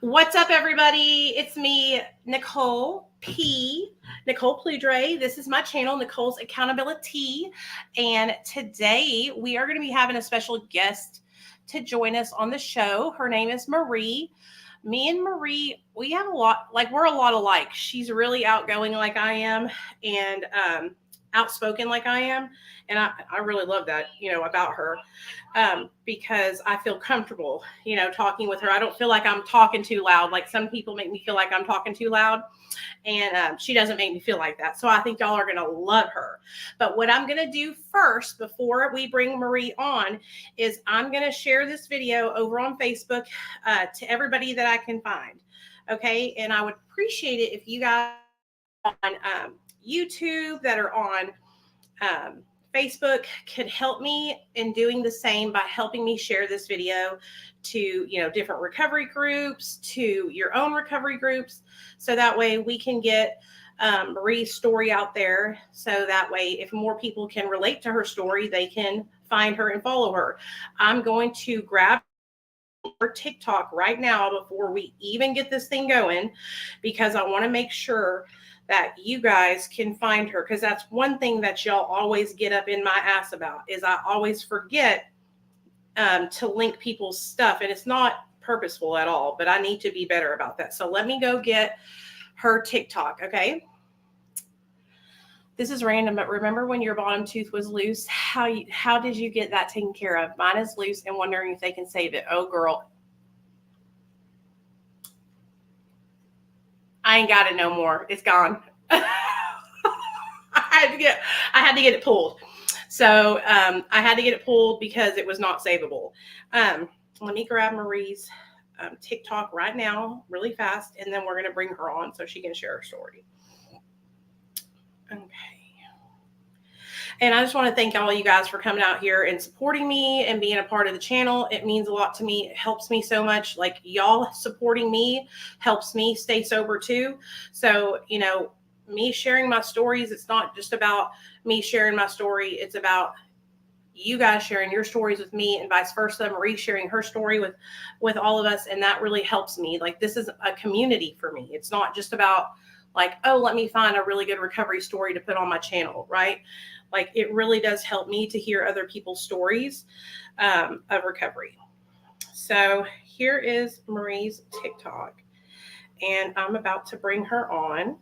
What's up, everybody? It's me, Nicole Pludre. This is my channel, Nicole's Accountability. And today we are going to be having a special guest to join us on the show. Her name is Marie. Me and Marie, we have we're a lot alike. She's really outgoing like I am, and outspoken like I am. And I really love that, about her, because I feel comfortable, talking with her. I don't feel like I'm talking too loud. Like some people make me feel like I'm talking too loud, and she doesn't make me feel like that. So I think y'all are going to love her. But what I'm going to do first, before we bring Marie on, is I'm going to share this video over on Facebook to everybody that I can find. Okay. And I would appreciate it if you guys on YouTube, that are on Facebook, could help me in doing the same by helping me share this video to, different recovery groups, to your own recovery groups. So that way we can get Marie's story out there. So that way, if more people can relate to her story, they can find her and follow her. I'm going to grab her TikTok right now before we even get this thing going, because I want to make sure that you guys can find her, because that's one thing that y'all always get up in my ass about, is I always forget to link people's stuff, and it's not purposeful at all, but I need to be better about that. So let me go get her TikTok. Okay, this is random, but remember when your bottom tooth was loose, how did you get that taken care of? Mine is loose and wondering if they can save it. Oh girl, I ain't got it no more. It's gone. I had to get it pulled. So I had to get it pulled because it was not savable. Let me grab Marie's TikTok right now, really fast, and then we're going to bring her on so she can share her story. Okay. And I just want to thank all you guys for coming out here and supporting me and being a part of the channel. It means a lot to me. It helps me so much. Like, y'all supporting me helps me stay sober too. So, me sharing my stories, it's not just about me sharing my story. It's about you guys sharing your stories with me, and vice versa. Marie sharing her story with all of us. And that really helps me. Like, this is a community for me. It's not just about like, oh, let me find a really good recovery story to put on my channel, right? Like, it really does help me to hear other people's stories of recovery. So here is Marie's TikTok, and I'm about to bring her on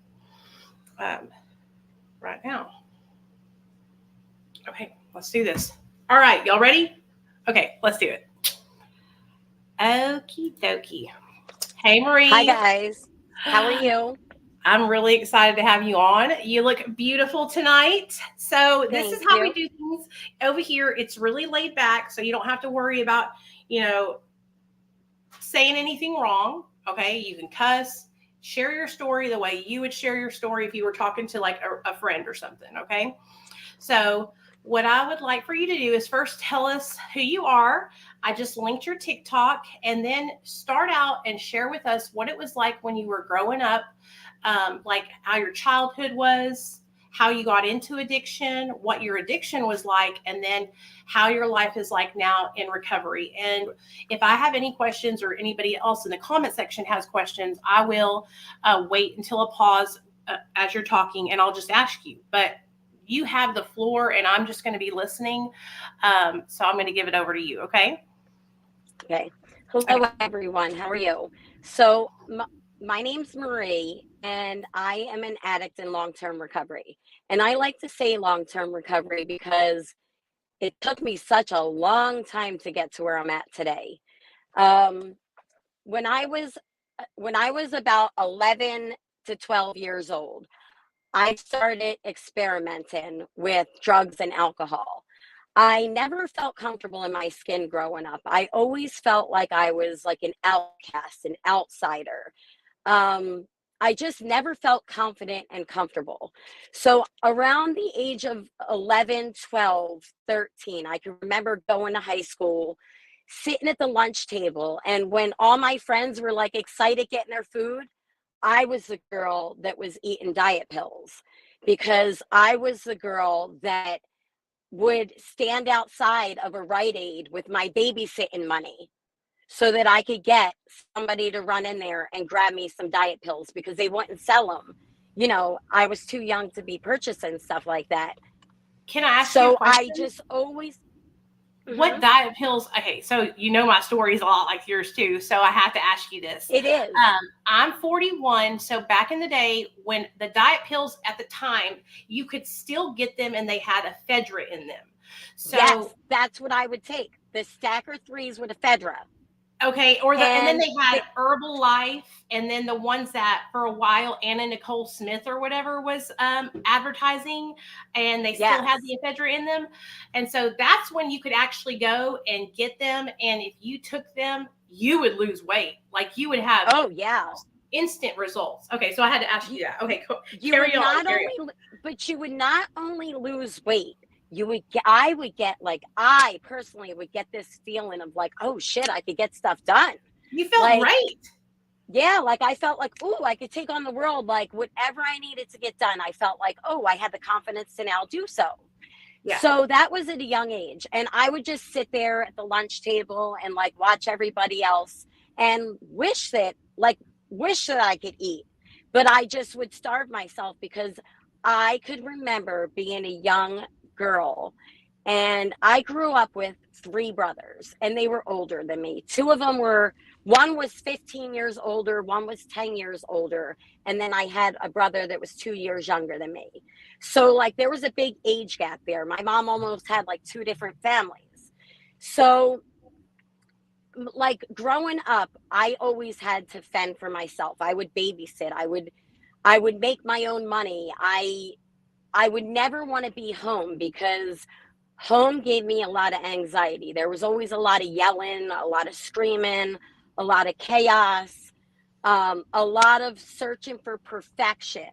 right now. Okay, let's do this. All right, y'all ready? Okay, let's do it. Okie dokie. Hey, Marie. Hi, guys. How are you? I'm really excited to have you on. You look beautiful tonight. So this is how we do things over here. It's really laid back, so you don't have to worry about, saying anything wrong. Okay, you can cuss, share your story the way you would share your story if you were talking to like a friend or something. Okay, so what I would like for you to do is first tell us who you are. I just linked your TikTok, and then start out and share with us what it was like when you were growing up, like how your childhood was, how you got into addiction, what your addiction was like, and then how your life is like now in recovery. And if I have any questions, or anybody else in the comment section has questions, I will wait until a pause as you're talking, and I'll just ask you. But you have the floor, and I'm just going to be listening. So I'm going to give it over to you. Okay. Okay. Hello, everyone. How are you? So my name's Marie, and I am an addict in long-term recovery. And I like to say long-term recovery because it took me such a long time to get to where I'm at today. When I was about 11 to 12 years old, I started experimenting with drugs and alcohol. I never felt comfortable in my skin growing up. I always felt like I was like an outcast, an outsider. I just never felt confident and comfortable. So around the age of 11, 12, 13, I can remember going to high school, sitting at the lunch table. And when all my friends were like excited getting their food, I was the girl that was eating diet pills, because I was the girl that would stand outside of a Rite Aid with my babysitting money so that I could get somebody to run in there and grab me some diet pills because they wouldn't sell them. You know, I was too young to be purchasing stuff like that. Can I ask you a So I question? just always. What diet pills? Okay, so you know my story is a lot like yours too, so I have to ask you this. It is. I'm 41, so back in the day when the diet pills at the time, you could still get them and they had ephedra in them. So Yes, that's what I would take. The Stacker 3s with ephedra. okay, and then And they had Herbalife, and then the ones that for a while Anna Nicole Smith or whatever was advertising, and they still had the ephedra in them. And so that's when you could actually go and get them, and if you took them, you would lose weight. Like you would have instant results. Okay, so I had to ask you that. Okay, cool. Carry on. But you would not only lose weight, I personally would get this feeling of like, oh shit, I could get stuff done. You felt great. Yeah, like I felt like, oh, I could take on the world, like whatever I needed to get done. I felt like, oh, I had the confidence to now do so. Yeah. So that was at a young age. And I would just sit there at the lunch table and like watch everybody else and wish that I could eat. But I just would starve myself because I could remember being a young girl, and I grew up with 3 brothers, and they were older than me. 2 of them one was 15 years older, one was 10 years older, and then I had a brother that was 2 years younger than me. So like there was a big age gap there. My mom almost had like 2 different families. So like growing up, I always had to fend for myself. I would babysit. I would make my own money. I would never want to be home because home gave me a lot of anxiety. There was always a lot of yelling, a lot of screaming, a lot of chaos, a lot of searching for perfection.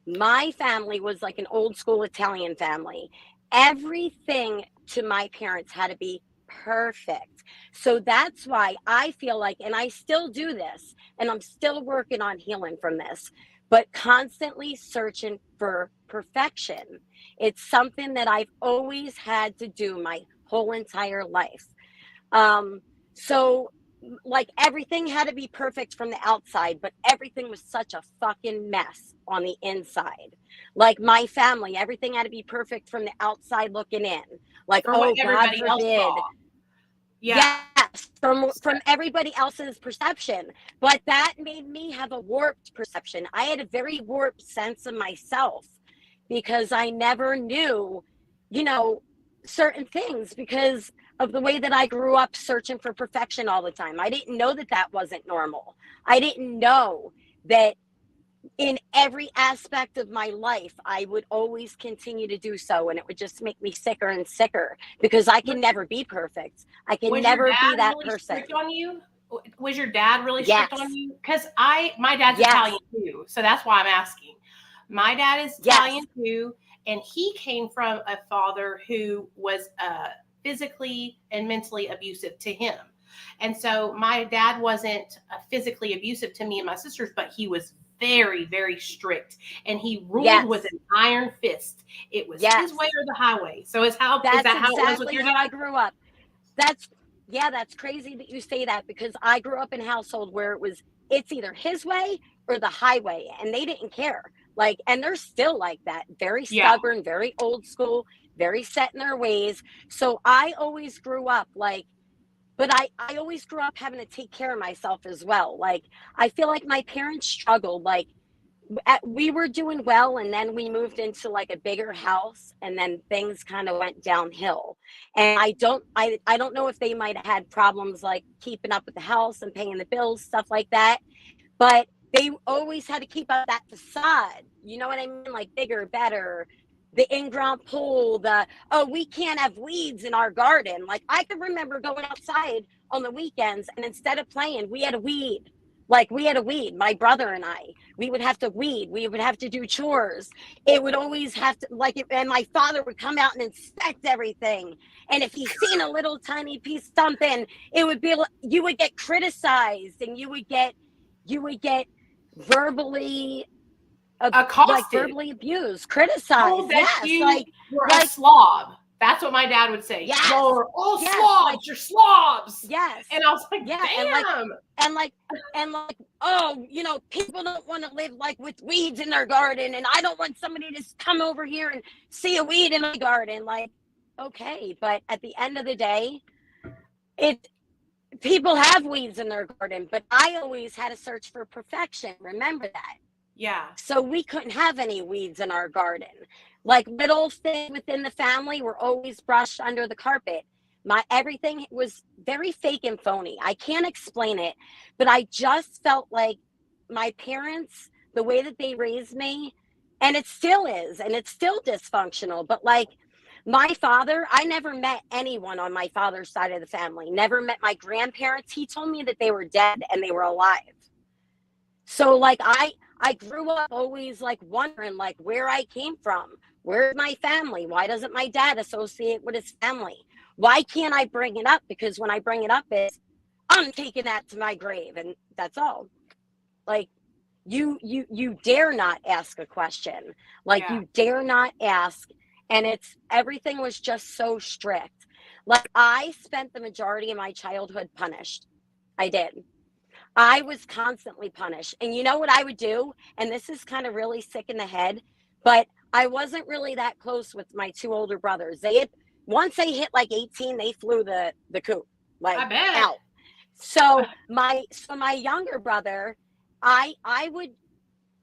My family was like an old school Italian family. Everything to my parents had to be perfect. So that's why I feel like, and I still do this, and I'm still working on healing from this, but constantly searching for perfection. It's something that I've always had to do my whole entire life. So like everything had to be perfect from the outside, but everything was such a fucking mess on the inside. Like my family, everything had to be perfect from the outside looking in. Like, oh, God forbid. Yeah. Yes, from everybody else's perception. But that made me have a warped perception. I had a very warped sense of myself because I never knew, certain things because of the way that I grew up searching for perfection all the time. I didn't know that that wasn't normal. I didn't know that in every aspect of my life, I would always continue to do so. And it would just make me sicker and sicker because I can never be perfect. I can never be that really person. Strict on you? Was your dad really strict on you? Because my dad's Italian too. So that's why I'm asking. My dad is Italian too. And he came from a father who was physically and mentally abusive to him. And so my dad wasn't physically abusive to me and my sisters, but he was very, very strict, and he ruled with an iron fist. It was his way or the highway. So is that exactly how it was with your dad? I grew up. That's crazy that you say that because I grew up in a household where it's either his way or the highway, and they didn't care. Like, and they're still like that, very stubborn, very old school, very set in their ways. So I always grew up like, but I always grew up having to take care of myself as well. Like, I feel like my parents struggled. Like, we were doing well, and then we moved into like a bigger house, and then things kind of went downhill. And I don't know if they might have had problems like keeping up with the house and paying the bills, stuff like that. But they always had to keep up that facade. You know what I mean? Like bigger, better. The in-ground pool, we can't have weeds in our garden. Like I can remember going outside on the weekends, and instead of playing, we had a weed. My brother and we would have to weed. We would have to do chores. It would always have to and my father would come out and inspect everything. And if he's seen a little tiny piece of something, it would be, you would get criticized, and you would get verbally accosted, like verbally abused, criticized. That you were a slob. That's what my dad would say. Yes. You're all Yes, slobs. like, You're slobs. yes. And I was like, Yeah. damn. And like, oh, people don't want to live like with weeds in their garden, and I don't want somebody to come over here and see a weed in my garden. Like, okay, but at the end of the day, people have weeds in their garden, but I always had to search for perfection. Remember that. Yeah. So we couldn't have any weeds in our garden. Like, little things within the family were always brushed under the carpet. Everything was very fake and phony. I can't explain it, but I just felt like my parents, the way that they raised me, and it still is, and it's still dysfunctional, but like, my father, I never met anyone on my father's side of the family, never met my grandparents. He told me that they were dead and they were alive. So like, I grew up always like wondering like where I came from. Where's my family? Why doesn't my dad associate with his family? Why can't I bring it up? Because when I bring it up, I'm taking that to my grave, and that's all. Like, you dare not ask a question. Like, Yeah. you dare not ask, and everything was just so strict. Like, I spent the majority of my childhood punished. I did. I was constantly punished. And you know what I would do? And this is kind of really sick in the head, but I wasn't really that close with my two older brothers. Once they hit like 18, they flew the coop, like, I bet. out. So my younger brother, I would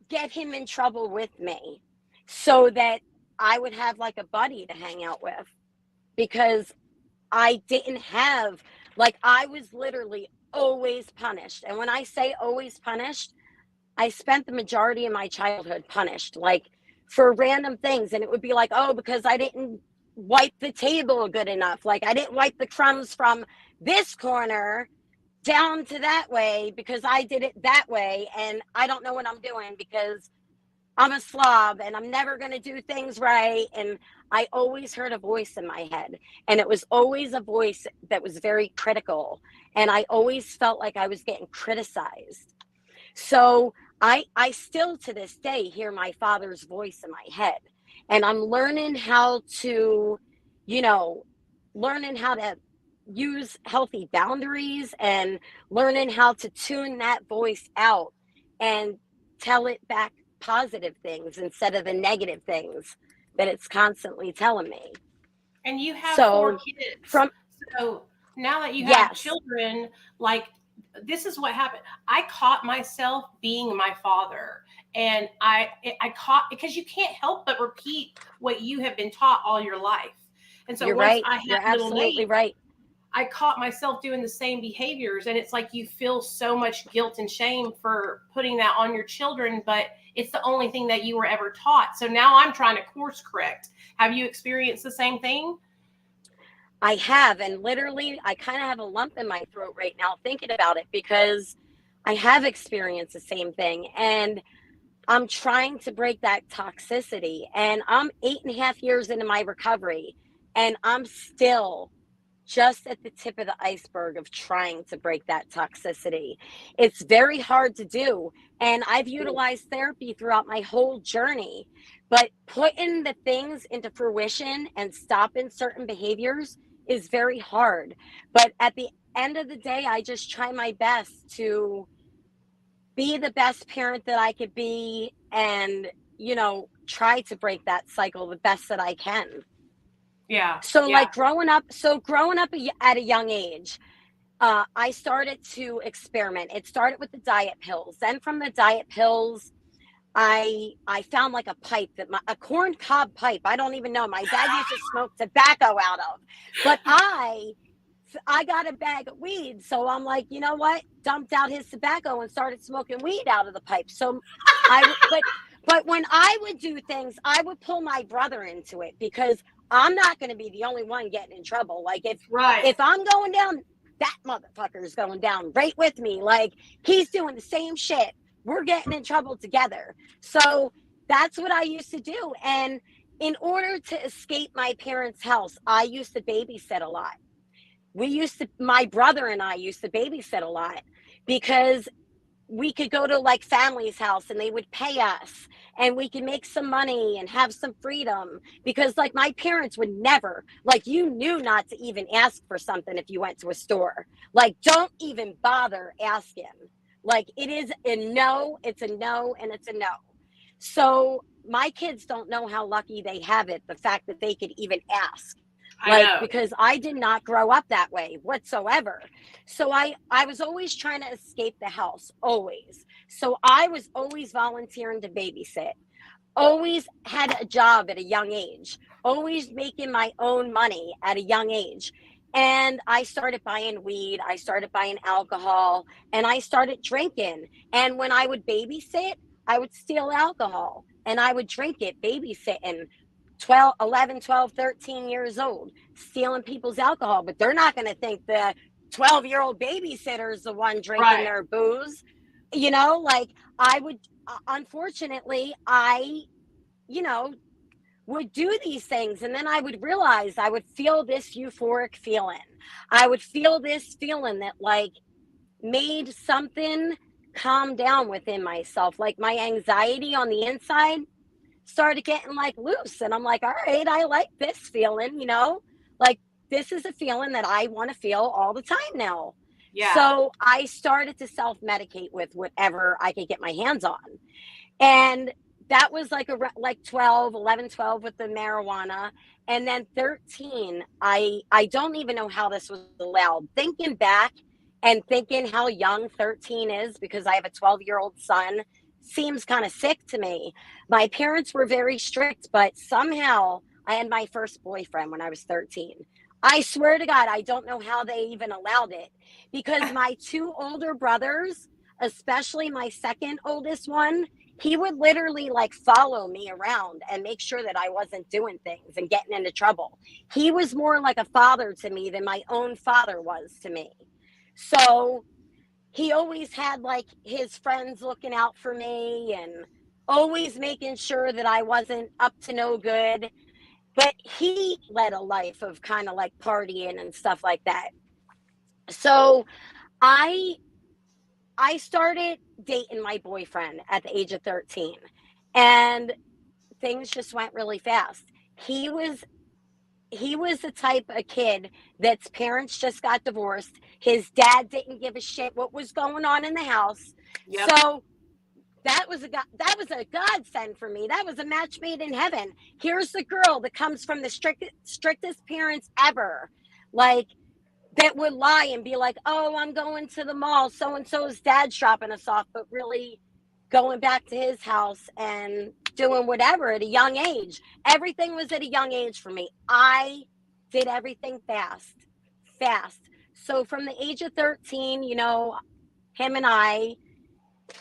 get him in trouble with me so that I would have like a buddy to hang out with, because I didn't have, like, I was literally always punished. And when I say always punished, I spent the majority of my childhood punished, like, for random things. And it would be like, oh, because I didn't wipe the table good enough. Like, I didn't wipe the crumbs from this corner down to that way because I did it that way. And I don't know what I'm doing because I'm a slob and I'm never going to do things right. And I always heard a voice in my head, and it was always a voice that was very critical. And I always felt like I was getting criticized. So I still to this day hear my father's voice in my head, and I'm learning how to, learning how to use healthy boundaries and learning how to tune that voice out and tell it back positive things instead of the negative things that it's constantly telling me. And you have So 4 kids. So now that you have yes, children, like, this is what happened. I caught myself being my father. And I caught, because you can't help but repeat what you have been taught all your life. And so you're once right. I had You're little absolutely Nate, right. I caught myself doing the same behaviors. And it's like you feel so much guilt and shame for putting that on your children, but it's the only thing that you were ever taught. So now I'm trying to course correct. Have you experienced the same thing? I have, and literally I kind of have a lump in my throat right now thinking about it, because I have experienced the same thing, and I'm trying to break that toxicity. And I'm 8.5 years into my recovery, and I'm still just at the tip of the iceberg of trying to break that toxicity. It's very hard to do. And I've utilized therapy throughout my whole journey, but putting the things into fruition and stopping certain behaviors is very hard. But at the end of the day, I just try my best to be the best parent that I could be, and, try to break that cycle the best that I can. Yeah. So Yeah. like growing up at a young age, I started to experiment. It started with the diet pills. Then from the diet pills, I found like a pipe a corn cob pipe. I don't even know. My dad used to smoke tobacco out of, but I got a bag of weed. So I'm like, you know what? Dumped out his tobacco and started smoking weed out of the pipe. So but when I would do things, I would pull my brother into it, because I'm not going to be the only one getting in trouble. Like, if I'm going down, that motherfucker is going down right with me. Like, he's doing the same shit. We're getting in trouble together. So that's what I used to do. And in order to escape my parents' house, I used to babysit a lot. My brother and I used to babysit a lot, because we could go to like family's house and they would pay us and we could make some money and have some freedom, because like my parents would never, like, you knew not to even ask for something if you went to a store. Like, don't even bother asking. Like, it is a no, it's a no, and it's a no. So my kids don't know how lucky they have it, the fact that they could even ask. I Like, know. because I did not grow up that way whatsoever. So I was always trying to escape the house, always. So I was always volunteering to babysit, always had a job at a young age, always making my own money at a young age. And I started buying weed, I started buying alcohol, and I started drinking. And when I would babysit, I would steal alcohol and I would drink it babysitting. 12, 11, 12, 13 years old, stealing people's alcohol, but they're not going to think the 12-year-old babysitter is the one drinking Right. their booze. You know, like, I would, unfortunately, I, you know, would do these things. And then I would realize I would feel this euphoric feeling. I would feel this feeling that like made something calm down within myself. Like my anxiety on the inside started getting like loose, and I'm like, all right, I like this feeling, like, this is a feeling that I want to feel all the time now. Yeah. So I started to self-medicate with whatever I could get my hands on. And that was like like 12, 11, 12 with the marijuana. And then 13, I don't even know how this was allowed. Thinking back and thinking how young 13 is, because I have a 12-year-old son, seems kind of sick to me. My parents were very strict, but somehow I had my first boyfriend when I was 13. I swear to God, I don't know how they even allowed it, because my two older brothers, especially my second oldest one, he would literally like follow me around and make sure that I wasn't doing things and getting into trouble. He was more like a father to me than my own father was to me. So he always had like his friends looking out for me and always making sure that I wasn't up to no good. But he led a life of kind of like partying and stuff like that. So I I started dating my boyfriend at the age of 13, and things just went really fast. He was he was the type of kid that's parents just got divorced. His dad didn't give a shit what was going on in the house. Yep. So that was a godsend for me. That was a match made in heaven. Here's the girl that comes from the strictest parents ever. Like, that would lie and be like, "Oh, I'm going to the mall. So and so's dad's dropping us off," but really going back to his house and doing whatever at a young age. Everything was at a young age for me. I did everything fast, fast. So from the age of 13, him and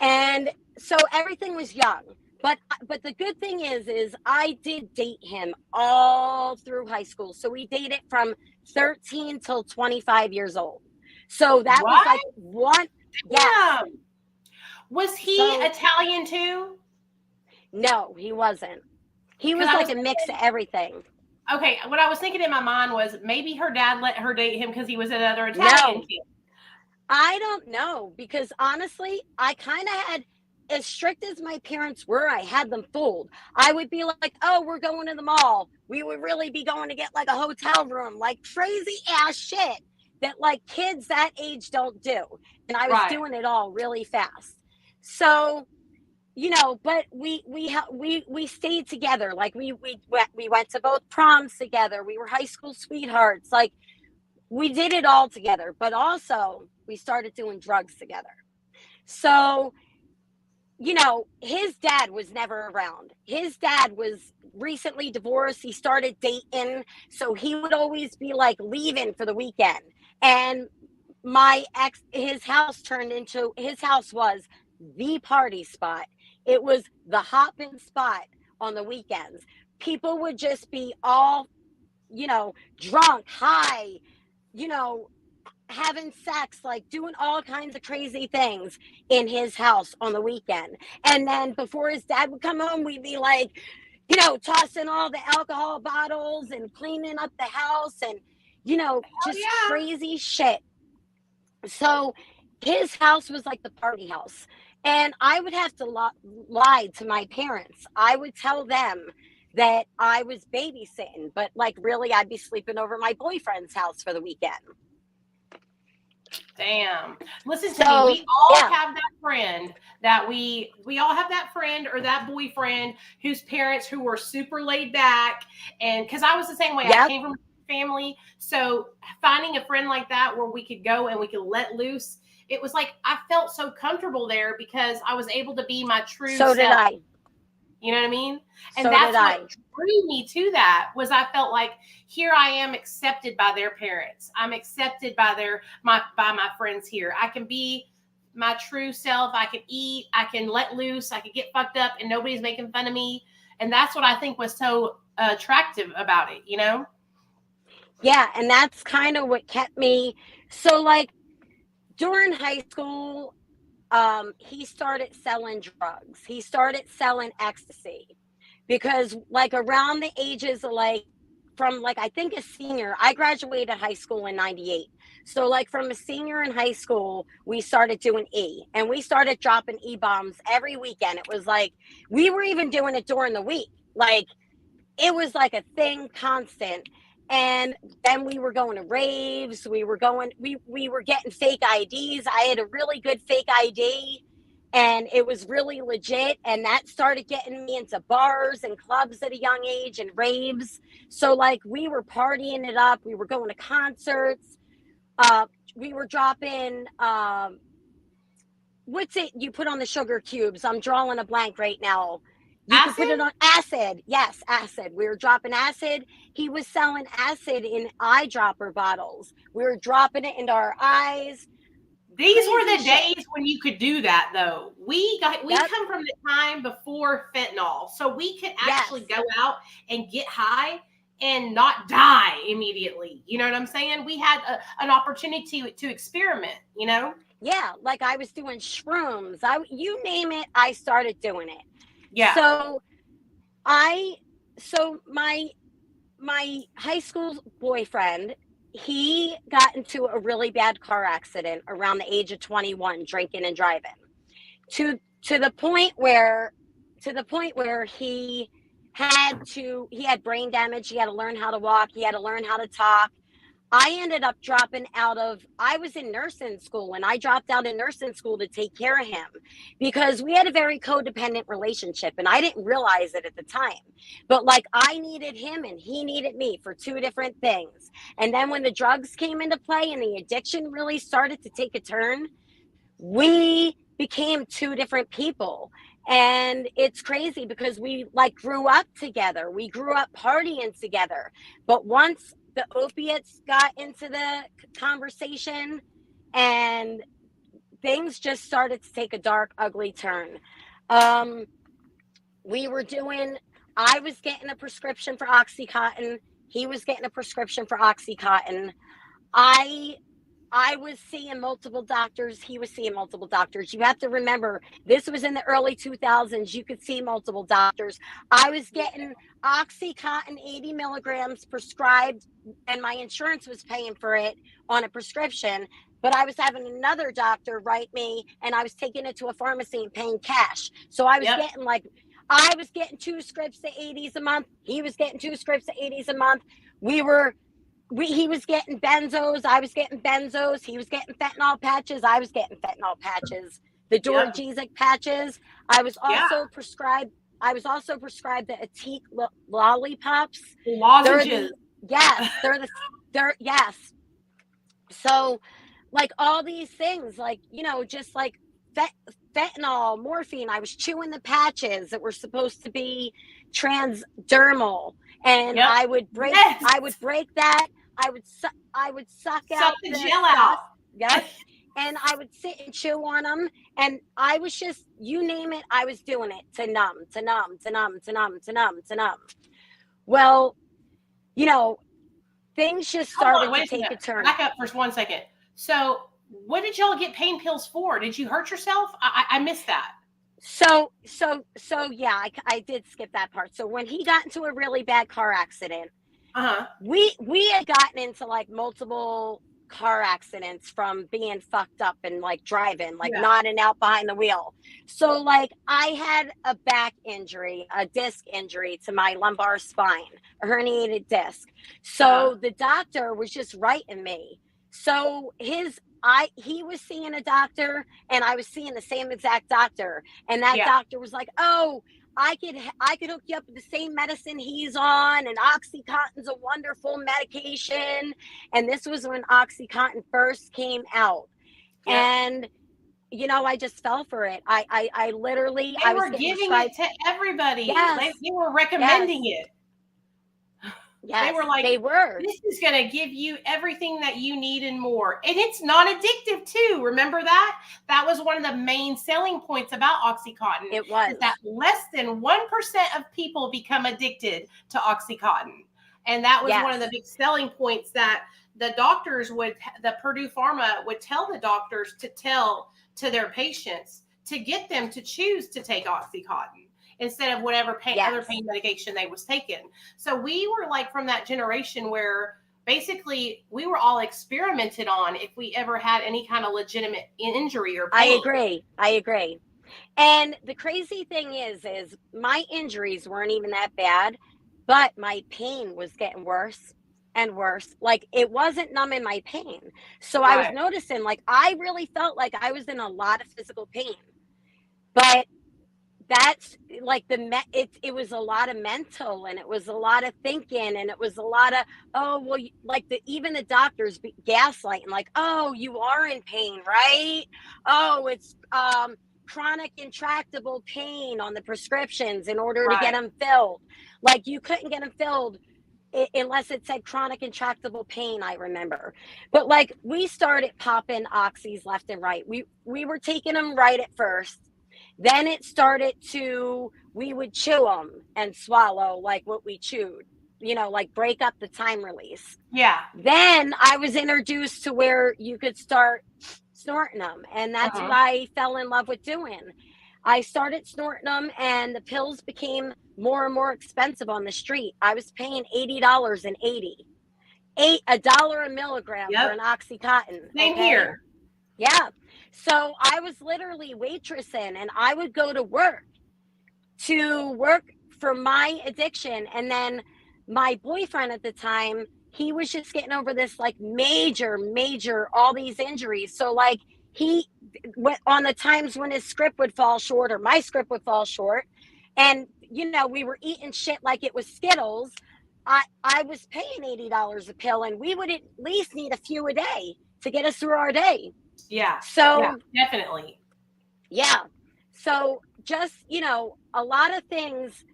and so everything was young. But the good thing is I did date him all through high school. So we dated from 13 till 25 years old. So that was What? like one. Yes. Yeah. Was he So Italian too? no, he wasn't. He Because was I like was a mix of everything. okay. What I was thinking in my mind was maybe her dad let her date him because he was another Italian No, kid. I don't know, because honestly, I kind of had, as strict as my parents were, I had them fooled. I would be like, "Oh, we're going to the mall." We would really be going to get like a hotel room, like crazy ass shit that like kids that age don't do. And I was Right. doing it all really fast. So, but we stayed together. Like we went to both proms together. We were high school sweethearts. Like, we did it all together, but also we started doing drugs together. So, his dad was never around. His dad was recently divorced. He started dating. So he would always be like leaving for the weekend. And my ex, his house was the party spot. It was the hopping spot on the weekends. People would just be all, drunk, high, you know, having sex, like doing all kinds of crazy things in his house on the weekend. And then before his dad would come home, we'd be like, tossing all the alcohol bottles and cleaning up the house and, Oh just yeah. crazy shit. So his house was like the party house. And I would have to lie to my parents. I would tell them that I was babysitting, but like really I'd be sleeping over my boyfriend's house for the weekend. Damn. Listen to me. We all have that friend that we all have that friend or that boyfriend whose parents who were super laid back. And because I was the same way, I came from a family. So finding a friend like that where we could go and we could let loose, it was like I felt so comfortable there because I was able to be my true self. So did I. You know what I mean? And so that's what drew me to that was I felt like here I am accepted by their parents. I'm accepted by my friends here. I can be my true self. I can eat. I can let loose. I can get fucked up and nobody's making fun of me. And that's what I think was so attractive about it, you know? Yeah. And that's kind of what kept me. So like during high school, he started selling drugs. He started selling ecstasy because like around the ages of like from like I think a senior, I graduated high school in 98. So like from a senior in high school, we started doing E and we started dropping E-bombs every weekend. It was like we were even doing it during the week. Like it was like a thing constant. And then we were going to raves. We were getting fake IDs. I had a really good fake ID and it was really legit. And that started getting me into bars and clubs at a young age and raves. So like we were partying it up. We were going to concerts. We were dropping, what's it you put on the sugar cubes? I'm drawing a blank right now. You can put it on acid. Yes, acid. We were dropping acid. He was selling acid in eyedropper bottles. We were dropping it into our eyes. These were the days when you could do that, though. We come from the time before fentanyl, so we could actually go out and get high and not die immediately. You know what I'm saying? We had an opportunity to experiment. You know? Yeah, like I was doing shrooms. You name it, I started doing it. Yeah. So my high school boyfriend, he got into a really bad car accident around the age of 21, drinking and driving. To the point where he had brain damage, he had to learn how to walk, he had to learn how to talk. I ended up dropping out I was in nursing school and I dropped out of nursing school to take care of him because we had a very codependent relationship and I didn't realize it at the time. But like I needed him and he needed me for two different things. And then when the drugs came into play and the addiction really started to take a turn, we became two different people. And it's crazy because we like grew up together. We grew up partying together. But once the opiates got into the conversation and things just started to take a dark, ugly turn. I was getting a prescription for oxycontin. He was getting a prescription for oxycontin. I was seeing multiple doctors. He was seeing multiple doctors. You have to remember, this was in the early 2000s. You could see multiple doctors. I was getting oxycontin 80 milligrams prescribed, and my insurance was paying for it on a prescription. But I was having another doctor write me, and I was taking it to a pharmacy and paying cash. So I was getting 2 scripts to 80s a month. He was getting 2 scripts to 80s a month. He was getting benzos. I was getting benzos. He was getting fentanyl patches. I was getting fentanyl patches. The Doralgesic patches. I was also prescribed the Atique lollipops. Lozenges. Yes. So, like all these things, like, you know, just like fentanyl, morphine. I was chewing the patches that were supposed to be transdermal. And I would break that. I would suck out the gel out. Yes. And I would sit and chew on them. And I was just, you name it, I was doing it to numb. Well, you know, things just started to take a turn. Back up for 1 second. So what did y'all get pain pills for? Did you hurt yourself? I missed that. So yeah, I did skip that part. So when he got into a really bad car accident, we had gotten into like multiple car accidents from being fucked up and like driving, like Yeah. nodding out behind the wheel. So like I had a back injury, a disc injury to my lumbar spine, a herniated disc. So the doctor was just writing me. So he was seeing a doctor and I was seeing the same exact doctor. And that doctor was like, oh, I could hook you up with the same medicine he's on, and oxycontin's a wonderful medication. And this was when oxycontin first came out. And you know, I just fell for it. I literally they I was were giving it to everybody. Yes. They were recommending it. Yes, They were like, this is going to give you everything that you need and more. And it's non-addictive too. Remember that? That was one of the main selling points about OxyContin. It was. Is that less than 1% of people become addicted to OxyContin. And that was one of the big selling points that the doctors the Purdue Pharma would tell the doctors to tell to their patients to get them to choose to take OxyContin instead of whatever other pain medication they was taking. So we were like from that generation where basically we were all experimented on if we ever had any kind of legitimate injury or pain. I agree. And the crazy thing is my injuries weren't even that bad, but my pain was getting worse and worse. Like it wasn't numbing my pain. So I was noticing, like, I really felt like I was in a lot of physical pain, but that's like it was a lot of mental, and it was a lot of thinking, and it was a lot of, oh, well, like even the doctors gaslighting, like, oh, you are in pain, right? Oh, it's chronic intractable pain on the prescriptions in order to get them filled. Like you couldn't get them filled unless it said chronic intractable pain, I remember. But like we started popping oxys left and right. We were taking them right at first. Then it started we would chew them and swallow like what we chewed, you know, like break up the time release. Yeah. Then I was introduced to where you could start snorting them. And that's what I fell in love with doing. I started snorting them, and the pills became more and more expensive on the street. I was paying $80.80. $1 a milligram for an OxyContin. Same here. Yeah. So I was literally waitressing, and I would go to work for my addiction. And then my boyfriend at the time, he was just getting over this like major, all these injuries. So like he went on the times when his script would fall short or my script would fall short. And, you know, we were eating shit like it was Skittles. I was paying $80 a pill, and we would at least need a few a day to get us through our day. Yeah. So definitely. Yeah. So just, you know, a lot of things,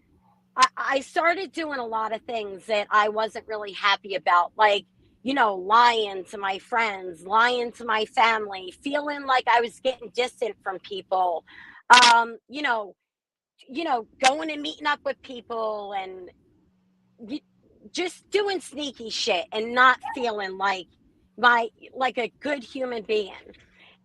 I started doing a lot of things that I wasn't really happy about, like, you know, lying to my friends, lying to my family, feeling like I was getting distant from people, you know, going and meeting up with people and just doing sneaky shit and not feeling like a good human being.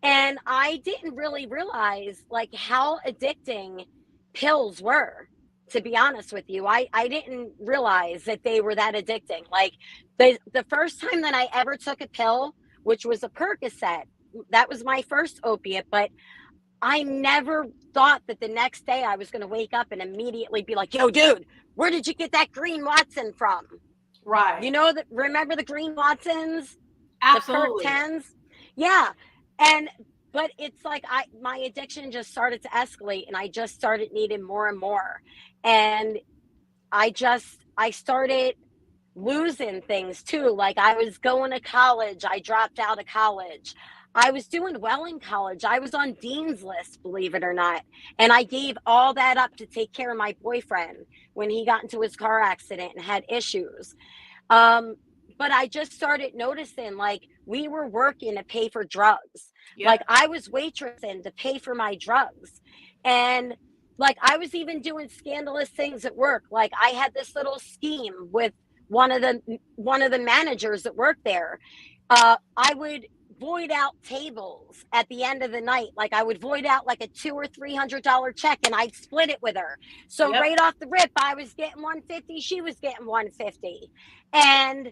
And I didn't really realize like how addicting pills were, to be honest with you. I didn't realize that they were that addicting. Like the first time that I ever took a pill, which was a Percocet, that was my first opiate, but I never thought that the next day I was going to wake up and immediately be like, yo, dude, where did you get that green Watson from? Right. You know, remember the green Watsons? Absolutely. The Perc 10s? Yeah. But it's like my addiction just started to escalate, and I just started needing more and more. And I started losing things too. Like I was going to college. I dropped out of college. I was doing well in college. I was on Dean's List, believe it or not. And I gave all that up to take care of my boyfriend when he got into his car accident and had issues. But I just started noticing, like, we were working to pay for drugs. Yep. Like I was waitressing to pay for my drugs. And like, I was even doing scandalous things at work. Like I had this little scheme with one of the managers that worked there. I would void out tables at the end of the night. Like I would void out like a $200 or $300 check, and I'd split it with her. So right off the rip, I was getting $150, she was getting $150. And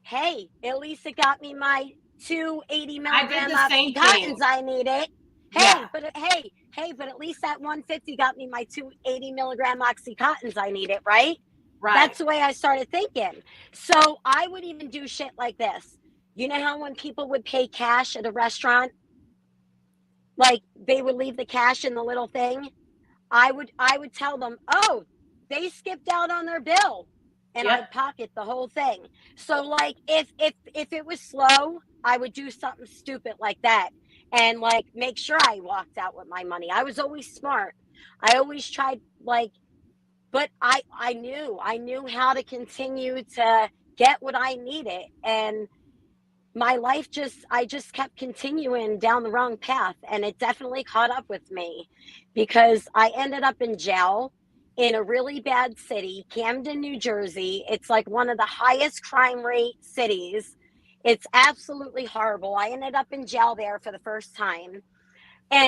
hey, at least it got me my 280 I did milligram the same thing. oxycontins I needed. Yeah, But at least that 150 got me my 280 milligram oxycontins I needed, right? right. That's the way I started thinking. So I would even do shit like this. You know how when people would pay cash at a restaurant, like they would leave the cash in the little thing? I would tell them, "Oh, they skipped out on their bill." And Yep. I'd pocket the whole thing. So like if it was slow, I would do something stupid like that and like make sure I walked out with my money. I was always smart. I always tried like but I knew how to continue to get what I needed, and my life just I just kept continuing down the wrong path, and it definitely caught up with me because I ended up in jail in a really bad city, Camden, New Jersey. It's like one of the highest crime rate cities. It's absolutely horrible. I ended up in jail there for the first time,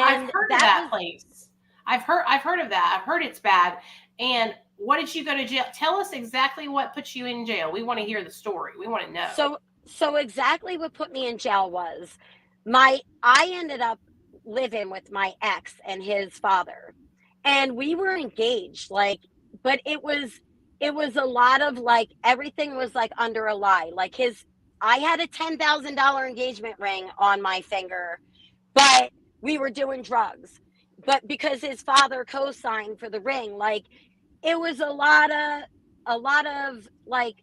I've and heard of that that was place. I've heard of that. I've heard it's bad. And what did you go to jail? Tell us exactly what put you in jail. We want to hear the story. We want to know. so exactly what put me in jail was my I ended up living with my ex and his father, and we were engaged, like, but it was a lot of like everything was like under a lie. Like his I had a $10,000 engagement ring on my finger, but we were doing drugs. But because his father co-signed for the ring, like it was a lot of like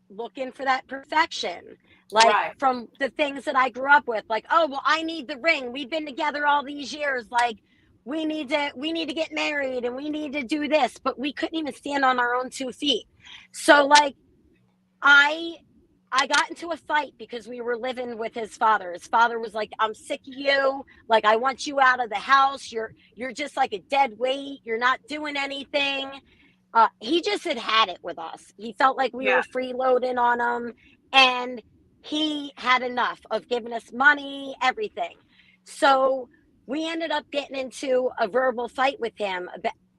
looking for that perfection, like Right. from the things that I grew up with, like, oh well, I need the ring, we've been together all these years, like we need to get married and we need to do this, but we couldn't even stand on our own 2 feet. So like i I got into a fight because we were living with his father. His father was like, I'm sick of you, like I want you out of the house, you're just like a dead weight, you're not doing anything. He just had it with us. He felt like we Yeah. were freeloading on him, and he had enough of giving us money, everything. So we ended up getting into a verbal fight with him,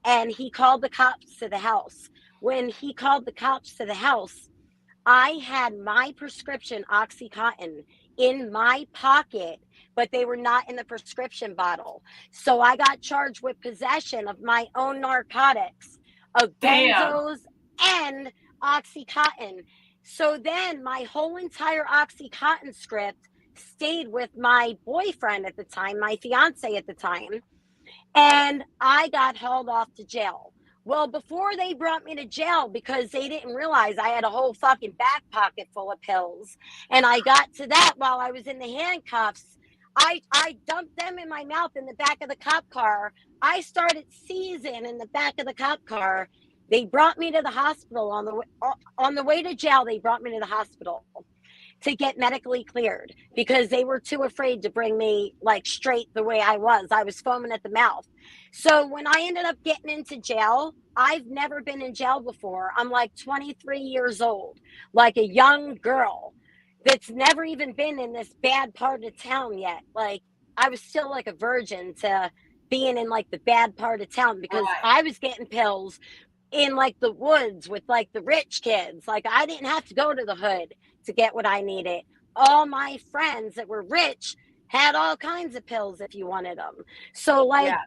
and he called the cops to the house. When he called the cops to the house, I had my prescription Oxycontin in my pocket, but they were not in the prescription bottle. So I got charged with possession of my own narcotics, of Damn. benzos and Oxycontin. So then my whole entire Oxycontin script stayed with my boyfriend at the time, my fiance at the time, and I got hauled off to jail. Well, before they brought me to jail, because they didn't realize I had a whole fucking back pocket full of pills, and I got to that while I was in the handcuffs. I dumped them in my mouth in the back of the cop car. I started seizing in the back of the cop car. They brought me to the hospital on the way to jail. They brought me to the hospital to get medically cleared because they were too afraid to bring me like straight the way I was. I was foaming at the mouth. So when I ended up getting into jail, I've never been in jail before. I'm like 23 years old, like a young girl that's never even been in this bad part of town yet. Like I was still like a virgin to being in like the bad part of town because Right. I was getting pills in like the woods with like the rich kids. Like I didn't have to go to the hood to get what I needed. All my friends that were rich had all kinds of pills if you wanted them. So like Yeah.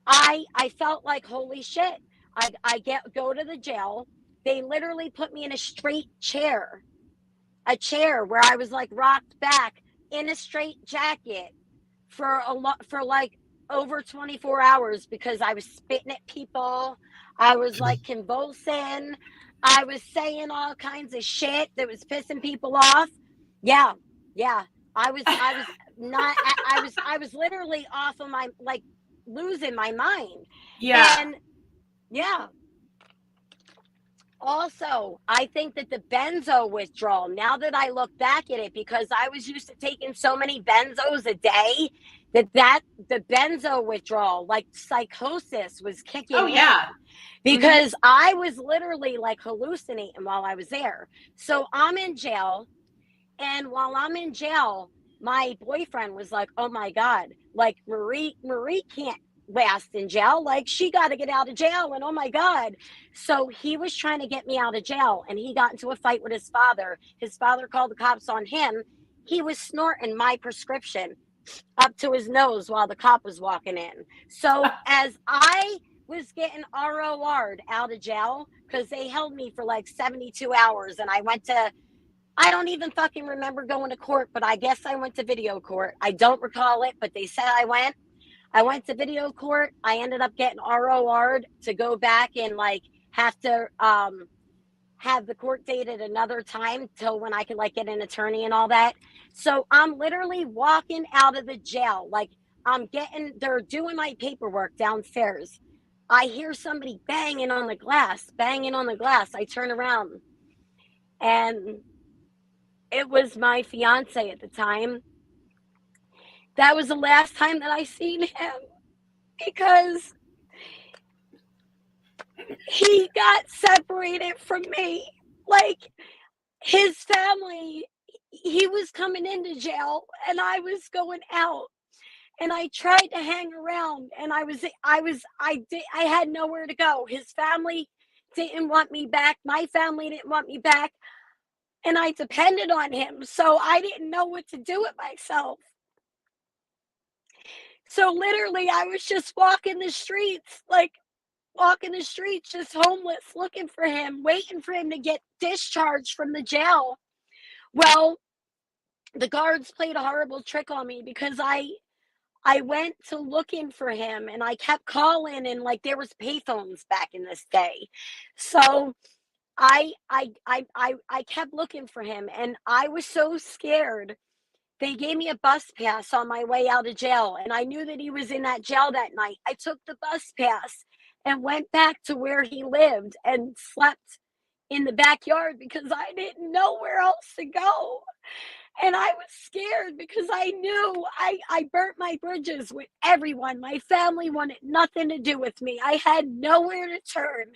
I felt like holy shit. I go to the jail. They literally put me in a straight chair, a chair where I was like rocked back in a straight jacket for a lot for like over 24 hours because I was spitting at people. I was like convulsing. I was saying all kinds of shit that was pissing people off. Yeah. Yeah. I was not I was literally off of my like losing my mind. Yeah. And yeah, also, I think that the benzo withdrawal, now that I look back at it, because I was used to taking so many benzos a day, that the benzo withdrawal, like psychosis, was Oh kicking in yeah. Hmm. because I was literally like hallucinating while I was there. So I'm in jail, and while I'm in jail, my boyfriend was like, "Oh my God, like Marie can't last in jail. Like, she got to get out of jail. And oh my God. So he was trying to get me out of jail, and he got into a fight with his father. His father called the cops on him. He was snorting my prescription up to his nose while the cop was walking in. So as I was getting ROR'd out of jail, because they held me for like 72 hours, and I don't even fucking remember going to court, but I guess I went to video court. I don't recall it, but they said I went. I went to video court. I ended up getting ROR'd to go back and like have to have the court date at another time till when I could like get an attorney and all that. So I'm literally walking out of the jail. Like, they're doing my paperwork downstairs. I hear somebody banging on the glass. I turn around, and it was my fiance at the time. That was the last time that I seen him, because he got separated from me. Like, his family, he was coming into jail and I was going out, and I tried to hang around, and I had nowhere to go. His family didn't want me back. My family didn't want me back. And I depended on him. So I didn't know what to do with myself. So literally I was just walking the streets, just homeless, looking for him, waiting for him to get discharged from the jail. Well, the guards played a horrible trick on me, because I went to looking for him, and I kept calling, and like there was payphones back in this day. So I kept looking for him, and I was so scared. They gave me a bus pass on my way out of jail, and I knew that he was in that jail that night. I took the bus pass and went back to where he lived and slept in the backyard, because I didn't know where else to go. And I was scared, because I knew I burnt my bridges with everyone. My family wanted nothing to do with me. I had nowhere to turn.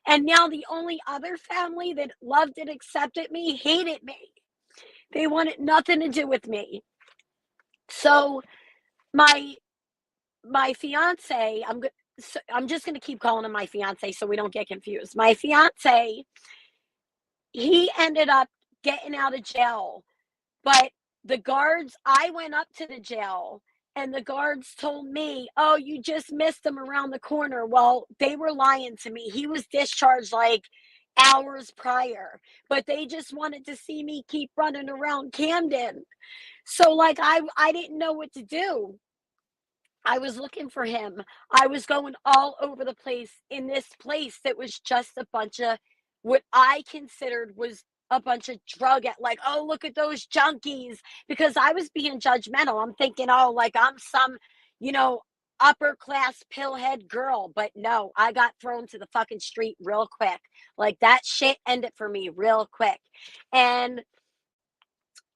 And now the only other family that loved and accepted me hated me. They wanted nothing to do with me. So my fiance, I'm just going to keep calling him my fiance so we don't get confused. My fiance, he ended up getting out of jail. But I went up to the jail, and the guards told me, oh, you just missed him around the corner. Well, they were lying to me. He was discharged like hours prior, but they just wanted to see me keep running around Camden. So like, I didn't know what to do. I was looking for him. I was going all over the place in this place that was just a bunch of what I considered was a bunch of like, oh, look at those junkies, because I was being judgmental. I'm thinking, oh, like I'm some, upper class pillhead girl. But no, I got thrown to the fucking street real quick. Like, that shit ended for me real quick. And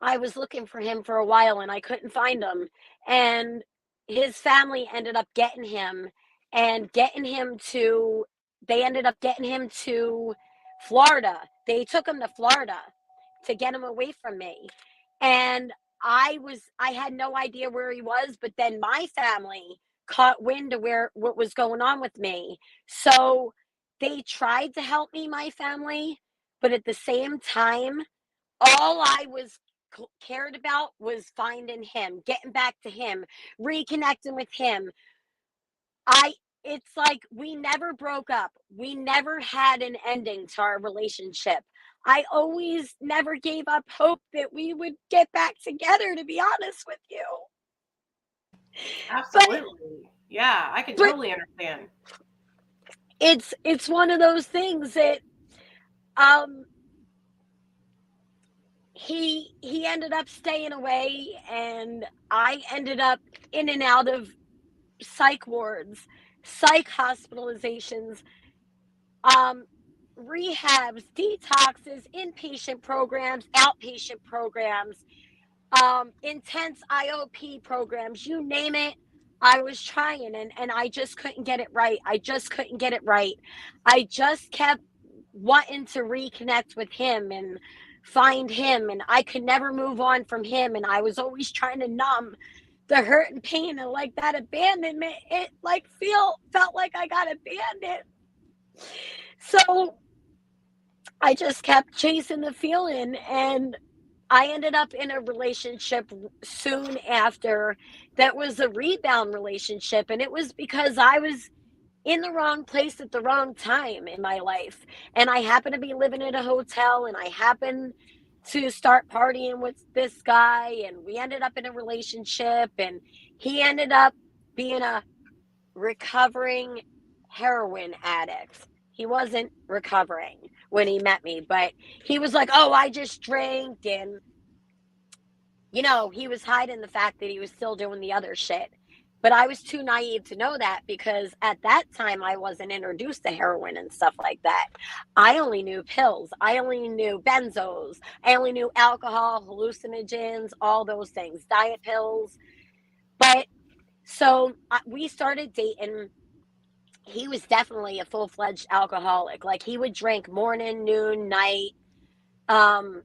I was looking for him for a while, and I couldn't find him. And his family ended up getting him they ended up getting him to Florida. They took him to Florida to get him away from me. And I had no idea where he was, but then my family caught wind of what was going on with me. So they tried to help me, my family, but at the same time, all I was cared about was finding him, getting back to him, reconnecting with him. It's like we never broke up. We never had an ending to our relationship. I always never gave up hope that we would get back together, to be honest with you. Absolutely. Yeah, I can totally understand. It's one of those things that he ended up staying away, and I ended up in and out of psych wards, psych hospitalizations, rehabs, detoxes, inpatient programs, outpatient programs, intense IOP programs, you name it. I was trying, and I just couldn't get it right. I just kept wanting to reconnect with him and find him, and I could never move on from him, and I was always trying to numb the hurt and pain and like that abandonment, it like felt like I got abandoned. So I just kept chasing the feeling, and I ended up in a relationship soon after that was a rebound relationship. And it was because I was in the wrong place at the wrong time in my life. And I happened to be living in a hotel, and I happened to start partying with this guy, and we ended up in a relationship, and he ended up being a recovering heroin addict. He wasn't recovering when he met me, but he was like, "Oh, I just drank," and he was hiding the fact that he was still doing the other shit. But I was too naive to know that, because at that time I wasn't introduced to heroin and stuff like that. I only knew pills. I only knew benzos. I only knew alcohol, hallucinogens, all those things, diet pills. But so we started dating. He was definitely a full-fledged alcoholic. Like, he would drink morning, noon, night. Um,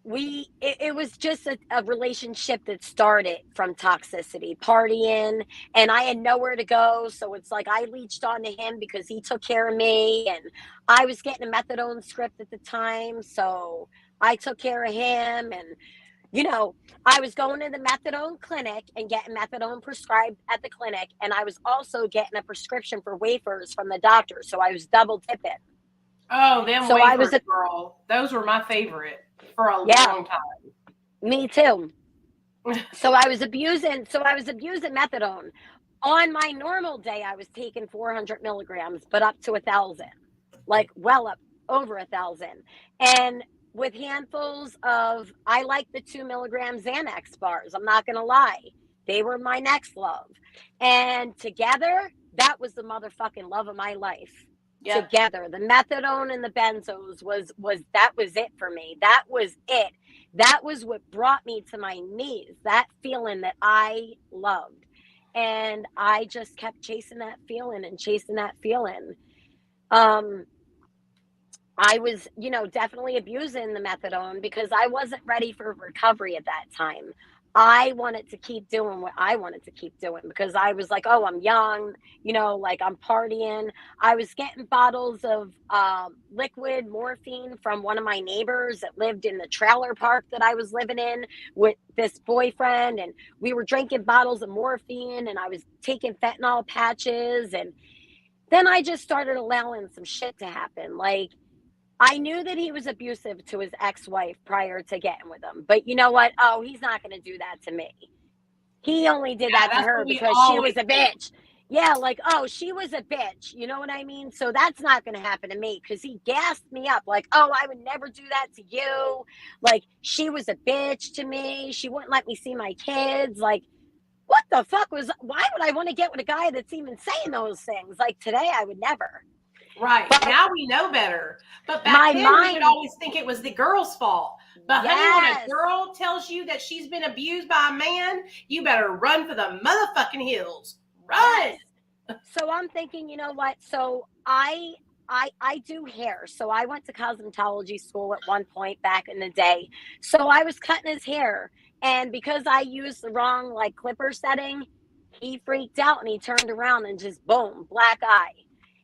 it was just a relationship that started from toxicity, partying, and I had nowhere to go. So it's like I leached onto him because he took care of me, and I was getting a methadone script at the time. So I took care of him, and I was going to the methadone clinic and getting methadone prescribed at the clinic. And I was also getting a prescription for wafers from the doctor. So I was double dipping. Oh, them So I was wafers, girl. Those were my favorite for a yeah, long time. me too. So I was abusing methadone. On my normal day, I was taking 400 milligrams, but up to 1,000, like well up over 1,000. And with handfuls of, I like the 2 milligram Xanax bars. I'm not going to lie. They were my next love. And together, that was the motherfucking love of my life. Yep. Together, the methadone and the benzos was it for me. That was it. That was what brought me to my knees. That feeling that I loved. And I just kept chasing that feeling and chasing that feeling. I was, definitely abusing the methadone because I wasn't ready for recovery at that time. I wanted to keep doing what I wanted to keep doing because I was like, oh, I'm young, like I'm partying. I was getting bottles of liquid morphine from one of my neighbors that lived in the trailer park that I was living in with this boyfriend. And we were drinking bottles of morphine, and I was taking fentanyl patches. And then I just started allowing some shit to happen. Like, I knew that he was abusive to his ex-wife prior to getting with him. But you know what? Oh, he's not going to do that to me. He only did that to her because she was a bitch. Yeah, like, oh, she was a bitch. You know what I mean? So that's not going to happen to me because he gassed me up like, oh, I would never do that to you. Like, she was a bitch to me. She wouldn't let me see my kids. Like, what the fuck why would I want to get with a guy that's even saying those things? Like, today, I would never. Right. But now we know better. But back then, we would always think it was the girl's fault. But honey, when a girl tells you that she's been abused by a man, you better run for the motherfucking hills. Run. Yes. So I'm thinking, you know what? So I do hair. So I went to cosmetology school at one point back in the day. So I was cutting his hair. And because I used the wrong like clipper setting, he freaked out and he turned around and just boom, black eye.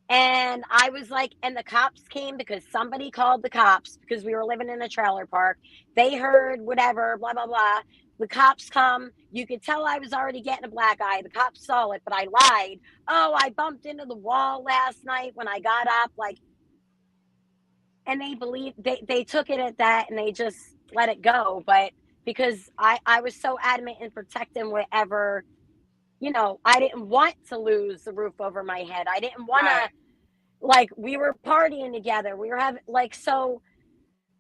And I was like, and the cops came because somebody called the cops because we were living in a trailer park. They heard whatever, blah, blah, blah. The cops come. You could tell I was already getting a black eye. The cops saw it, but I lied. Oh, I bumped into the wall last night when I got up. Like, and they took it at that and they just let it go. But because I was so adamant in protecting whatever, I didn't want to lose the roof over my head. I didn't want to, like, we were partying together. We were having, like, so,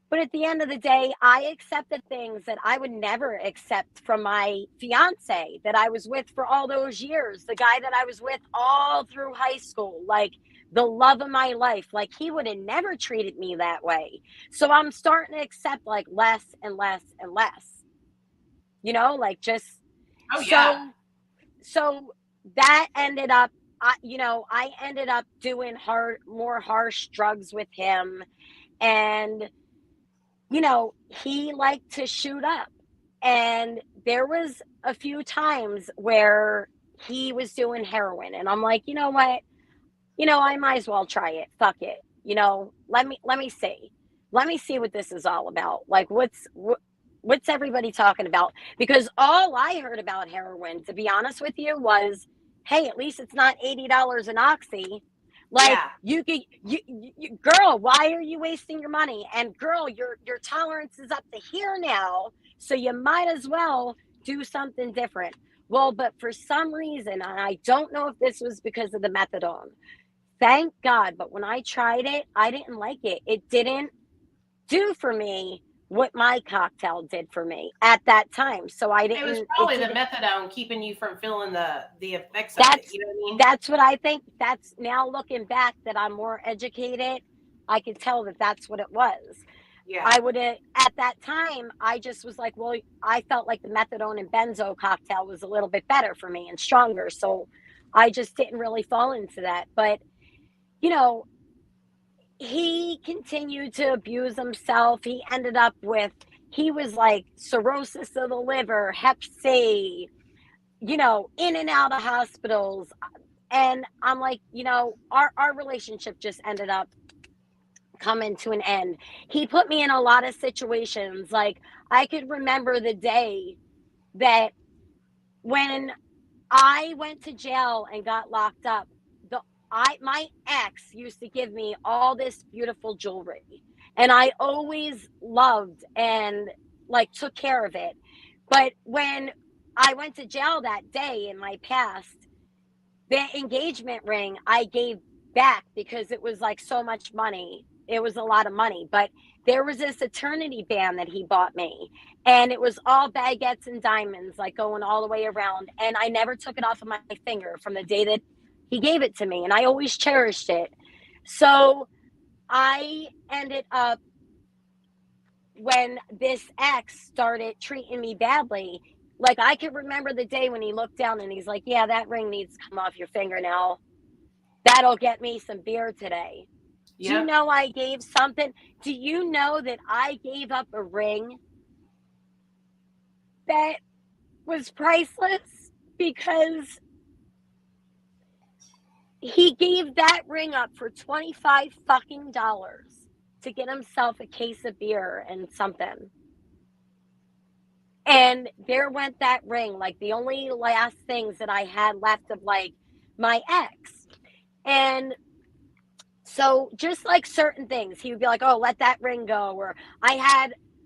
but at the end of the day, I accepted things that I would never accept from my fiance that I was with for all those years. The guy that I was with all through high school, like, the love of my life. Like, he would have never treated me that way. So I'm starting to accept, like, less and less and less. Like, just, So that ended up, I ended up doing more harsh drugs with him. And, he liked to shoot up. And there was a few times where he was doing heroin, and I'm like, you know what? I might as well try it. Fuck it. Let me see. Let me see what this is all about. Like, what's everybody talking about? Because all I heard about heroin, to be honest with you, was, hey, at least it's not $80 an oxy. Like, Yeah. you could, girl, why are you wasting your money? And girl, your tolerance is up to here now, so you might as well do something different. Well, but for some reason, and I don't know if this was because of the methadone, thank God, but when I tried it, I didn't like it. It didn't do for me what my cocktail did for me at that time. So I It was didn't, it probably the didn't, methadone keeping you from feeling the effects of it. that's, You know what I mean? that's what I think. That's now looking back that I'm more educated. I could tell that that's what it was. Yeah. I would have, at that time, I just was like, well, I felt like the methadone and benzo cocktail was a little bit better for me and stronger. So I just didn't really fall into that. But, you know, he continued to abuse himself. He was like cirrhosis of the liver, hep C, in and out of hospitals. And I'm like, our relationship just ended up coming to an end. He put me in a lot of situations. Like, I could remember the day that when I went to jail and got locked up, my ex used to give me all this beautiful jewelry, and I always loved and like took care of it. But when I went to jail that day in my past, the engagement ring I gave back because it was like so much money. It was a lot of money, but there was this eternity band that he bought me, and it was all baguettes and diamonds, like going all the way around. And I never took it off of my finger from the day that he gave it to me, and I always cherished it. So I ended up, when this ex started treating me badly, like, I could remember the day when he looked down and he's like, yeah, that ring needs to come off your finger now. That'll get me some beer today. Do you Yep. know I gave something? Do you know that I gave up a ring that was priceless because he gave that ring up for 25 fucking dollars to get himself a case of beer and something. And there went that ring, like the only last things that I had left of like my ex. And so just like certain things, he would be like, oh, let that ring go. Or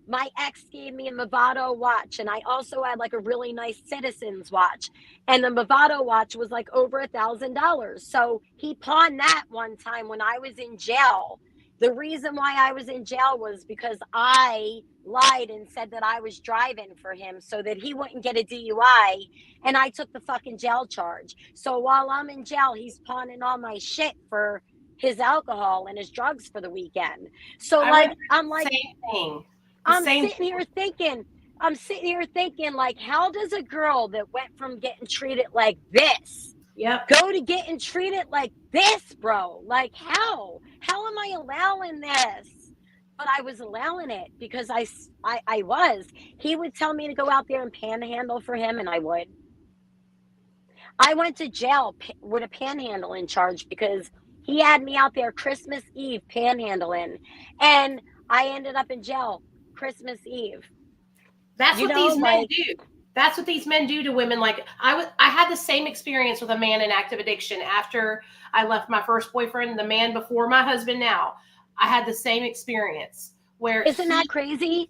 my ex gave me a Movado watch, and I also had like a really nice Citizens watch. And the Movado watch was like over $1,000. So he pawned that one time when I was in jail. The reason why I was in jail was because I lied and said that I was driving for him so that he wouldn't get a DUI, and I took the fucking jail charge. So while I'm in jail, he's pawning all my shit for his alcohol and his drugs for the weekend. So I like, went through I'm the like, same thing. The I'm same sitting here thinking, like, how does a girl that went from getting treated like this Yep. go to getting treated like this, bro? Like, how am I allowing this? But I was allowing it because I was. He would tell me to go out there and panhandle for him, and I would. I went to jail with a panhandling charge because he had me out there Christmas Eve panhandling, and I ended up in jail Christmas Eve. That's what these men Like, do. That's what these men do to women. Like I had the same experience with a man in active addiction after I left my first boyfriend, the man before my husband now. I had the same experience where isn't that crazy?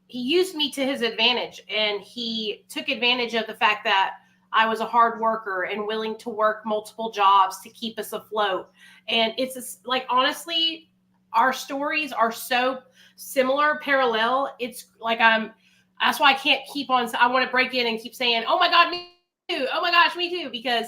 he used me to his advantage, and he took advantage of the fact that I was a hard worker and willing to work multiple jobs to keep us afloat. And it's like, honestly, our stories are so similar, parallel. It's like that's why I can't keep on. I want to break in and keep saying, oh my God, me too. Oh my gosh, me too. Because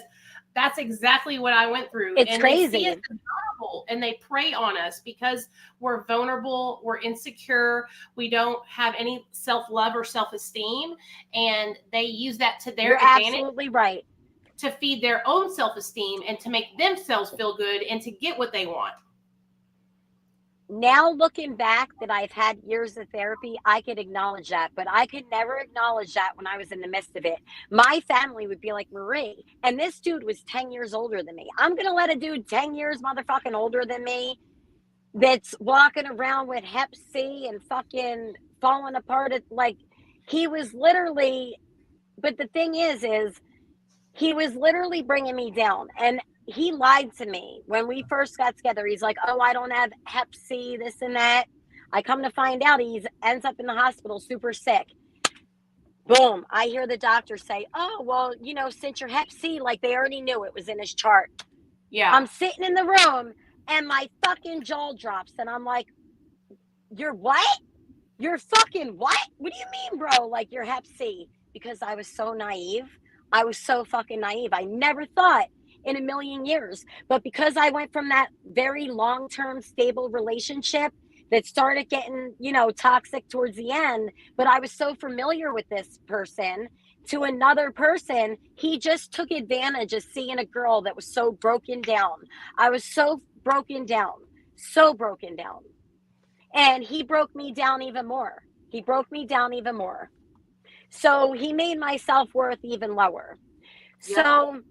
that's exactly what I went through. It's And crazy. they see us as vulnerable, and they prey on us because we're vulnerable, we're insecure, we don't have any self-love or self-esteem, and they use that to their You're advantage absolutely right. to feed their own self-esteem and to make themselves feel good and to get what they want. Now looking back that I've had years of therapy, I could acknowledge that, but I could never acknowledge that when I was in the midst of it. My family would be like, Marie, and this dude was 10 years older than me. I'm going to let a dude 10 years motherfucking older than me that's walking around with hep C and fucking falling apart at, like, he was literally, but the thing is he was literally bringing me down. And he lied to me when we first got together. He's like, oh, I don't have hep C, this and that. I come to find out he ends up in the hospital super sick. Boom. I hear the doctor say, oh, well, you know, since you're hep C, like they already knew it was in his chart. Yeah. I'm sitting in the room and my fucking jaw drops and I'm like, you're what? You're fucking what? What do you mean, bro? Like you're hep C? Because I was so naive. I was so fucking naive. I never thought in a million years. But because I went from that very long-term stable relationship that started getting, you know, toxic towards the end, but I was so familiar with this person, to another person, he just took advantage of seeing a girl that was so broken down. I was so broken down, so broken down. And he broke me down even more. He broke me down even more. So he made my self-worth even lower. Yeah. So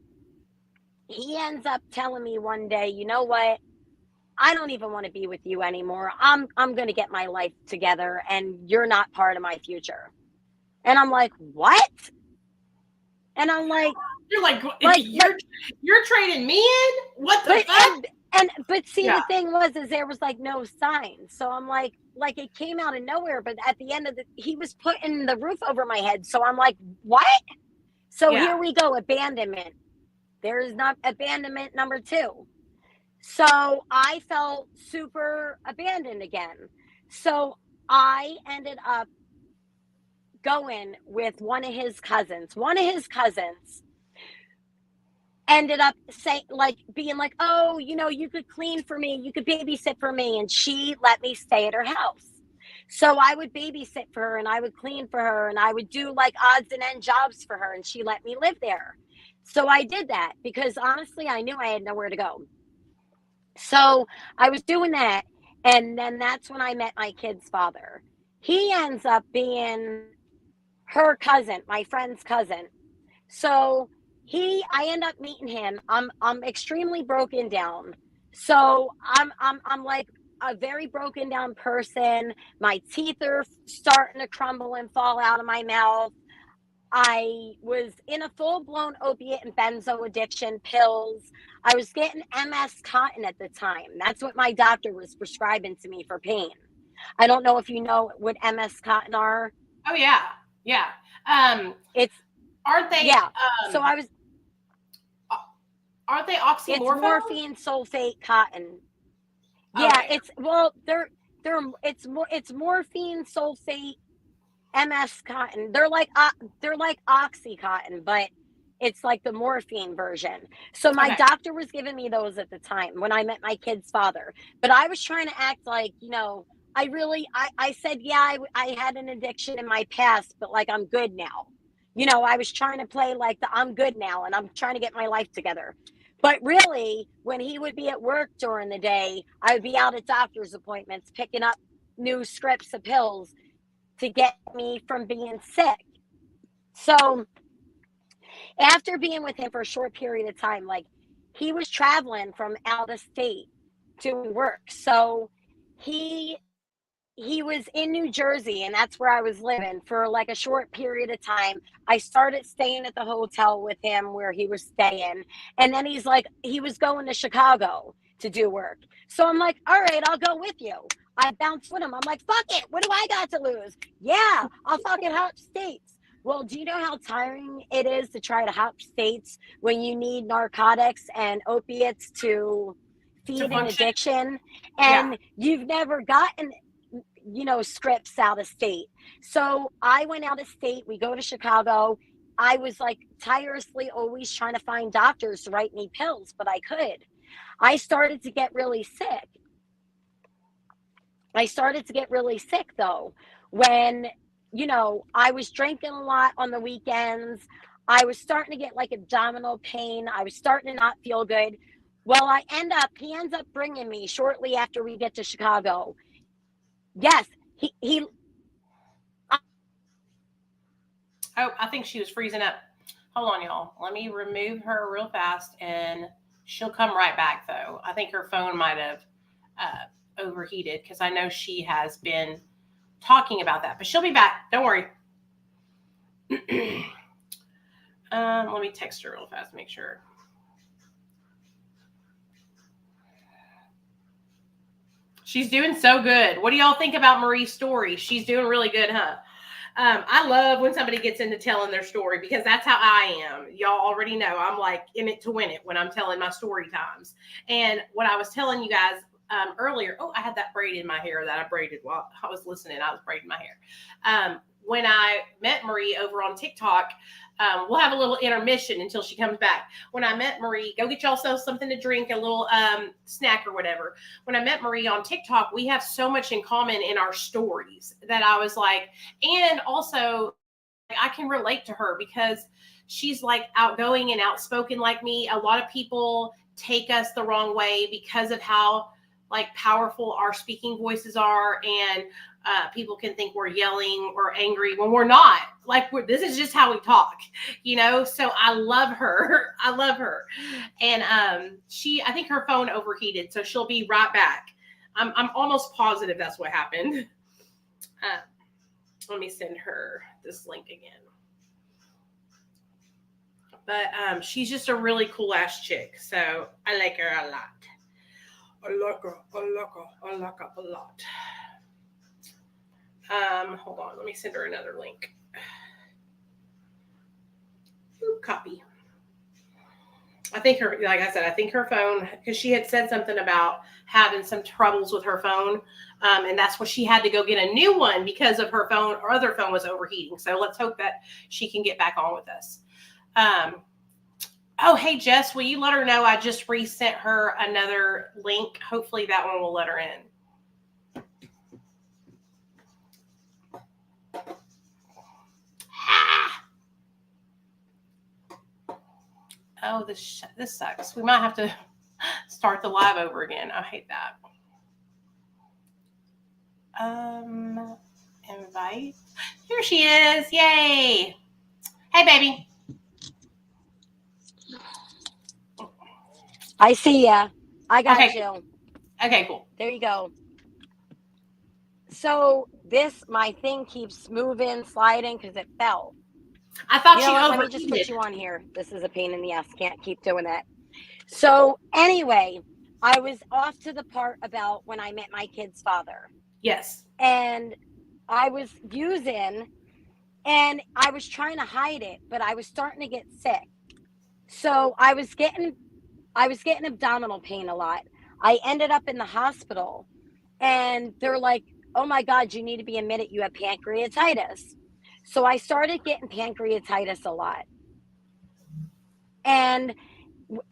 he ends up telling me one day, you know what? I don't even want to be with you anymore. I'm going to get my life together and you're not part of my future. And I'm like, what? And I'm like, you're like you're trading me in? What the fuck? But see, the thing was, is there was like no sign. So I'm like it came out of nowhere. But at the end of he was putting the roof over my head. So I'm like, what? So here we go. Abandonment. There is not abandonment number 2. So I felt super abandoned again. So I ended up going with one of his cousins. One of his cousins ended up saying, like, being like, oh, you know, you could clean for me, you could babysit for me. And she let me stay at her house. So I would babysit for her and I would clean for her and I would do like odds and end jobs for her. And she let me live there. So I did that because honestly, I knew I had nowhere to go. So I was doing that. And then that's when I met my kid's father. He ends up being her cousin, my friend's cousin. So I end up meeting him. I'm extremely broken down. So I'm like a very broken down person. My teeth are starting to crumble and fall out of my mouth. I was in a full-blown opiate and benzo addiction, pills. I was getting oxycontin at the time. That's what my doctor was prescribing to me for pain. I don't know if you know what oxycontin are. Oh yeah. Yeah. It's aren't they so I was aren't they oxymorphone? It's morphine sulfate cotton. Yeah, okay. It's morphine sulfate MS cotton. They're like oxycontin, but it's like the morphine version. So my doctor was giving me those at the time when I met my kid's father. But I was trying to act like, you know, I said, yeah, I had an addiction in my past, but like I'm good now. You know, I was trying to play like I'm good now and I'm trying to get my life together. But really, when he would be at work during the day, I would be out at doctor's appointments, picking up new scripts of pills to get me from being sick. So after being with him for a short period of time, like he was traveling from out of state doing work. So he was in New Jersey and that's where I was living for like a short period of time. I started staying at the hotel with him where he was staying. And then he's like, he was going to Chicago to do work. So I'm like, all right, I'll go with you. I bounced with him. I'm like, fuck it. What do I got to lose? Yeah, I'll fucking hop states. Well, do you know how tiring it is to try to hop states when you need narcotics and opiates to feed an addiction? And you've never gotten, you know, scripts out of state. So I went out of state. We go to Chicago. I was like tirelessly always trying to find doctors to write me pills, but I could. I started to get really sick. Though when, you know, I was drinking a lot on the weekends. I was starting to get like abdominal pain. I was starting to not feel good. Well, he ends up bringing me shortly after we get to Chicago. Yes, he. Oh, I think she was freezing up. Hold on, y'all. Let me remove her real fast, and she'll come right back. Though I think her phone might have overheated because I know she has been talking about that, but she'll be back. Don't worry. Let me text her real fast, make sure. She's doing so good. What do y'all think about Marie's story? She's doing really good, huh? I love when somebody gets into telling their story because that's how I am. Y'all already know I'm like in it to win it when I'm telling my story times. And what I was telling you guys earlier, I had that braid in my hair that I braided while I was listening. I was braiding my hair. When I met Marie over on TikTok, we'll have a little intermission until she comes back. When I met Marie, go get yourself something to drink, a little snack or whatever. When I met Marie on TikTok, we have so much in common in our stories that I was like, and also I can relate to her because she's like outgoing and outspoken like me. A lot of people take us the wrong way because of how like powerful our speaking voices are, and people can think we're yelling or angry when we're not. Like this is just how we talk, So I love her. I love her, and I think her phone overheated, so she'll be right back. I'm almost positive that's what happened. Let me send her this link again. But she's just a really cool ass chick, so I like her a lot. I like her a lot. Hold on, let me send her another link. Ooh, copy. I think I think her phone, because she had said something about having some troubles with her phone, and that's what she had to go get a new one because of her phone. Her other phone was overheating. So let's hope that she can get back on with us. Oh, hey, Jess, will you let her know I just resent her another link? Hopefully that one will let her in. Oh, this sucks. We might have to start the live over again. I hate that. Invite. Here she is. Yay. Hey, baby. I see ya. I got you. Okay, cool. There you go. So my thing keeps moving, sliding because it fell. I thought Let me just put you on here. This is a pain in the ass. Can't keep doing that. So anyway, I was off to the part about when I met my kid's father. Yes. And I was using, and I was trying to hide it, but I was starting to get sick. So I was getting abdominal pain a lot. I ended up in the hospital, and they're like, "Oh my God, you need to be admitted. You have pancreatitis." So I started getting pancreatitis a lot. And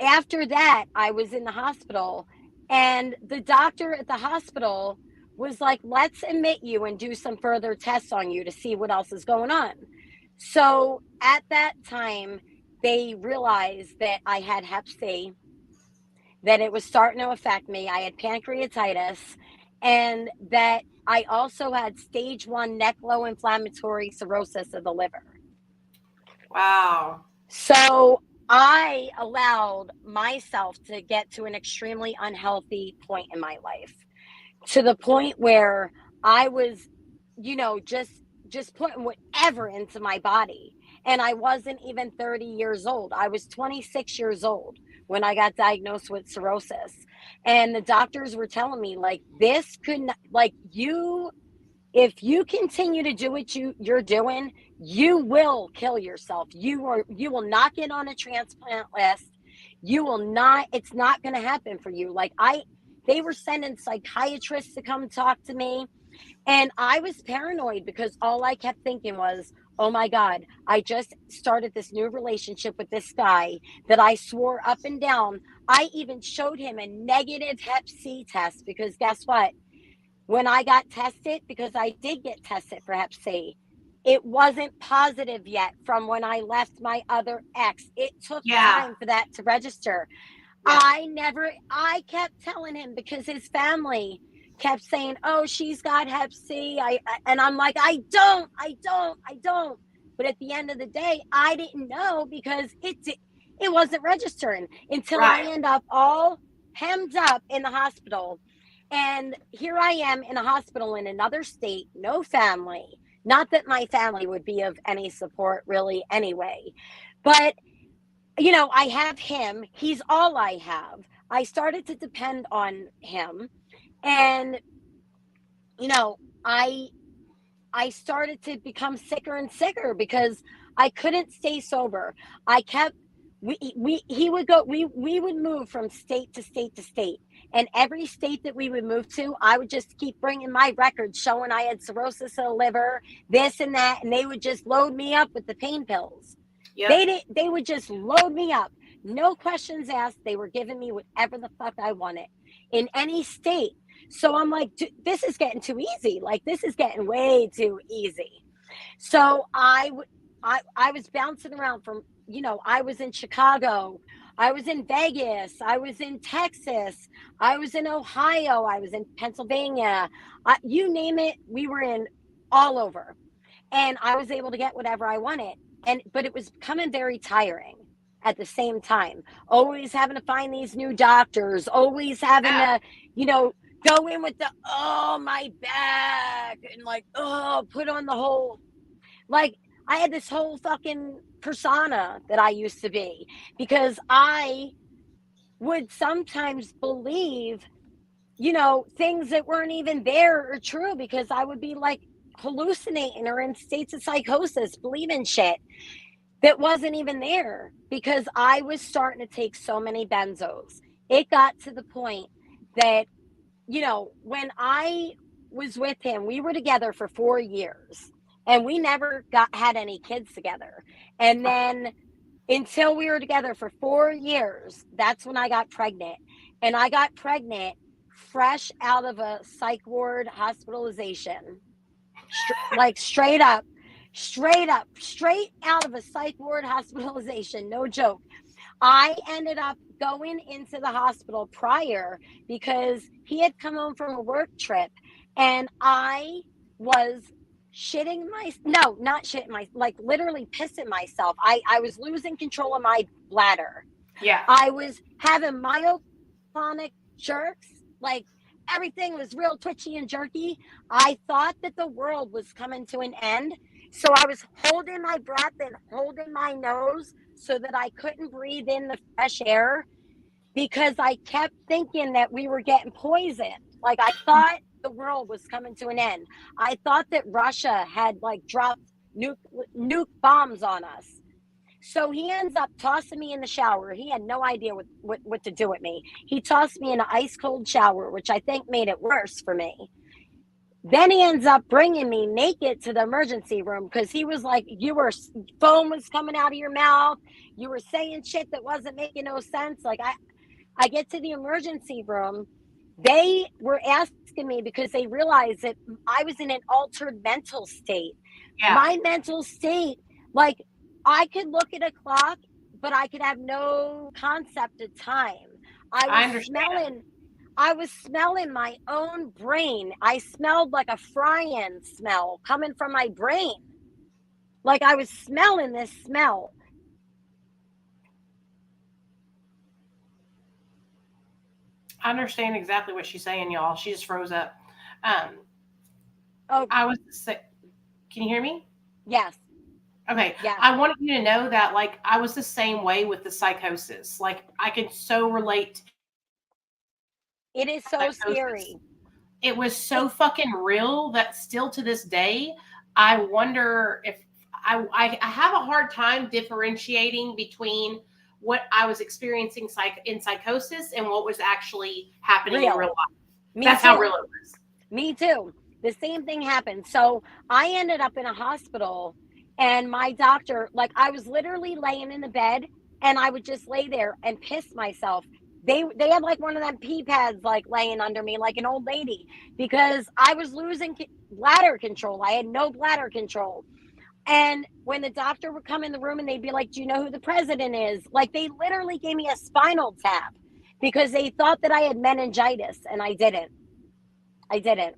after that, I was in the hospital, and the doctor at the hospital was like, "Let's admit you and do some further tests on you to see what else is going on." So at that time, they realized that I had Hep C, that it was starting to affect me. I had pancreatitis, and that I also had stage 1 necro-inflammatory cirrhosis of the liver. Wow. So I allowed myself to get to an extremely unhealthy point in my life, to the point where I was, just putting whatever into my body. And I wasn't even 30 years old. I was 26 years old when I got diagnosed with cirrhosis. And the doctors were telling me, like, this could not, like, if you continue to do what you're doing, you will kill yourself. You will not get on a transplant list. It's not going to happen for you. They were sending psychiatrists to come talk to me. And I was paranoid because all I kept thinking was, oh my God, I just started this new relationship with this guy that I swore up and down. I even showed him a negative Hep C test because guess what? When I got tested, because I did get tested for Hep C, it wasn't positive yet from when I left my other ex. It took time for that to register. Yeah. I kept telling him because his family kept saying, "Oh, she's got Hep C." And I'm like, I don't. But at the end of the day, I didn't know because it wasn't registering until I Right. end up all hemmed up in the hospital. And here I am in a hospital in another state, no family. Not that my family would be of any support really anyway. But I have him. He's all I have. I started to depend on him. And, you know, I I started to become sicker and sicker because I couldn't stay sober. I kept we he would go we would move from state to state to state, and every state that we would move to, I would just keep bringing my records showing I had cirrhosis of the liver, this and that, and they would just load me up with the pain pills. Yep. They would just load me up, no questions asked. They were giving me whatever the fuck I wanted in any state. So I'm like, this is getting too easy. Like, this is getting way too easy. So I was bouncing around from, I was in Chicago, I was in Vegas, I was in Texas, I was in Ohio, I was in Pennsylvania. You name it, we were in all over. And I was able to get whatever I wanted. But it was becoming very tiring at the same time. Always having to find these new doctors, always having Yeah. to, go in with my back, and like, put on the whole, like, I had this whole fucking persona that I used to be, because I would sometimes believe, things that weren't even there or true, because I would be like hallucinating or in states of psychosis, believing shit that wasn't even there, because I was starting to take so many benzos. It got to the point that, when I was with him, we were together for 4 years and we never had any kids together. And then until we were together for 4 years, that's when I got pregnant. And I got pregnant fresh out of a psych ward hospitalization. Like, straight out of a psych ward hospitalization. No joke. I ended up going into the hospital prior because he had come home from a work trip, and I was not shitting like literally pissing myself. I was losing control of my bladder. Yeah. I was having myoclonic jerks, like everything was real twitchy and jerky. I thought that the world was coming to an end. So I was holding my breath and holding my nose so that I couldn't breathe in the fresh air, because I kept thinking that we were getting poisoned. Like, I thought the world was coming to an end. I thought that Russia had like dropped nuke bombs on us. So he ends up tossing me in the shower. He had no idea what to do with me. He tossed me in an ice cold shower, which I think made it worse for me. Then he ends up bringing me naked to the emergency room, because he was like, foam was coming out of your mouth. You were saying shit that wasn't making no sense. Like, I get to the emergency room. They were asking me because they realized that I was in an altered mental state. Yeah. My mental state, like, I could look at a clock, but I could have no concept of time. I understand. I was smelling my own brain. I smelled like a frying smell coming from my brain. Like, I was smelling this smell. I understand exactly what she's saying, y'all. She just froze up. Um, Oh, I was say, can you hear me? yes. Okay. Yes. I wanted you to know that, like, I was the same way with the psychosis. Like, I can so relate. It is so Psychosis. scary. It was so fucking real that still to this day, I wonder if I have a hard time differentiating between what I was experiencing in psychosis and what was actually happening in real life. That's how real it was. Me too. The same thing happened. So I ended up in a hospital, and my doctor, like, I was literally laying in the bed, and I would just lay there and piss myself. They had like one of them pee pads like laying under me like an old lady, because I was losing bladder control. I had no bladder control. And when the doctor would come in the room and they'd be like, "Do you know who the president is?" Like, they literally gave me a spinal tap. because they thought that I had meningitis, and I didn't. I didn't.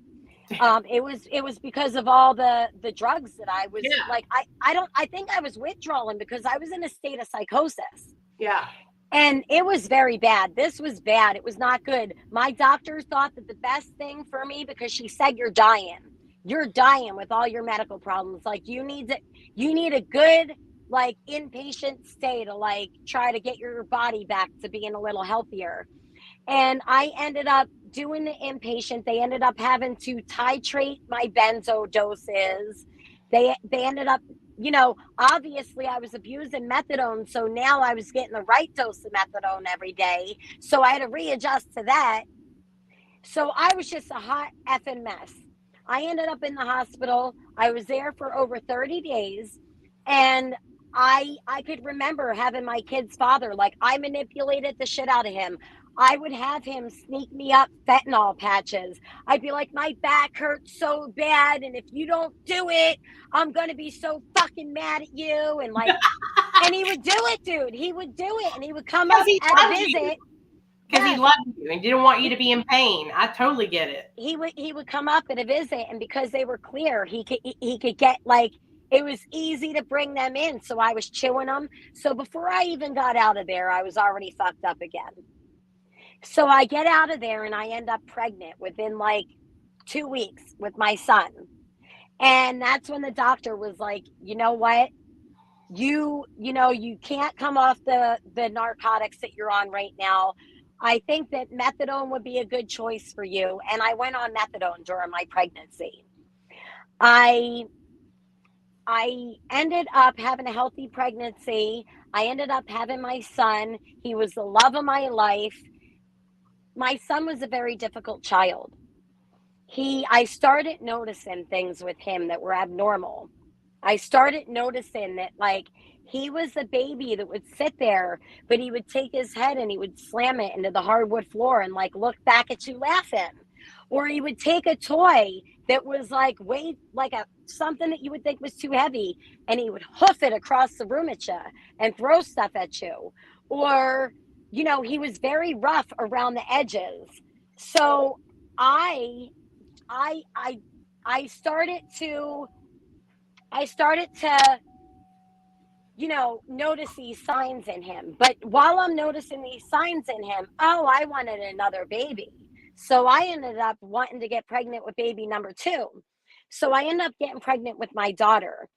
It was because of all the drugs that I was Yeah. like, I think I was withdrawing because I was in a state of psychosis. Yeah. And it was very bad. This was bad. It was not good. My doctor thought that the best thing for me, because she said, you're dying. You're dying with all your medical problems. Like, you need a good, like, inpatient stay to, like, try to get your body back to being a little healthier. And I ended up doing the inpatient. They ended up having to titrate my benzo doses. They ended up, obviously I was abusing methadone, so now I was getting the right dose of methadone every day. So I had to readjust to that. So I was just a hot effing mess. I ended up in the hospital. I was there for over 30 days, and I could remember having my kid's father, like, I manipulated the shit out of him. I would have him sneak me up fentanyl patches. I'd be like, my back hurts so bad, and if you don't do it, I'm gonna be so fucking mad at you. And like, and he would do it, dude. He would do it, and he would come Because up he at a loves you. visit. Because he Yes, loved you and didn't want you to be in pain. I totally get it. he would come up at a visit, and because they were clear, he could get, like, it was easy to bring them in. So I was chewing them. So before I even got out of there, I was already fucked up again. So I get out of there and I end up pregnant within like 2 weeks with my son. And that's when the doctor was like, you know what? You can't come off the narcotics that you're on right now. I think that methadone would be a good choice for you. And I went on methadone during my pregnancy. I I ended up having a healthy pregnancy. I ended up having my son. He was the love of my life. My son was a very difficult child. I started noticing things with him that were abnormal. I started noticing that, like, he was a baby that would sit there, but he would take his head and he would slam it into the hardwood floor and, like, look back at you laughing. Or he would take a toy that was like weight, like a something that you would think was too heavy, and he would hoof it across the room at you and throw stuff at you. Or, he was very rough around the edges. So I I I I started to notice these signs in him. But while I'm noticing these signs in him, oh, I wanted another baby. So I ended up wanting to get pregnant with baby number 2. So I ended up getting pregnant with my daughter.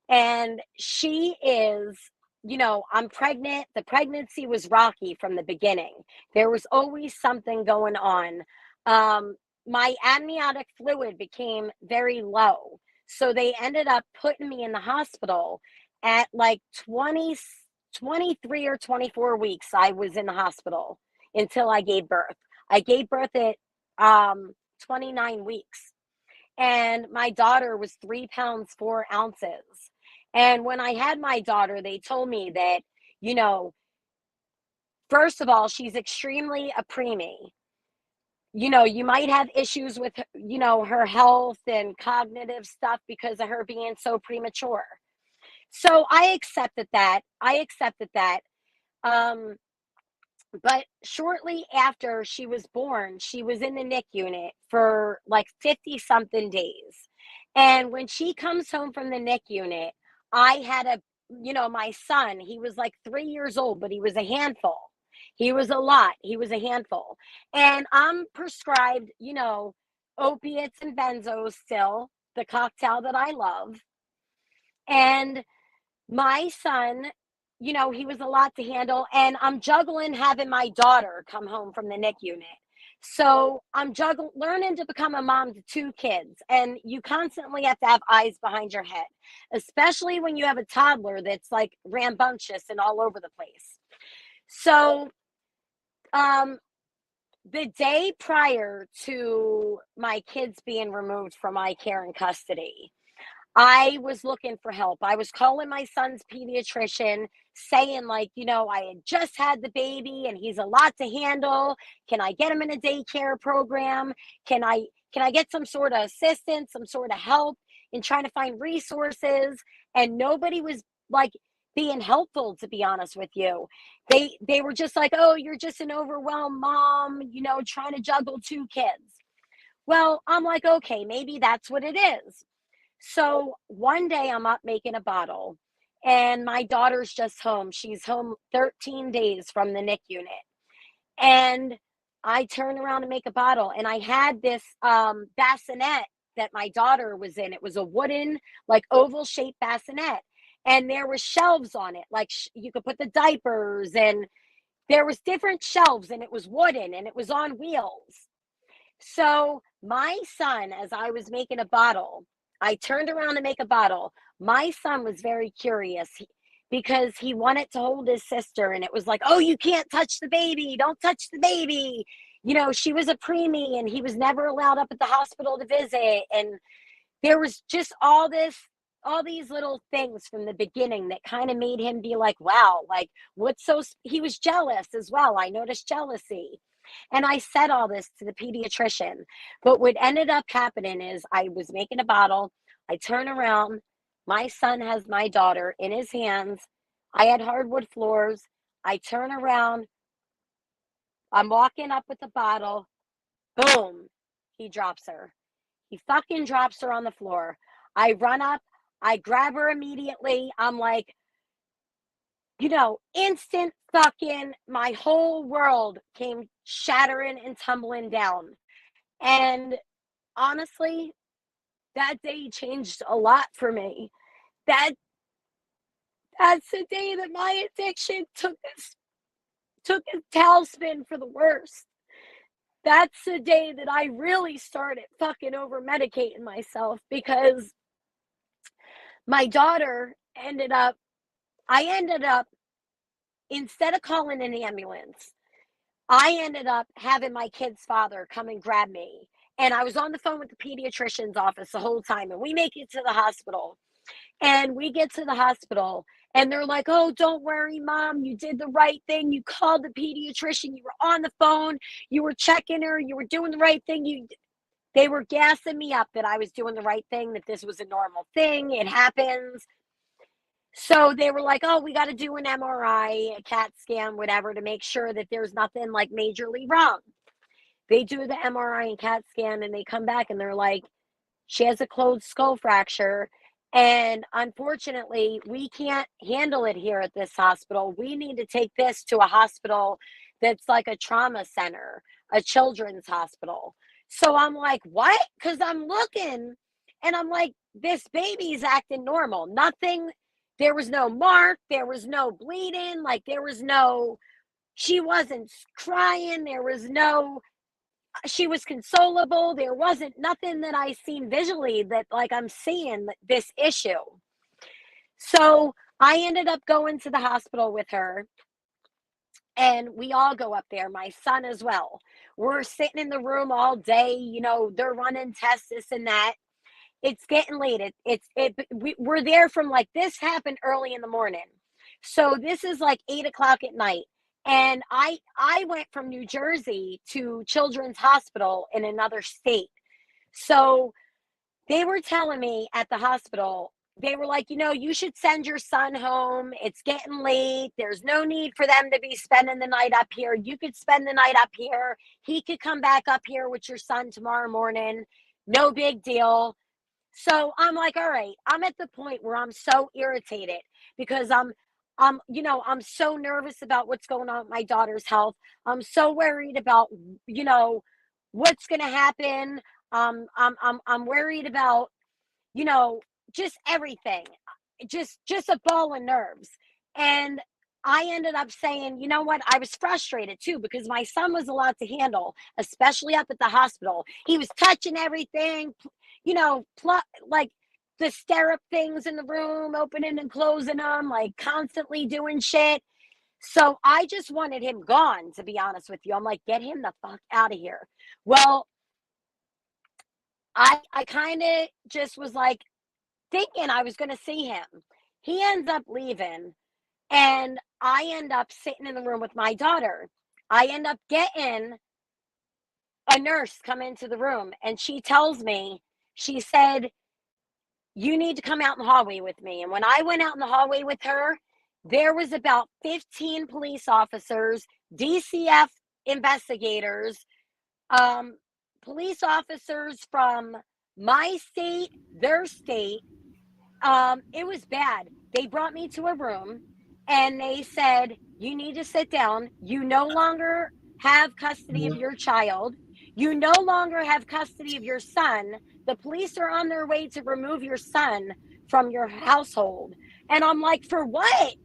And she is, I'm pregnant. The pregnancy was rocky from the beginning. There was always something going on. My amniotic fluid became very low. So they ended up putting me in the hospital at like 23 or 24 weeks. I was in the hospital until I gave birth. I gave birth at 29 weeks. And my daughter was 3 pounds, 4 ounces. And when I had my daughter, they told me that, you know, first of all, she's extremely a preemie. You might have issues with, her health and cognitive stuff because of her being so premature. So I accepted that. Um, but shortly after she was born, she was in the NICU unit for like 50 something days. And when she comes home from the NICU unit, I had my son, he was like 3 years old, but he was a handful. He was a lot. He was a handful. And I'm prescribed, opiates and benzos still, the cocktail that I love. And my son, he was a lot to handle. And I'm juggling having my daughter come home from the NICU unit. So I'm learning to become a mom to 2 kids. And you constantly have to have eyes behind your head, especially when you have a toddler that's like rambunctious and all over the place. So the day prior to my kids being removed from my care and custody, I was looking for help. I was calling my son's pediatrician saying, like, I had just had the baby and he's a lot to handle. Can I get him in a daycare program? Can I get some sort of assistance, some sort of help in trying to find resources? And nobody was like, being helpful, to be honest with you. They were just like, "Oh, you're just an overwhelmed mom, trying to juggle two kids." Well, I'm like, "Okay, maybe that's what it is." So one day I'm up making a bottle, and my daughter's just home. She's home 13 days from the NIC unit. And I turn around to make a bottle, and I had this bassinet that my daughter was in. It was a wooden, like oval shaped bassinet. And there were shelves on it, like you could put the diapers, and there was different shelves, and it was wooden, and it was on wheels. So my son, as I was making a bottle, I turned around to make a bottle. My son was very curious because he wanted to hold his sister, and it was like, "Oh, you can't touch the baby. Don't touch the baby." She was a preemie, and he was never allowed up at the hospital to visit. And there was just all these little things from the beginning that kind of made him be like, "Wow, like he was jealous as well. I noticed jealousy." And I said all this to the pediatrician. But what ended up happening is I was making a bottle. I turn around. My son has my daughter in his hands. I had hardwood floors. I turn around. I'm walking up with the bottle. Boom. He drops her. He fucking drops her on the floor. I run up. I grab her immediately. I'm like, instant fucking, my whole world came shattering and tumbling down. And honestly, that day changed a lot for me. That that's the day that my addiction took a tailspin for the worst. That's the day that I really started fucking over medicating myself, because my daughter I ended up, instead of calling an ambulance, I ended up having my kid's father come and grab me. And I was on the phone with the pediatrician's office the whole time. And we make it to the hospital. And we get to the hospital, and they're like, "Oh, don't worry, Mom. You did the right thing. You called the pediatrician. You were on the phone. You were checking her. You were doing the right thing." They were gassing me up that I was doing the right thing, that this was a normal thing. It happens. So they were like, "Oh, we got to do an MRI, a CAT scan, whatever, to make sure that there's nothing like majorly wrong." They do the MRI and CAT scan, and they come back and they're like, "She has a closed skull fracture. And unfortunately, we can't handle it here at this hospital. We need to take this to a hospital that's like a trauma center, a children's hospital." So I'm like, "What?" Because I'm looking, and I'm like, this baby's acting normal. Nothing, there was no mark, there was no bleeding, like she wasn't crying, she was consolable. There wasn't nothing that I seen visually that like I'm seeing this issue. So I ended up going to the hospital with her, and we all go up there, my son as well. We're sitting in the room all day, they're running tests, this and that. It's getting late. We're there from, like, this happened early in the morning. So this is like 8 o'clock at night. And I went from New Jersey to Children's Hospital in another state. So they were telling me at the hospital, they were like, "You should send your son home. It's getting late. There's no need for them to be spending the night up here. You could spend the night up here. He could come back up here with your son tomorrow morning. No big deal." So I'm like, all right, I'm at the point where I'm so irritated because I'm so nervous about what's going on with my daughter's health. I'm so worried about, you know, what's going to happen. I'm worried about, you know, just everything, just a ball of nerves. And I ended up saying, "You know what? I was frustrated too because my son was a lot to handle, especially up at the hospital. He was touching everything, like the stirrup things in the room, opening and closing them, like constantly doing shit." So I just wanted him gone, to be honest with you. I'm like, "Get him the fuck out of here." Well, I kind of just was like thinking I was going to see him. He ends up leaving, and I end up sitting in the room with my daughter. I end up getting a nurse come into the room, and she tells me, she said, "You need to come out in the hallway with me." And when I went out in the hallway with her, There was about 15 police officers, DCF investigators, um, police officers from my state, their state. It was bad. They brought me to a room and they said, you need to sit down. You no longer have custody of your child. You no longer have custody of your son. The police are on their way to remove your son from your household. And I'm like, for what?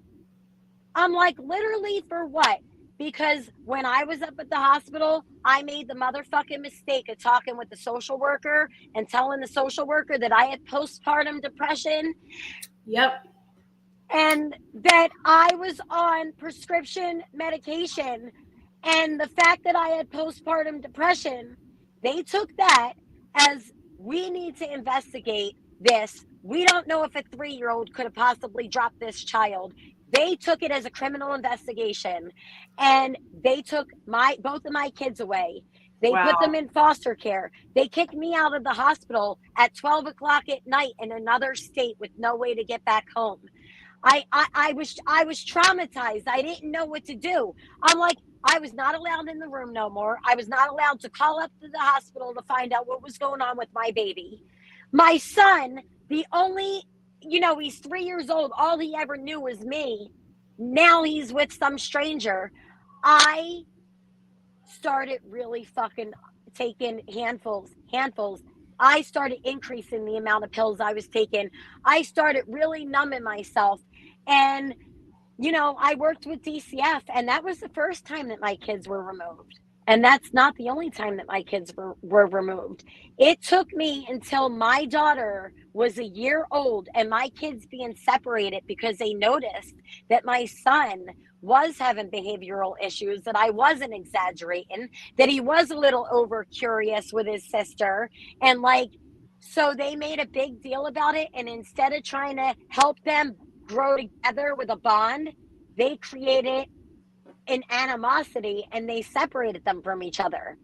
I'm like, literally for what? Because when I was up at the hospital, I made the motherfucking mistake of talking with the social worker and telling the social worker that I had postpartum depression. Yep. And that I was on prescription medication. And the fact that I had postpartum depression, they took that as, we need to investigate this. We don't know if a 3-year-old could have possibly dropped this child. They took it as a criminal investigation, and they took both of my kids away. They put them in foster care. They kicked me out of the hospital at 12 o'clock at night in another state with no way to get back home. I was traumatized. I didn't know what to do. I'm like, I was not allowed in the room no more. I was not allowed to call up to the hospital to find out what was going on with my baby. My son, he's 3 years old. All he ever knew was me. Now he's with some stranger. I started really fucking taking handfuls. I started increasing the amount of pills I was taking. I started really numbing myself. And, I worked with DCF, and that was the first time that my kids were removed. And that's not the only time that my kids were removed. It took me until my daughter was a year old and my kids being separated because they noticed that my son was having behavioral issues, that I wasn't exaggerating, that he was a little over curious with his sister. And so they made a big deal about it. And instead of trying to help them grow together with a bond, they created an animosity and they separated them from each other.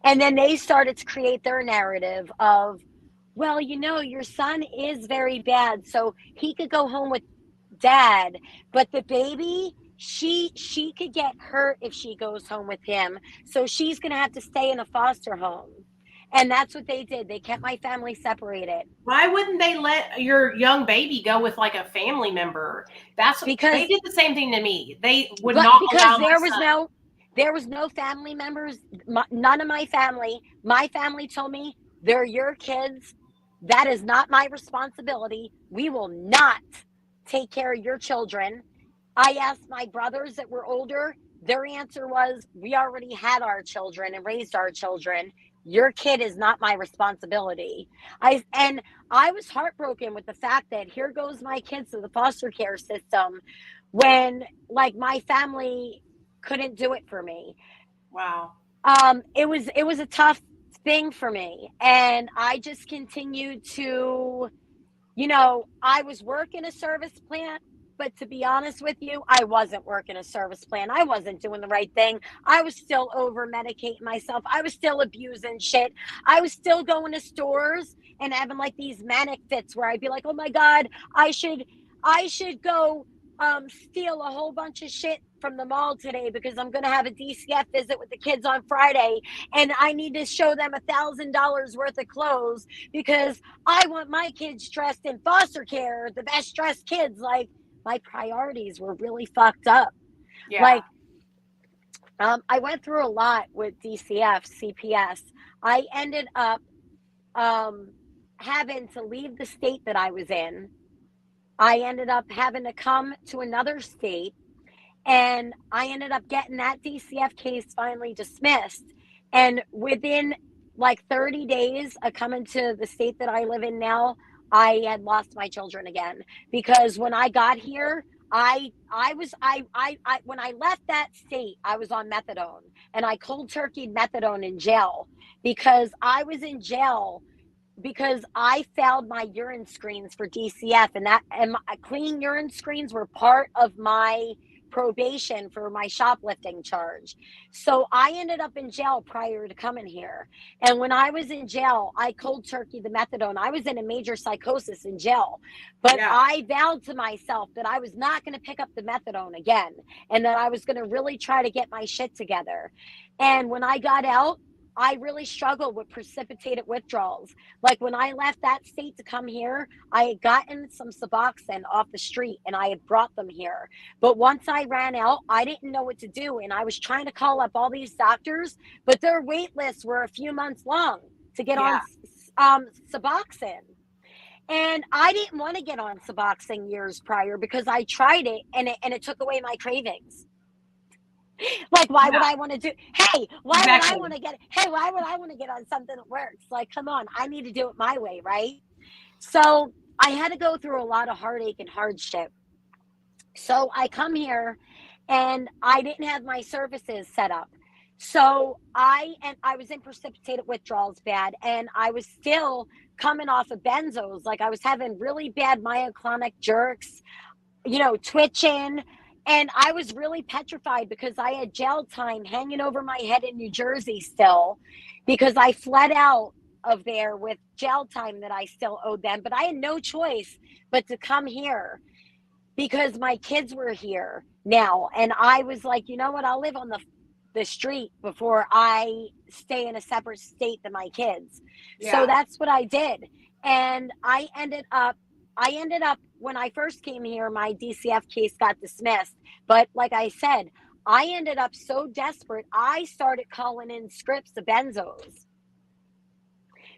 And then they started to create their narrative of, well, your son is very bad, so he could go home with dad, but the baby, she could get hurt if she goes home with him, so she's going to have to stay in a foster home. And that's what they did. They kept my family separated. Why wouldn't they let your young baby go with like a family member? Because they did the same thing to me. They would not allow my son. There was no family members. None of my family. My family told me, they're your kids. That is not my responsibility. We will not take care of your children. I asked my brothers that were older. Their answer was, we already had our children and raised our children. Your kid is not my responsibility. I was heartbroken with the fact that here goes my kids to the foster care system when my family couldn't do it for me. Wow. It was a tough thing for me. And I just continued to, I was working a service plan, but to be honest with you, I wasn't working a service plan. I wasn't doing the right thing. I was still over medicating myself. I was still abusing shit. I was still going to stores and having these manic fits where I'd be like, oh my God, I should go steal a whole bunch of shit from the mall today because I'm going to have a DCF visit with the kids on Friday. And I need to show them $1,000 worth of clothes because I want my kids dressed in foster care, the best dressed kids. My priorities were really fucked up. Yeah. I went through a lot with DCF, CPS. I ended up having to leave the state that I was in. I ended up having to come to another state, and I ended up getting that DCF case finally dismissed. And within 30 days of coming to the state that I live in now, I had lost my children again, because when I got here, when I left that state, I was on methadone, and I cold turkeyed methadone in jail because I was in jail because I failed my urine screens for DCF, and my clean urine screens were part of my probation for my shoplifting charge. So I ended up in jail prior to coming here. And when I was in jail, I cold turkey the methadone. I was in a major psychosis in jail, but Yeah. I vowed to myself that I was not going to pick up the methadone again and that I was going to really try to get my shit together. And when I got out, I really struggled with precipitated withdrawals. Like when I left that state to come here, I had gotten some Suboxone off the street and I had brought them here. But once I ran out, I didn't know what to do. And I was trying to call up all these doctors, but their wait lists were a few months long to get Yeah. on Suboxone. And I didn't want to get on Suboxone years prior because I tried it and it took away my cravings. Like, why would I want to do? Hey, why would I want to get? Hey, why would I want to get on something that works? Like, come on, I need to do it my way, right? So I had to go through a lot of heartache and hardship. So I come here, and I didn't have my services set up. So I was in precipitated withdrawals bad, and I was still coming off of benzos. Like I was having really bad myoclonic jerks, twitching. And I was really petrified because I had jail time hanging over my head in New Jersey still because I fled out of there with jail time that I still owed them. But I had no choice but to come here because my kids were here now. And I was like, you know what? I'll live on the street before I stay in a separate state than my kids. Yeah. So that's what I did. And I ended up, when I first came here, my DCF case got dismissed. But like I said, I ended up so desperate, I started calling in scripts of benzos.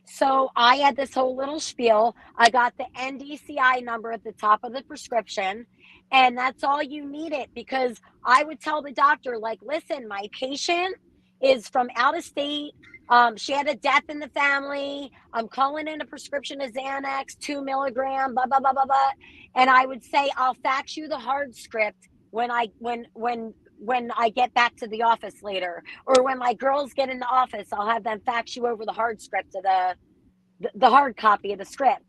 So I had this whole little spiel. I got the NDCI number at the top of the prescription, and that's all you needed because I would tell the doctor, like, listen, my patient is from out of state. She had a death in the family. I'm calling in a prescription of Xanax, 2 milligram, blah, blah, blah, blah, blah. And I would say, I'll fax you the hard script when I get back to the office later, or when my girls get in the office, I'll have them fax you over the hard script of the hard copy of the script.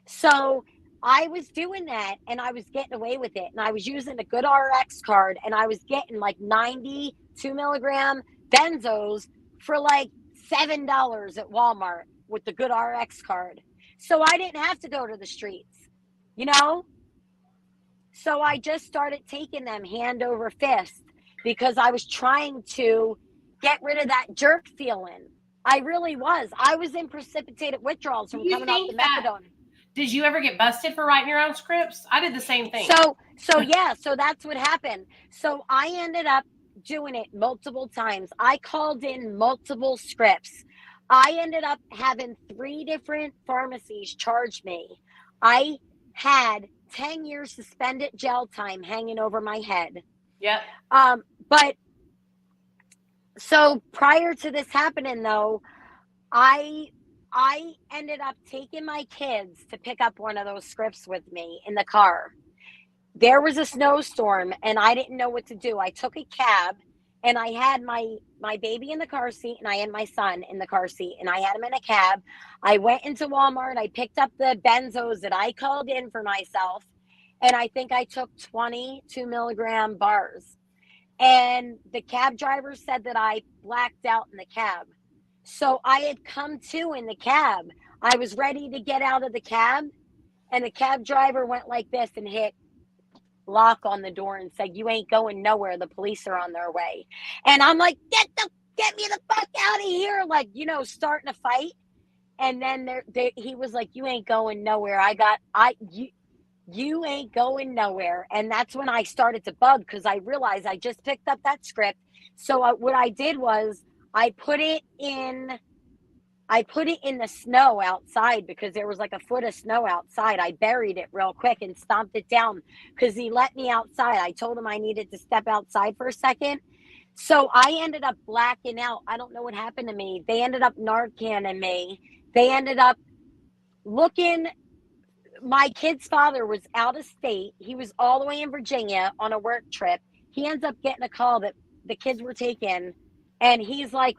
So I was doing that and I was getting away with it. And I was using a good RX card and I was getting like 92 milligram benzos for like $7 at Walmart with the good RX card. So I didn't have to go to the streets, So I just started taking them hand over fist because I was trying to get rid of that jerk feeling. I really was. I was in precipitated withdrawals from coming off the methadone. Did you ever get busted for writing your own scripts? I did the same thing. So yeah, so that's what happened. So I ended up doing it multiple times. I called in multiple scripts. I ended up having 3 different pharmacies charge me. I had 10 years suspended jail time hanging over my head. Yep. But so prior to this happening though, I ended up taking my kids to pick up one of those scripts with me in the car. There was a snowstorm and I didn't know what to do. I took a cab and I had my baby in the car seat and I had my son in the car seat and I had him in a cab. I went into Walmart. I picked up the benzos that I called in for myself. And I think I took 22 milligram bars. And the cab driver said that I blacked out in the cab. So I had come to in the cab. I was ready to get out of the cab. And the cab driver went like this and hit lock on the door and said, "You ain't going nowhere. The police are on their way." And I'm like, get me the fuck out of here. Like, starting a fight. And then he was like, "You ain't going nowhere. You ain't going nowhere." And that's when I started to bug because I realized I just picked up that script. So what I did was I put it in the snow outside because there was like a foot of snow outside. I buried it real quick and stomped it down because he let me outside. I told him I needed to step outside for a second. So I ended up blacking out. I don't know what happened to me. They ended up Narcaning me. They ended up looking. My kid's father was out of state. He was all the way in Virginia on a work trip. He ends up getting a call that the kids were taken. And he's like,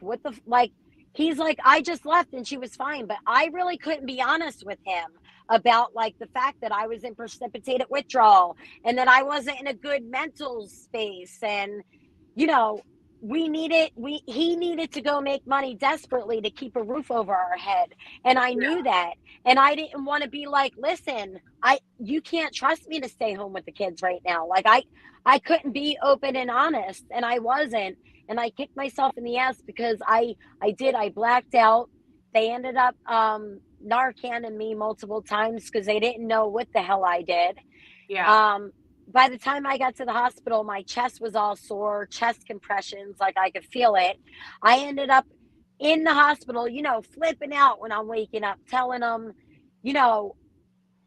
he's like, "I just left and she was fine." But I really couldn't be honest with him about like the fact that I was in precipitated withdrawal and that I wasn't in a good mental space. And, you know, he needed to go make money desperately to keep a roof over our head. And I knew that. And I didn't want to be like, listen, you can't trust me to stay home with the kids right now. Like I couldn't be open and honest, and I wasn't. And I kicked myself in the ass because I blacked out. They ended up Narcaning me multiple times because they didn't know what the hell I did. Yeah. By the time I got to the hospital, my chest was all sore, chest compressions, like I could feel it. I ended up in the hospital, you know, flipping out when I'm waking up, telling them, you know,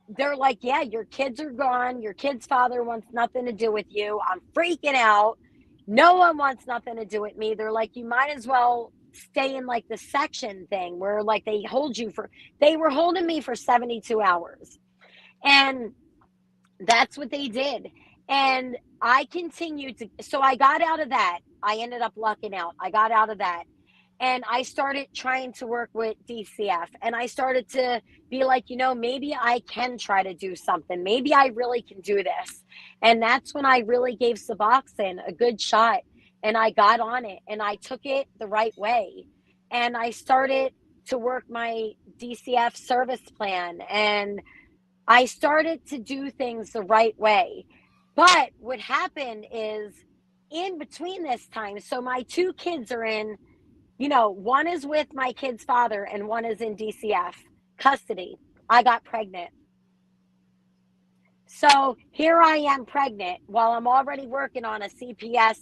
they're like, yeah, your kids are gone. Your kid's father wants nothing to do with you. I'm freaking out. No one wants nothing to do with me. They're like, you might as well stay in like the section thing where like they were holding me for 72 hours. And that's what they did. And I continued so I got out of that. I ended up lucking out. I got out of that. And I started trying to work with DCF. And I started to be like, you know, maybe I can try to do something. Maybe I really can do this. And that's when I really gave Suboxone a good shot. And I got on it and I took it the right way. And I started to work my DCF service plan. And I started to do things the right way. But what happened is in between this time, so my two kids are in, you know, one is with my kid's father and one is in DCF custody. I got pregnant. So here I am pregnant while I'm already working on a CPS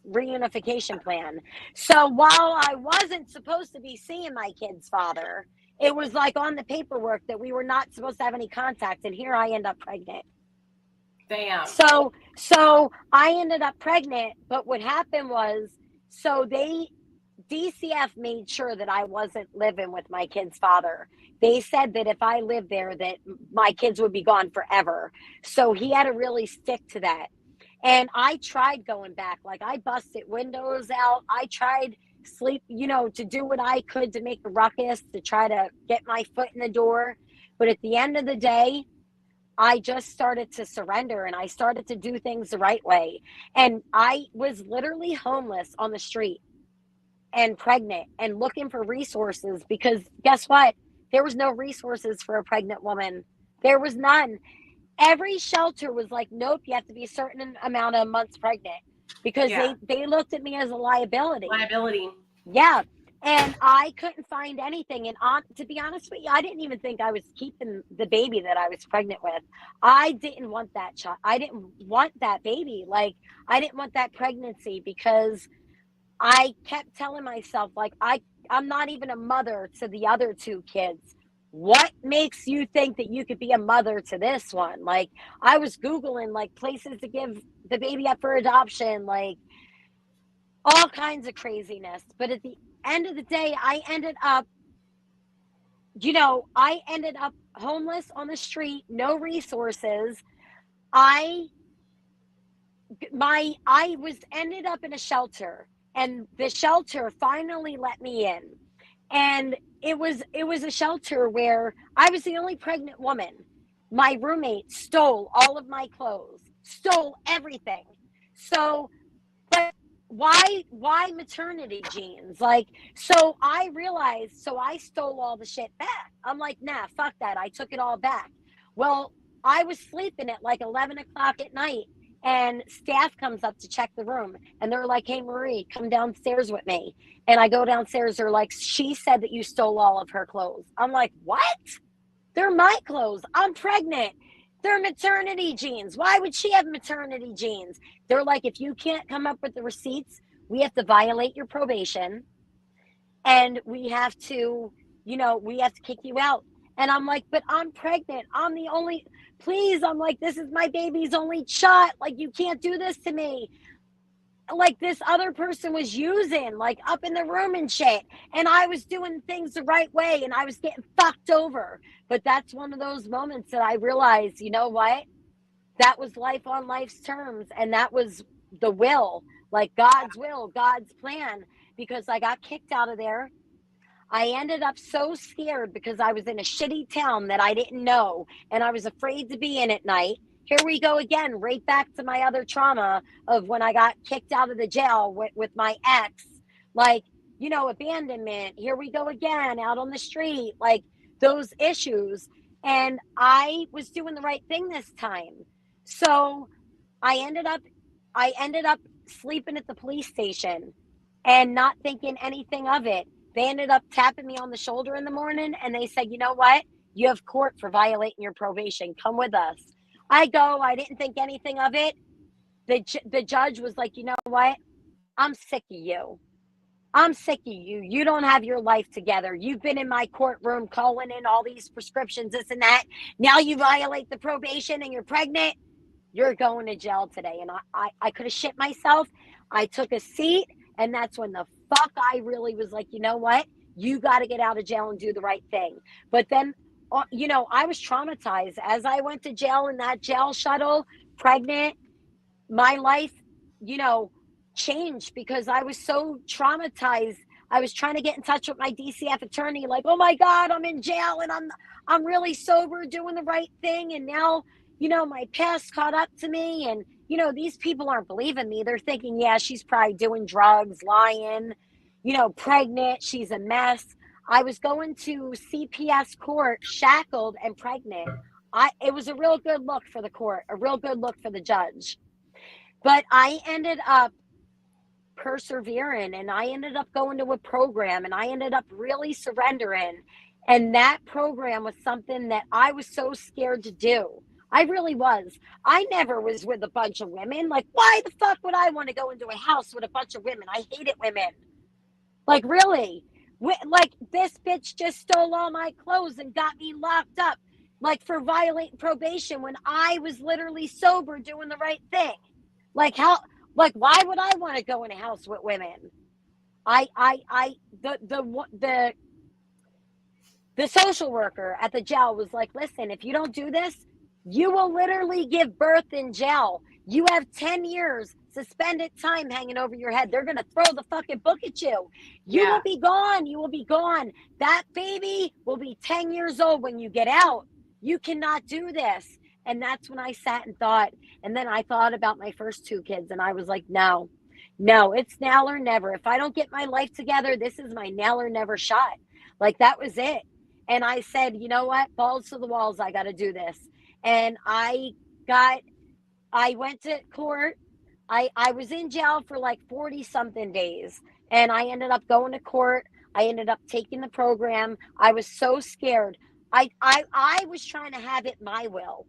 reunification plan. So while I wasn't supposed to be seeing my kid's father, it was like on the paperwork that we were not supposed to have any contact. And here I end up pregnant. Damn. So I ended up pregnant. But what happened was, DCF made sure that I wasn't living with my kid's father. They said that if I lived there, that my kids would be gone forever. So he had to really stick to that. And I tried going back. Like I busted windows out. I tried to do what I could to make a ruckus, to try to get my foot in the door. But at the end of the day, I just started to surrender and I started to do things the right way. And I was literally homeless on the street and pregnant and looking for resources because guess what? There was no resources for a pregnant woman. There was none. Every shelter was like, nope, you have to be a certain amount of months pregnant because they looked at me as a liability. Yeah. And I couldn't find anything. And to be honest with you, I didn't even think I was keeping the baby that I was pregnant with. I didn't want that child. I didn't want that baby. Like, I didn't want that pregnancy because I kept telling myself, like, I'm not even a mother to the other two kids. What makes you think that you could be a mother to this one? Like, I was Googling, like, places to give the baby up for adoption, like, all kinds of craziness. But at the end of the day, I ended up homeless on the street, no resources. I was ended up in a shelter, and the shelter finally let me in. And it was a shelter where I was the only pregnant woman. My roommate stole all of my clothes, stole everything. So, but why maternity jeans? Like, so I realized, so I stole all the shit back. I'm like, nah, fuck that. I took it all back. Well, I was sleeping at like 11 o'clock at night and staff comes up to check the room and they're like, hey, Marie, come downstairs with me. And I go downstairs. They're like, she said that you stole all of her clothes. I'm like, what? They're my clothes. I'm pregnant. They're maternity jeans. Why would she have maternity jeans? They're like, if you can't come up with the receipts, we have to violate your probation and we have to kick you out. And I'm like, but I'm pregnant. I'm the only, please. I'm like, this is my baby's only shot. Like, you can't do this to me. Like, this other person was using, like, up in the room and shit. And I was doing things the right way and I was getting fucked over. But that's one of those moments that I realized, you know what? That was life on life's terms. And that was the will, like God's will, God's plan, because I got kicked out of there. I ended up so scared because I was in a shitty town that I didn't know, and I was afraid to be in at night. Here we go again, right back to my other trauma of when I got kicked out of the jail with my ex. Like, abandonment. Here we go again, out on the street, like those issues. And I was doing the right thing this time. So I ended up I ended up sleeping at the police station and not thinking anything of it. They ended up tapping me on the shoulder in the morning and they said, "You know what? You have court for violating your probation. Come with us." I go, I didn't think anything of it. The judge was like, "You know what? I'm sick of you. I'm sick of you. You don't have your life together. You've been in my courtroom calling in all these prescriptions, this and that. Now you violate the probation and you're pregnant. You're going to jail today." And I could have shit myself. I took a seat, and that's when the fuck I really was like, "You know what? You got to get out of jail and do the right thing." But then, I was traumatized as I went to jail in that jail shuttle, pregnant. My life, you know, changed because I was so traumatized. I was trying to get in touch with my DCF attorney, like, "Oh my God, I'm in jail and I'm really sober, doing the right thing." And now, my past caught up to me, and these people aren't believing me. They're thinking, "Yeah, she's probably doing drugs, lying, pregnant, she's a mess." I was going to CPS court, shackled and pregnant. It was a real good look for the court, a real good look for the judge. But I ended up persevering, and I ended up going to a program, and I ended up really surrendering. And that program was something that I was so scared to do. I really was. I never was with a bunch of women. Like, why the fuck would I want to go into a house with a bunch of women? I hated women. Like, really? Like, this bitch just stole all my clothes and got me locked up, like, for violating probation when I was literally sober doing the right thing. Like, how? Like, why would I want to go in a house with women? The social worker at the jail was like, "Listen, if you don't do this, you will literally give birth in jail. You have 10 years suspended time hanging over your head. They're going to throw the fucking book at you. You will be gone. You will be gone. That baby will be 10 years old when you get out. You cannot do this." And that's when I sat and thought. And then I thought about my first two kids, and I was like, no, it's now or never. If I don't get my life together, this is my now or never shot. Like, that was it. And I said, "You know what? Balls to the walls. I got to do this." And I went to court. I was in jail for like 40 something days, and I ended up going to court. I ended up taking the program. I was so scared. I was trying to have it my will.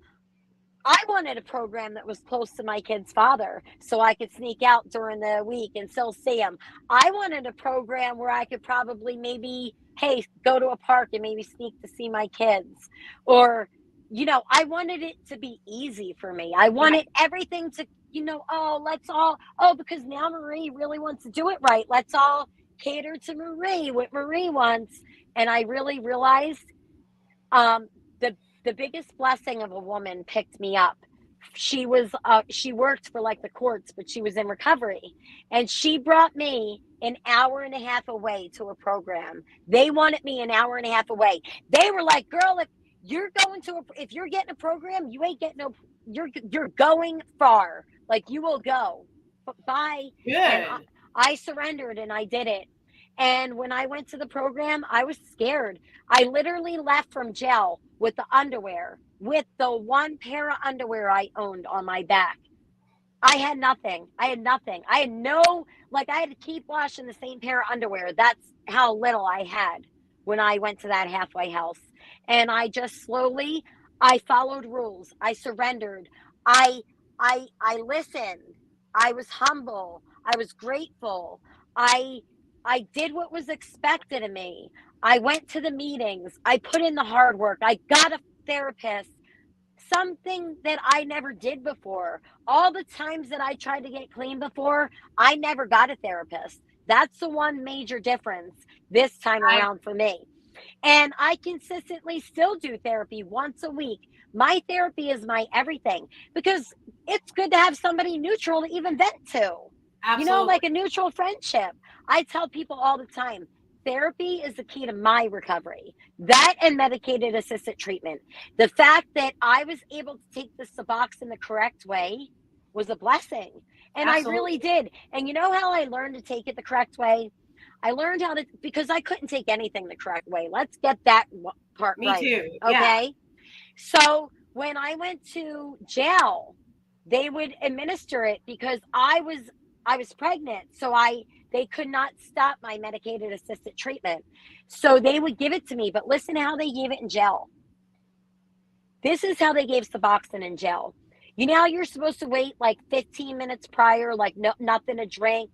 I wanted a program that was close to my kid's father so I could sneak out during the week and still see him. I wanted a program where I could probably maybe, hey, go to a park and maybe sneak to see my kids. Or, I wanted it to be easy for me. I wanted everything to, because now Marie really wants to do it right. Let's all cater to Marie, what Marie wants. And I really realized the biggest blessing of a woman picked me up. She worked for like the courts, but she was in recovery, and she brought me an hour and a half away to a program. They wanted me an hour and a half away. They were like, "Girl, if you're getting a program, you ain't getting no, you're going far. Like, you will go. Bye." Good. And I surrendered and I did it. And when I went to the program, I was scared. I literally left from jail with the underwear, with the one pair of underwear I owned on my back. I had nothing. I had to keep washing the same pair of underwear. That's how little I had when I went to that halfway house. And I just slowly, I followed rules. I surrendered. I listened. I was humble. I was grateful. I did what was expected of me. I went to the meetings. I put in the hard work. I got a therapist, something that I never did before. All the times that I tried to get clean before, I never got a therapist. That's the one major difference this time around for me. And I consistently still do therapy once a week. My therapy is my everything, because it's good to have somebody neutral to even vent to. Absolutely. Like a neutral friendship. I tell people all the time, therapy is the key to my recovery. That and medicated assisted treatment. The fact that I was able to take the Suboxone the correct way was a blessing. And I really did. And you know how I learned to take it the correct way? I learned how to, because I couldn't take anything the correct way. Let's get that part Me right. too. Okay. Yeah. So when I went to jail, they would administer it because I was pregnant. So they could not stop my medicated assisted treatment. So they would give it to me. But listen how they gave it in jail. This is how they gave Suboxone in jail. You know how you're supposed to wait like 15 minutes prior, like nothing to drink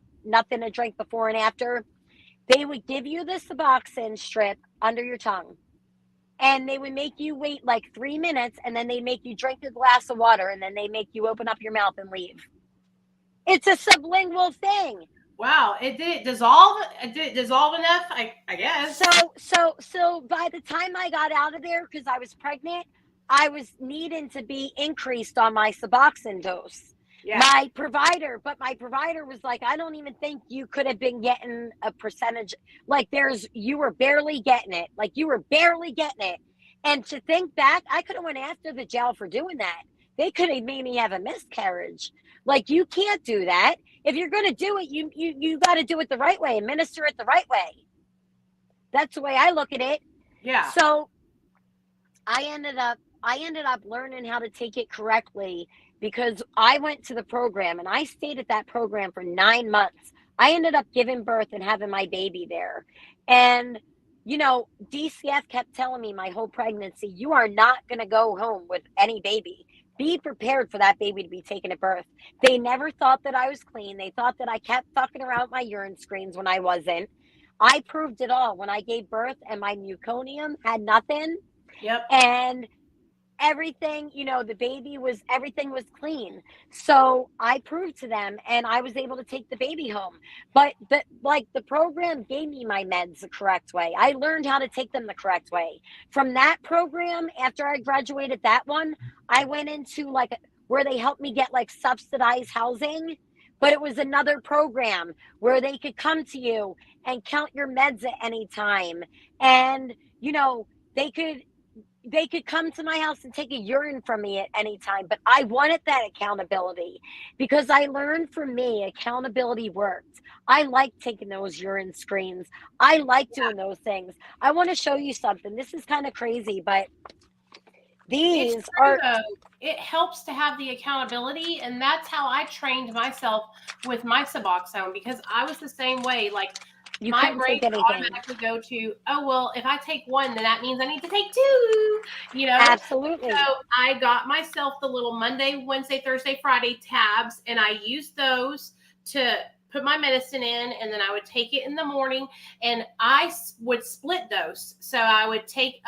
before and after? They would give you the Suboxone strip under your tongue. And they would make you wait like 3 minutes, and then they make you drink a glass of water, and then they make you open up your mouth and leave. It's a sublingual thing. Wow, it did dissolve. It did dissolve enough, I guess. So by the time I got out of there, because I was pregnant, I was needing to be increased on my Suboxone dose. Yeah. My provider was like, I don't even think you could have been getting a percentage. Like you were barely getting it. And to think back, I could have went after the jail for doing that. They could have made me have a miscarriage. Like, you can't do that. If you're going to do it, you got to do it the right way, administer it the right way. That's the way I look at it. Yeah. So I ended up learning how to take it correctly because I went to the program and I stayed at that program for 9 months. I ended up giving birth and having my baby there. And, you know, DCF kept telling me my whole pregnancy, you are not going to go home with any baby. Be prepared for that baby to be taken at birth. They never thought that I was clean. They thought that I kept fucking around with my urine screens when I wasn't. I proved it all when I gave birth and my meconium had nothing. Yep. And everything, you know, everything was clean. So I proved to them and I was able to take the baby home. But the program gave me my meds the correct way. I learned how to take them the correct way. From that program, after I graduated that one, I went into where they helped me get subsidized housing. But it was another program where they could come to you and count your meds at any time. And, you know, they could come to my house and take a urine from me at any time. But I wanted that accountability because I learned from me, accountability worked. I like taking those urine screens. I like doing those things. I want to show you something. This is kind of crazy, but these are... It helps to have the accountability, and that's how I trained myself with my Suboxone, because I was the same way. My brain would automatically go to, oh, well, if I take one, then that means I need to take two, you know? Absolutely. So I got myself the little Monday, Wednesday, Thursday, Friday tabs, and I used those to put my medicine in, and then I would take it in the morning, and I would split dose. So I would take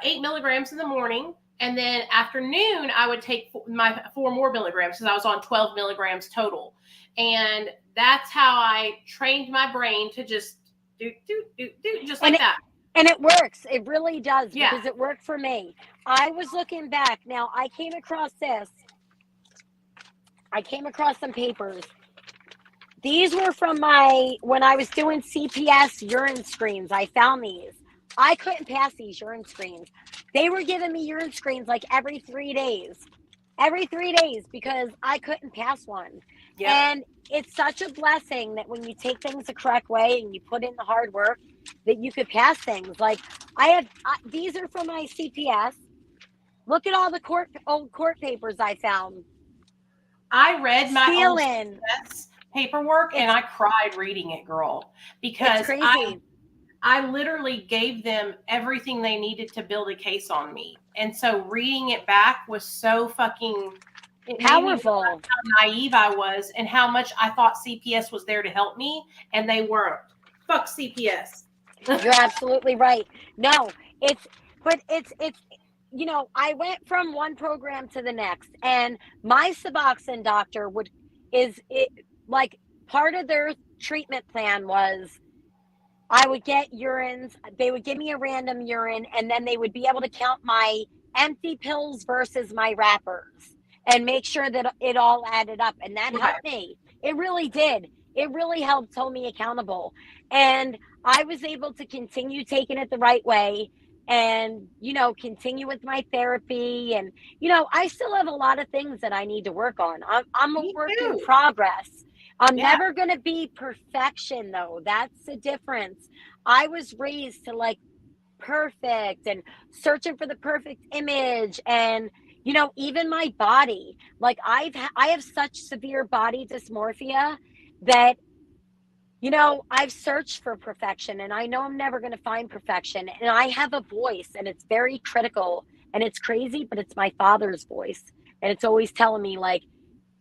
8 milligrams in the morning, and then afternoon, I would take my 4 more milligrams because I was on 12 milligrams total. And that's how I trained my brain to just do, just like that. And it works. It really does, because it worked for me. I was looking back. Now, I came across this. I came across some papers. These were from when I was doing CPS urine screens. I found these. I couldn't pass these urine screens. They were giving me urine screens every 3 days. Every 3 days, because I couldn't pass one. Yep. And it's such a blessing that when you take things the correct way and you put in the hard work, that you could pass things. These are from my CPS. Look at all the old court papers I found. I read my old CPS paperwork and I cried reading it, girl, because it's crazy. I literally gave them everything they needed to build a case on me. And so reading it back was so fucking powerful. How naive I was and how much I thought CPS was there to help me, and they weren't. Fuck CPS. You're absolutely right. No, it's you know, I went from one program to the next, and my Suboxone doctor part of their treatment plan was I would get urines. They would give me a random urine, and then they would be able to count my empty pills versus my wrappers and make sure that it all added up. And that helped me. It really did. it really helped hold me accountable. And I was able to continue taking it the right way and, continue with my therapy. And, I still have a lot of things that I need to work on. I'm a Me work in too. progress. I'm Yeah. never going to be perfection, though. That's the difference. I was raised to like perfect and searching for the perfect image. And, even my body, like I have such severe body dysmorphia that I've searched for perfection and I know I'm never going to find perfection. And I have a voice and it's very critical and it's crazy, but it's my father's voice. And it's always telling me, like,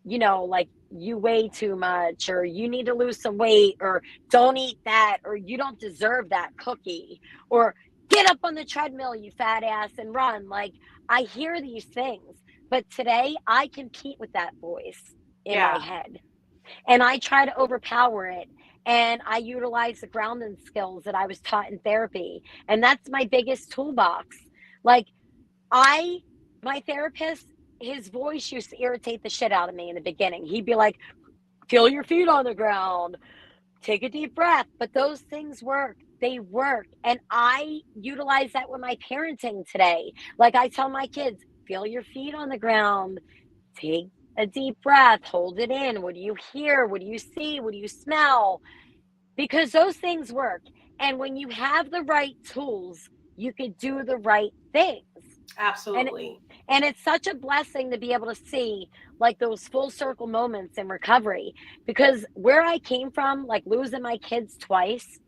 like you weigh too much, or you need to lose some weight, or don't eat that, or you don't deserve that cookie, or get up on the treadmill, you fat ass, and run. Like, I hear these things. But today I compete with that voice in my Yeah. head and I try to overpower it. And I utilize the grounding skills that I was taught in therapy. And that's my biggest toolbox. Like, my therapist, his voice used to irritate the shit out of me in the beginning. He'd be like, feel your feet on the ground, take a deep breath. But those things work. They work. And I utilize that with my parenting today. Like, I tell my kids, feel your feet on the ground, take a deep breath, hold it in. What do you hear? What do you see? What do you smell? Because those things work. And when you have the right tools, you can do the right things. And Absolutely. and it's such a blessing to be able to see like those full circle moments in recovery, because where I came from, like losing my kids twice,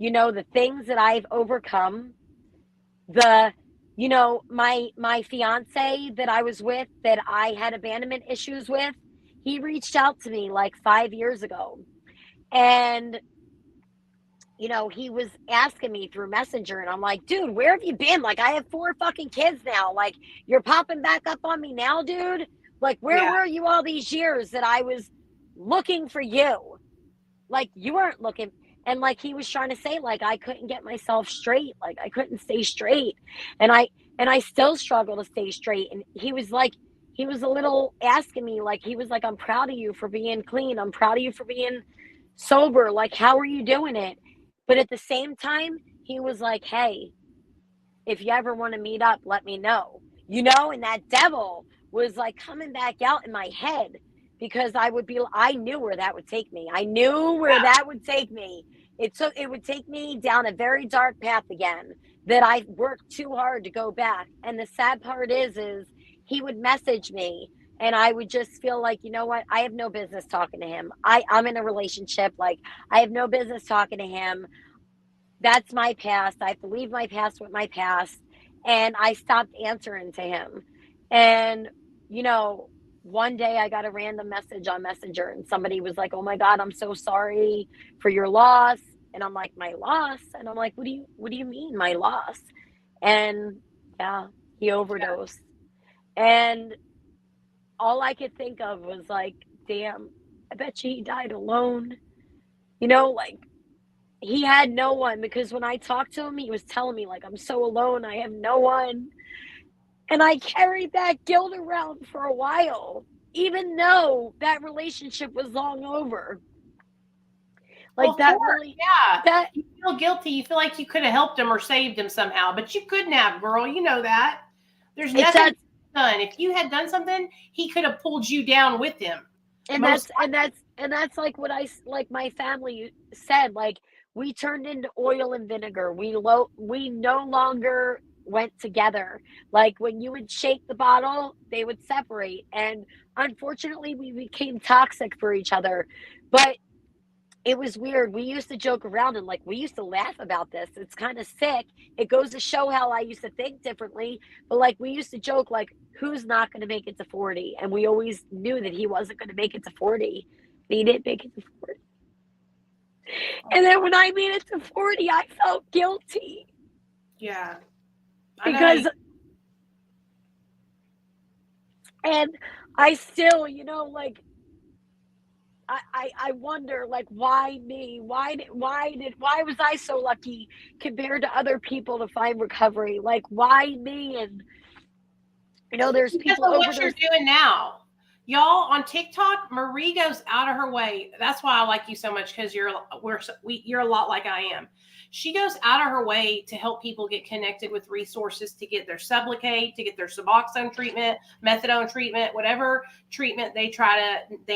the things that I've overcome, the my fiance that I was with, that I had abandonment issues with, he reached out to me like 5 years ago. And he was asking me through Messenger, and I'm like, dude, where have you been? Like, I have 4 fucking kids now. Like, you're popping back up on me now, dude. Like, where Yeah. were you all these years that I was looking for you? Like, you weren't looking. And like, he was trying to say, like, I couldn't get myself straight. Like, I couldn't stay straight. And I still struggle to stay straight. And he was a little asking me, like, he was like, I'm proud of you for being clean. I'm proud of you for being sober. Like, how are you doing it? But at the same time, he was like, hey, if you ever want to meet up, let me know. And that devil was like coming back out in my head, because I knew where that would take me. I knew where that would take me. It would take me down a very dark path again that I worked too hard to go back. And the sad part is he would message me and I would just feel like, you know what? I have no business talking to him. I'm in a relationship. Like, I have no business talking to him. That's my past. I have to leave my past with my past. And I stopped answering to him. And, one day I got a random message on Messenger and somebody was like, oh my God, I'm so sorry for your loss. And I'm like, my loss? And I'm like, what do you mean my loss? And yeah, he overdosed. And all I could think of was like, damn, I bet you he died alone. Like, he had no one, because when I talked to him, he was telling me, like, I'm so alone, I have no one. And I carried that guilt around for a while, even though that relationship was long over. Well, Like, of that course. really, Yeah. that, You feel guilty. You feel like you could have helped him or saved him somehow, but you couldn't have, girl. You know that. There's it's nothing that, done. If you had done something, he could have pulled you down with him. and Most that's like what like my family said, like, we turned into oil and vinegar. We no longer went together. Like, when you would shake the bottle, they would separate. And unfortunately, we became toxic for each other. But it was weird. We used to joke around and like we used to laugh about this. It's kind of sick. It goes to show how I used to think differently. But like, we used to joke like, who's not going to make it to 40? And we always knew that he wasn't going to make it to 40. But he didn't make it to 40. And then when I made it to 40, I felt guilty. Yeah. I know how Because, and I still, like, I wonder, like, why me? Why was I so lucky compared to other people to find recovery? Like, why me? And there's because people of what you're overdose. doing now. Y'all on TikTok, Marie goes out of her way. That's why I like you so much because you're a lot like I am. She goes out of her way to help people get connected with resources to get their Sublocade, to get their Suboxone treatment, methadone treatment, whatever treatment they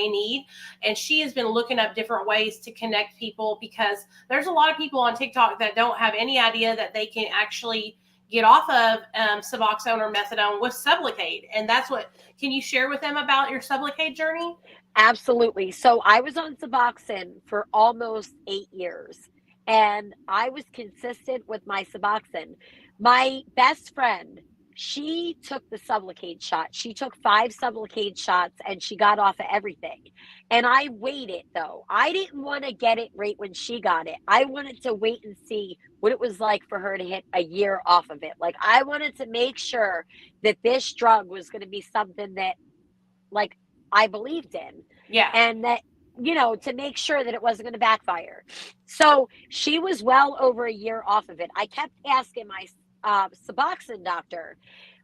need. And she has been looking up different ways to connect people because there's a lot of people on TikTok that don't have any idea that they can actually get off of Suboxone or methadone with Sublocade. And that's what, can you share with them about your Sublocade journey? Absolutely. So I was on Suboxone for almost 8 years, and I was consistent with my Suboxone. My best friend, she took the Sublocade shot. She took 5 Sublocade shots and she got off of everything. And I waited though. I didn't want to get it right when she got it. I wanted to wait and see what it was like for her to hit a year off of it. Like I wanted to make sure that this drug was going to be something that like I believed in. Yeah. And that, to make sure that it wasn't going to backfire. So she was well over a year off of it. I kept asking my Suboxone doctor,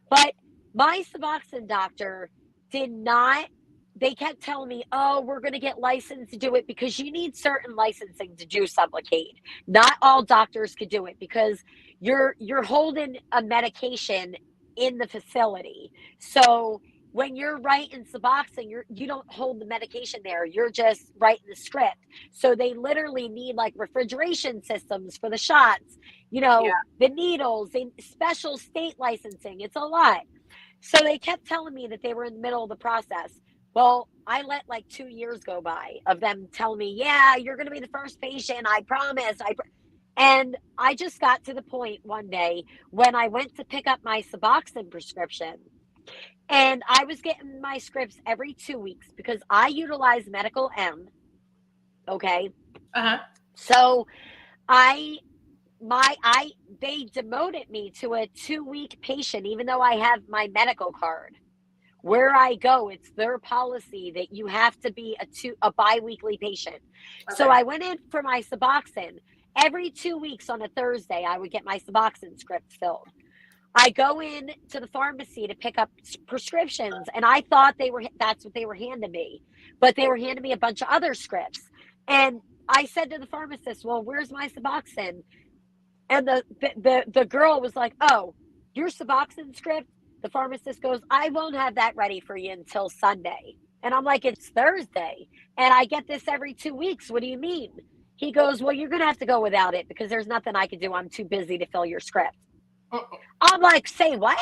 but my Suboxone doctor did not. They kept telling me, "Oh, we're going to get licensed to do it because you need certain licensing to do Sublocade. Not all doctors could do it because you're holding a medication in the facility. So when you're writing Suboxone, you don't hold the medication there. You're just writing the script. So they literally need like refrigeration systems for the shots, Yeah. the needles, special state licensing. It's a lot. So they kept telling me that they were in the middle of the process. Well, I let like 2 years go by of them telling me, yeah, you're going to be the first patient. I promise. And I just got to the point one day when I went to pick up my Suboxone prescription. And I was getting my scripts every 2 weeks because I utilize Medical M. Okay. Uh-huh. So they demoted me to a 2-week patient, even though I have my medical card. Where I go, it's their policy that you have to be a bi-weekly patient. Okay. So I went in for my Suboxone. Every 2 weeks on a Thursday, I would get my Suboxone script filled. I go in to the pharmacy to pick up prescriptions, and I thought that's what they were handing me, but they were handing me a bunch of other scripts. And I said to the pharmacist, "Well, where's my Suboxone?" And the girl was like, "Oh, your Suboxone script?" The pharmacist goes, "I won't have that ready for you until Sunday." And I'm like, "It's Thursday, and I get this every 2 weeks. What do you mean?" He goes, "Well, you're going to have to go without it because there's nothing I can do. I'm too busy to fill your script." I'm like, "Say what?"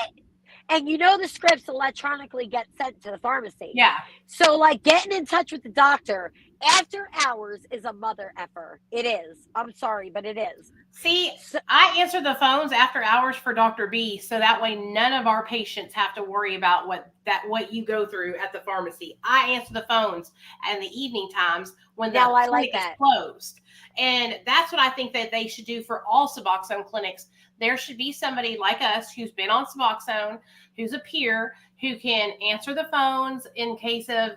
And the scripts electronically get sent to the pharmacy. Yeah. So like getting in touch with the doctor after hours is a mother effer. It is. I'm sorry, but it is. See, I answer the phones after hours for Dr. B, so that way none of our patients have to worry about what you go through at the pharmacy. I answer the phones in the evening times when the clinic is closed. And that's what I think that they should do for all Suboxone clinics. There should be somebody like us who's been on Suboxone, who's a peer, who can answer the phones in case of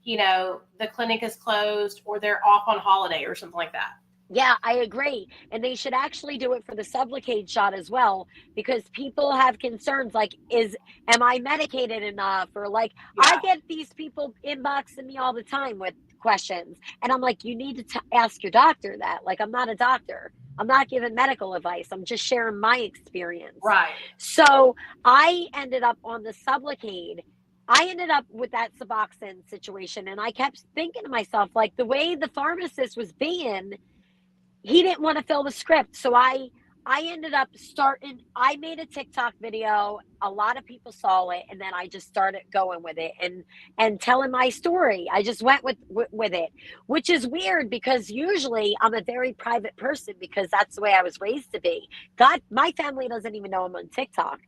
the clinic is closed or they're off on holiday or something like that. Yeah, I agree. And they should actually do it for the Sublocade shot as well, because people have concerns like, am I medicated enough? Or like, yeah. I get these people inboxing me all the time with questions. And I'm like, you need to ask your doctor that. Like, I'm not a doctor. I'm not giving medical advice. I'm just sharing my experience. Right. So I ended up on the Sublocade. I ended up with that Suboxone situation. And I kept thinking to myself, like, the way the pharmacist was being, he didn't want to fill the script. So I ended up I made a TikTok video. A lot of people saw it. And then I just started going with it and telling my story. I just went with it, which is weird because usually I'm a very private person because that's the way I was raised to be. God, my family doesn't even know I'm on TikTok.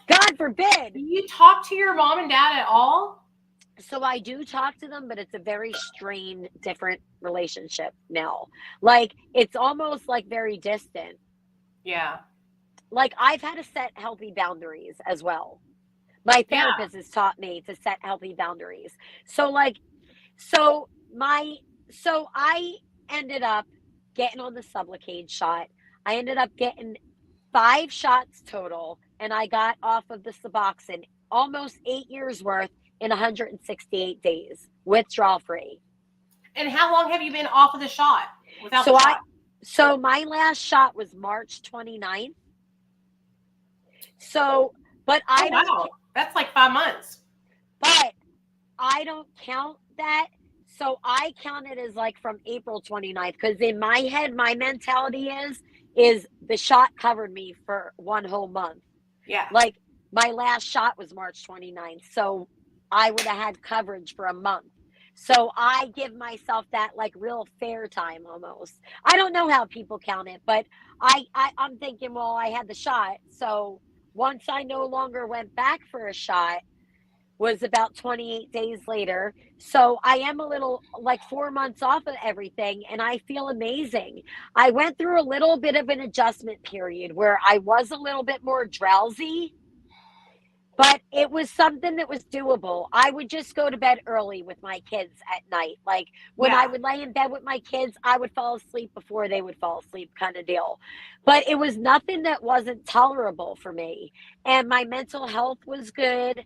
God forbid. Do you talk to your mom and dad at all? So I do talk to them, but it's a very strained, different relationship now. Like, it's almost like very distant. Yeah. Like, I've had to set healthy boundaries as well. My therapist has taught me to set healthy boundaries. So I ended up getting on the Sublocade shot. I ended up getting 5 shots total, and I got off of the Suboxone, almost 8 years worth, in 168 days, withdrawal free. And how long have you been off of the shot without So the shot? so my last shot was March 29th. So, but I don't, Wow. That's like 5 months. but I don't count that. So I count it as like from April 29th, because in my head, my mentality is the shot covered me for one whole month. Yeah. Like my last shot was March 29th. So I would have had coverage for a month. So I give myself that like real fair time almost. I don't know how people count it, but I'm thinking, well, I had the shot. So once I no longer went back for a shot was about 28 days later. So I am a little like 4 months off of everything, and I feel amazing. I went through a little bit of an adjustment period where I was a little bit more drowsy, but it was something that was doable. I would just go to bed early with my kids at night. Like when I would lay in bed with my kids, I would fall asleep before they would fall asleep, kind of deal. But it was nothing that wasn't tolerable for me. And my mental health was good.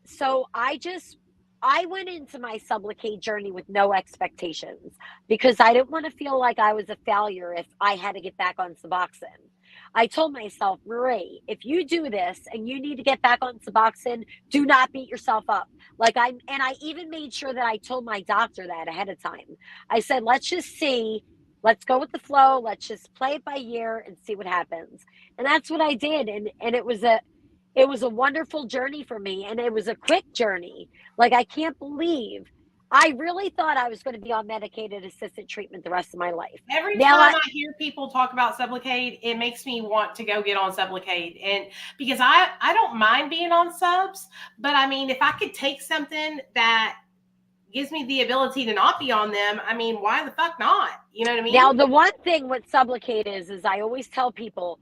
So I went into my Sublocade journey with no expectations because I didn't want to feel like I was a failure if I had to get back on Suboxone. I told myself, Marie, if you do this and you need to get back on Suboxone, do not beat yourself up. And I even made sure that I told my doctor that ahead of time. I said, let's just see, let's go with the flow. Let's just play it by ear and see what happens. And that's what I did. And it was a wonderful journey for me, and it was a quick journey. Like, I can't believe I really thought I was going to be on medicated assisted treatment the rest of my life. Every time I hear people talk about Sublocade, it makes me want to go get on Sublocade. And because I don't mind being on subs, but I mean, if I could take something that gives me the ability to not be on them, I mean, why the fuck not? You know what I mean? Now, the one thing with Sublocade is I always tell people,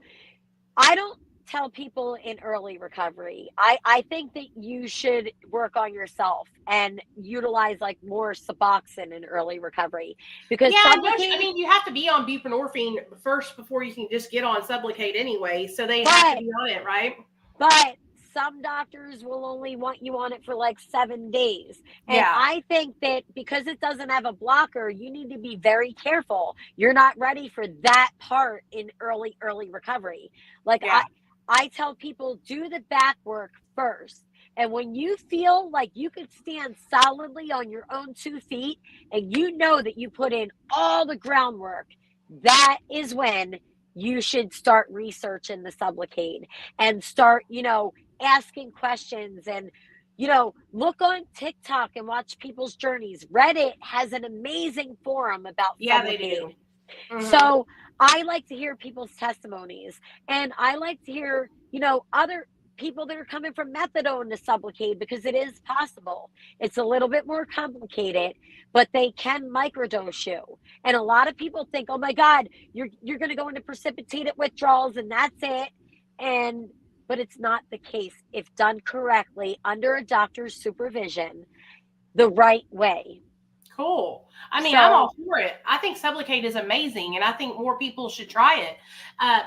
I don't tell people in early recovery. I think that you should work on yourself and utilize like more Suboxone in early recovery, because I mean, you have to be on buprenorphine first before you can just get on Sublocade anyway. So they have to be on it, right? But some doctors will only want you on it for like 7 days. And I think that because it doesn't have a blocker, you need to be very careful. You're not ready for that part in early recovery. Like I tell people, do the back work first. And when you feel like you could stand solidly on your own 2 feet and you know that you put in all the groundwork, that is when you should start researching the Sublocade and start, asking questions and, look on TikTok and watch people's journeys. Reddit has an amazing forum about Sublocade. They do. Mm-hmm. So I like to hear people's testimonies, and I like to hear, other people that are coming from methadone to Sublocade, because it is possible. It's a little bit more complicated, but they can microdose you. And a lot of people think, oh my God, you're going to go into precipitated withdrawals and that's it. But it's not the case if done correctly under a doctor's supervision the right way. Cool. I mean, I'm all for it. I think Sublocade is amazing, and I think more people should try it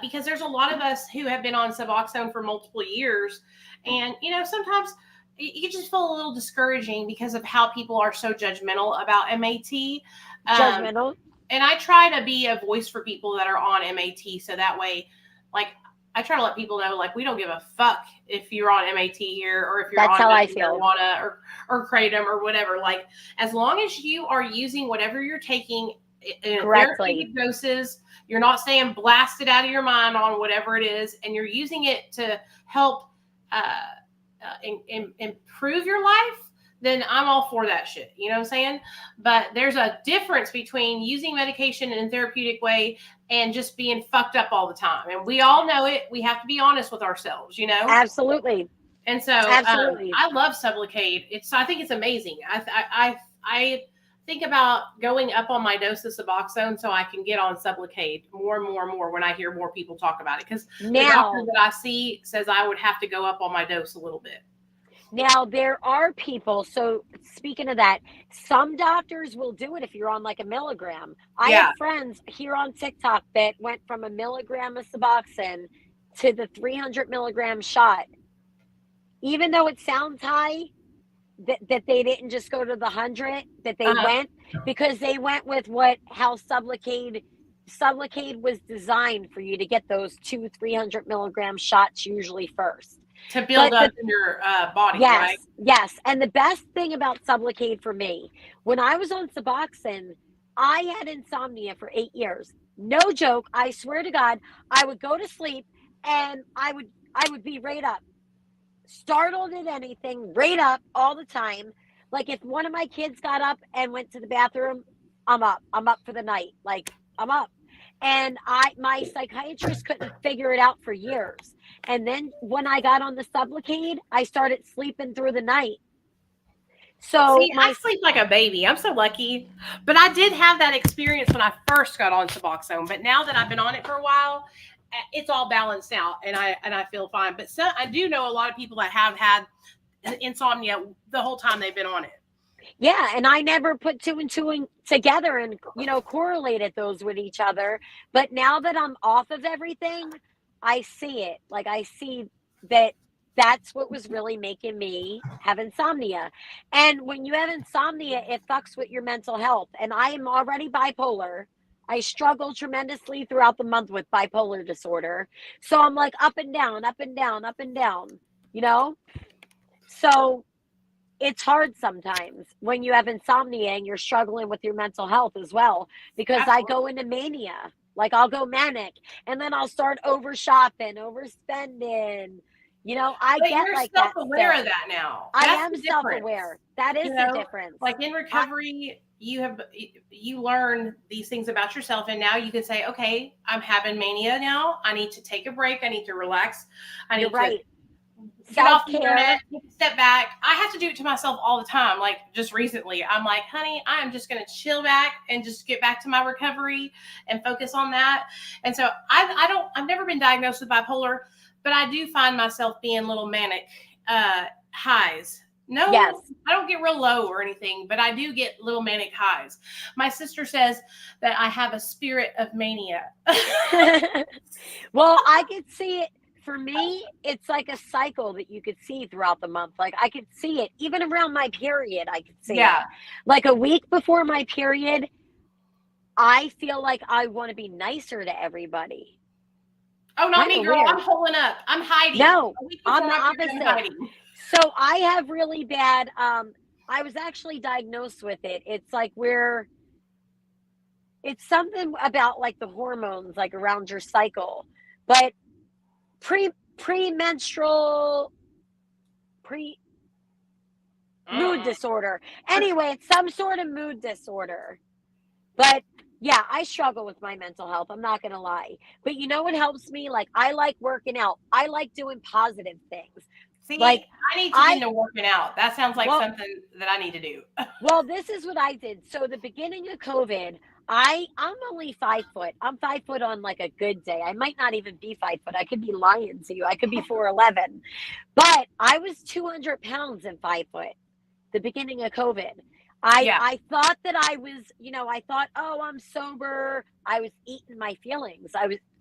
because there's a lot of us who have been on Suboxone for multiple years, and sometimes you just feel a little discouraging because of how people are so judgmental about MAT. Judgmental. And I try to be a voice for people that are on MAT, so that way, like, I try to let people know, like, we don't give a fuck if you're on MAT here or if you're on marijuana or kratom or whatever. Like, as long as you are using whatever you're taking in therapeutic doses, you're not staying blasted out of your mind on whatever it is, and you're using it to help improve your life, then I'm all for that shit. You know what I'm saying? But there's a difference between using medication in a therapeutic way and just being fucked up all the time. And we all know it. We have to be honest with ourselves, Absolutely. And so I love Sublocade. I think it's amazing. I think about going up on my dose of Suboxone so I can get on Sublocade more and more and more when I hear more people talk about it. Because the doctor that I see says I would have to go up on my dose a little bit. Now, there are people, so speaking of that, some doctors will do it if you're on like a milligram. I have friends here on TikTok that went from a milligram of Suboxone to the 300 milligram shot. Even though it sounds high, that they didn't just go to the 100, that they Uh-huh. went, because they went with how Sublocade was designed for you to get those 300 milligram shots usually first. To build But up in your body, right? yes. And the best thing about Sublocade for me, when I was on Suboxone, I had insomnia for 8 years. No joke. I swear to God, I would go to sleep and I would be right up, startled at anything, right up all the time. Like if one of my kids got up and went to the bathroom, I'm up. I'm up for the night. Like I'm up. And my psychiatrist couldn't figure it out for years. And then when I got on the Sublocade, I started sleeping through the night. So See, I sleep like a baby. I'm so lucky. But I did have that experience when I first got on Suboxone. But now that I've been on it for a while, it's all balanced out, and I feel fine. But I do know a lot of people that have had insomnia the whole time they've been on it. Yeah, and I never put two and two together and correlated those with each other. But now that I'm off of everything, I see it. Like I see that that's what was really making me have insomnia. And when you have insomnia, it fucks with your mental health. And I am already bipolar. I struggle tremendously throughout the month with bipolar disorder. So I'm like up and down, up and down, up and down, So it's hard sometimes when you have insomnia and you're struggling with your mental health as well, because Absolutely. I go into mania. Like I'll go manic and then I'll start over shopping, overspending. I But get you're like that. self-aware of that now. I That's am the difference. self-aware. That is the difference. Like in recovery, you learn these things about yourself, and now you can say, okay, I'm having mania now. I need to take a break. I need to relax. I need to get off the internet, take a step back. I have to do it to myself all the time. Like just recently, I'm like, honey, I'm just going to chill back and just get back to my recovery and focus on that. And so I've never been diagnosed with bipolar, but I do find myself being little manic highs. No, yes. I don't get real low or anything, but I do get little manic highs. My sister says that I have a spirit of mania. Well, I could see it. For me, it's like a cycle that you could see throughout the month. Like I could see it even around my period. I could see it. Like a week before my period, I feel like I want to be nicer to everybody. Oh, not me, girl. Weird. I'm holding up. I'm hiding. No, I'm the opposite. So I have really bad, I was actually diagnosed with it. It's like it's something about like the hormones, like around your cycle, but premenstrual mood disorder. Anyway, it's some sort of mood disorder. But yeah, I struggle with my mental health. I'm not going to lie. But you know what helps me? Like I like working out. I like doing positive things. See, like I need to get into working out. That sounds like something that I need to do. Well, this is what I did. So the beginning of COVID, I'm only 5 foot. I'm 5 foot on like a good day. I might not even be 5 foot. I could be lying to you. I could be 4'11". But I was 200 pounds in 5 foot. The beginning of COVID. I thought that I was, I thought, oh, I'm sober. I was eating my feelings.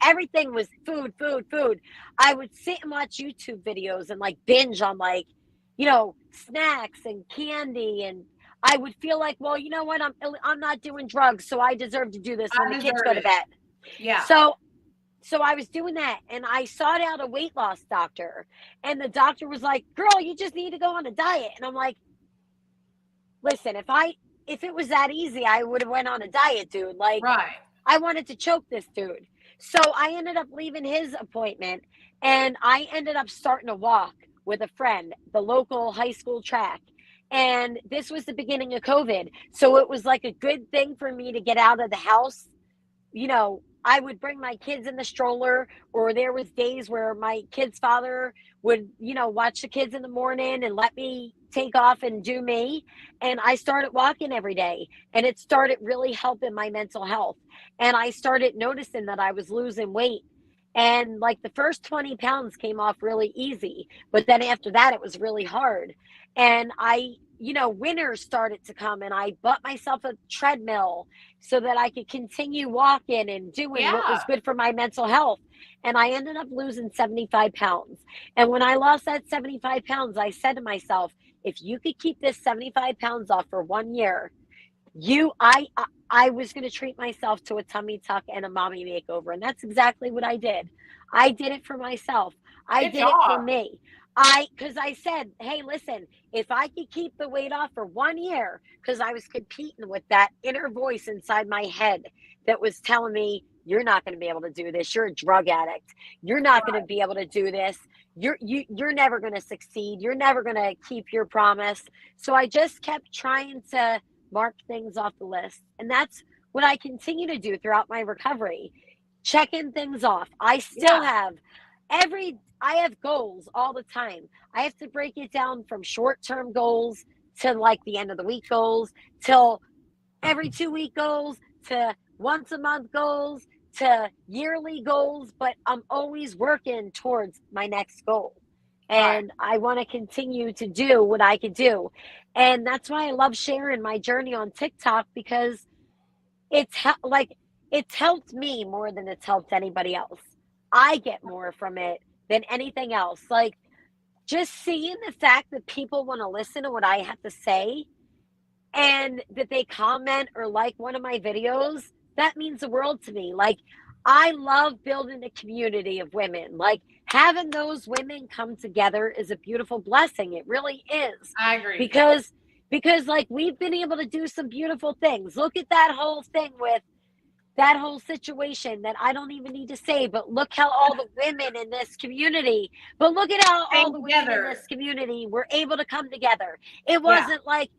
Everything was food. I would sit and watch YouTube videos and like binge on like, snacks and candy. And I would feel like, well, you know what? I'm not doing drugs, so I deserve to do this when the kids go to bed. Yeah. So I was doing that, and I sought out a weight loss doctor, and the doctor was like, girl, you just need to go on a diet. And I'm like, listen, if it was that easy, I would have went on a diet, dude. Like, right. I wanted to choke this dude. So I ended up leaving his appointment, and I ended up starting to walk with a friend, the local high school track. And this was the beginning of COVID. So it was like a good thing for me to get out of the house. I would bring my kids in the stroller, or there was days where my kid's father would, watch the kids in the morning and let me take off and do me. And I started walking every day, and it started really helping my mental health. And I started noticing that I was losing weight. And like the first 20 pounds came off really easy, but then after that, it was really hard. And winter started to come, and I bought myself a treadmill so that I could continue walking and doing what was good for my mental health. And I ended up losing 75 pounds. And when I lost that 75 pounds, I said to myself, if you could keep this 75 pounds off for 1 year, I was going to treat myself to a tummy tuck and a mommy makeover. And that's exactly what I did. I did it for myself. I Good did it for job. me. Because I said, hey, listen, if I could keep the weight off for 1 year, because I was competing with that inner voice inside my head that was telling me, you're not going to be able to do this. You're a drug addict. You're not going to be able to do this. You're never going to succeed. You're never going to keep your promise. So I just kept trying to mark things off the list. And that's what I continue to do throughout my recovery. Checking things off. I still have I have goals all the time. I have to break it down from short-term goals to like the end of the week goals, till every 2 week goals, to once a month goals, to yearly goals, but I'm always working towards my next goal. And I want to continue to do what I could do. And that's why I love sharing my journey on TikTok, because it's helped me more than it's helped anybody else. I get more from it than anything else. Like, just seeing the fact that people want to listen to what I have to say, and that they comment or like one of my videos, that means the world to me. Like, I love building a community of women. Like, having those women come together is a beautiful blessing. It really is. I agree. Because like, we've been able to do some beautiful things. Look at that whole thing with that whole situation that I don't even need to say, but look how all the women in this community, women in this community were able to come together. It wasn't like,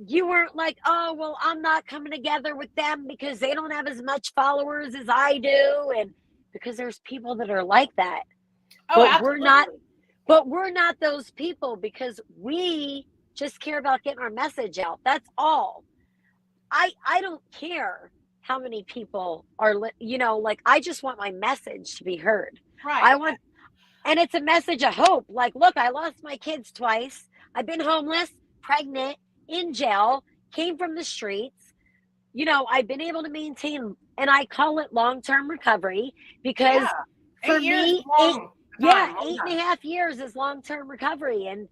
you weren't like, oh, well, I'm not coming together with them because they don't have as much followers as I do. And because there's people that are like that. But Absolutely. we're not those people, because we just care about getting our message out. That's all. I don't care how many people are, like, I just want my message to be heard. Right. And it's a message of hope. Like, look, I lost my kids twice. I've been homeless, pregnant, in jail, came from the streets. I've been able to maintain, and I call it long-term recovery, because for me, 8.5 years is long-term recovery. And,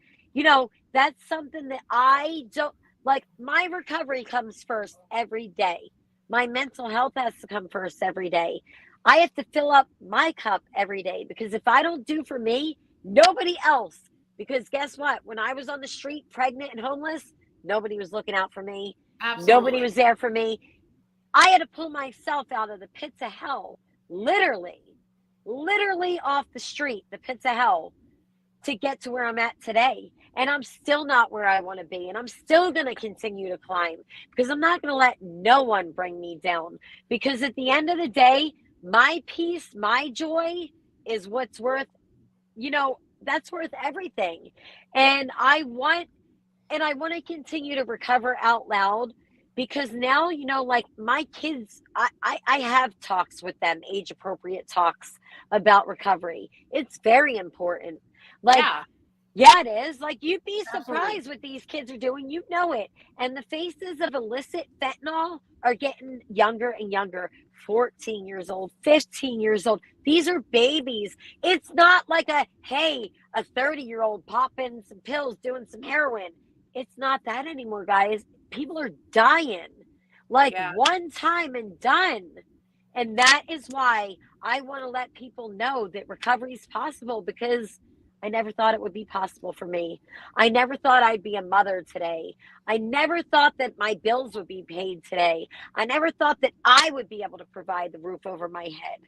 that's something that I don't like. My recovery comes first every day. My mental health has to come first every day. I have to fill up my cup every day, because if I don't do for me, nobody else. Because guess what? When I was on the street, pregnant and homeless, nobody was looking out for me. Absolutely. Nobody was there for me. I had to pull myself out of the pits of hell, literally off the street, the pits of hell, to get to where I'm at today. And I'm still not where I want to be. And I'm still going to continue to climb, because I'm not going to let no one bring me down. Because at the end of the day, my peace, my joy is what's worth, that's worth everything. And I want to continue to recover out loud, because now, like, my kids, I have talks with them, age appropriate talks about recovery. It's very important. Like, yeah, it is. Like, you'd be surprised what these kids are doing. You know it. And the faces of illicit fentanyl are getting younger and younger. 14 years old, 15 years old. These are babies. It's not like a 30-year-old popping some pills, doing some heroin. It's not that anymore, guys. People are dying. Like, one time and done. And that is why I want to let people know that recovery is possible, because I never thought it would be possible for me. I never thought I'd be a mother today. I never thought that my bills would be paid today. I never thought that I would be able to provide the roof over my head,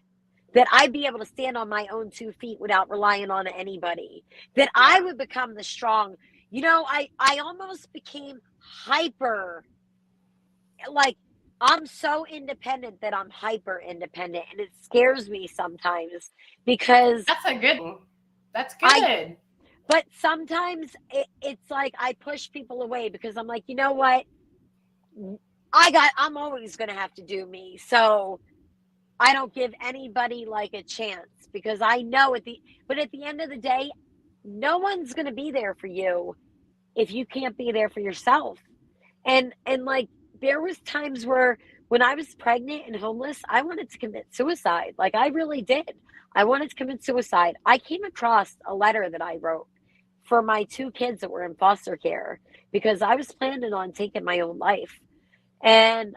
that I'd be able to stand on my own 2 feet without relying on anybody, that I would become the strong. I almost became hyper, like, I'm so independent that I'm hyper independent, and it scares me sometimes, because that's a good one. That's good. But sometimes it's like I push people away, because I'm like, you know what? I'm always going to have to do me. So I don't give anybody like a chance, because I know at the end of the day, no one's going to be there for you if you can't be there for yourself. And like, there was times where, when I was pregnant and homeless, I wanted to commit suicide. Like, I really did. I wanted to commit suicide. I came across a letter that I wrote for my 2 kids that were in foster care because I was planning on taking my own life. And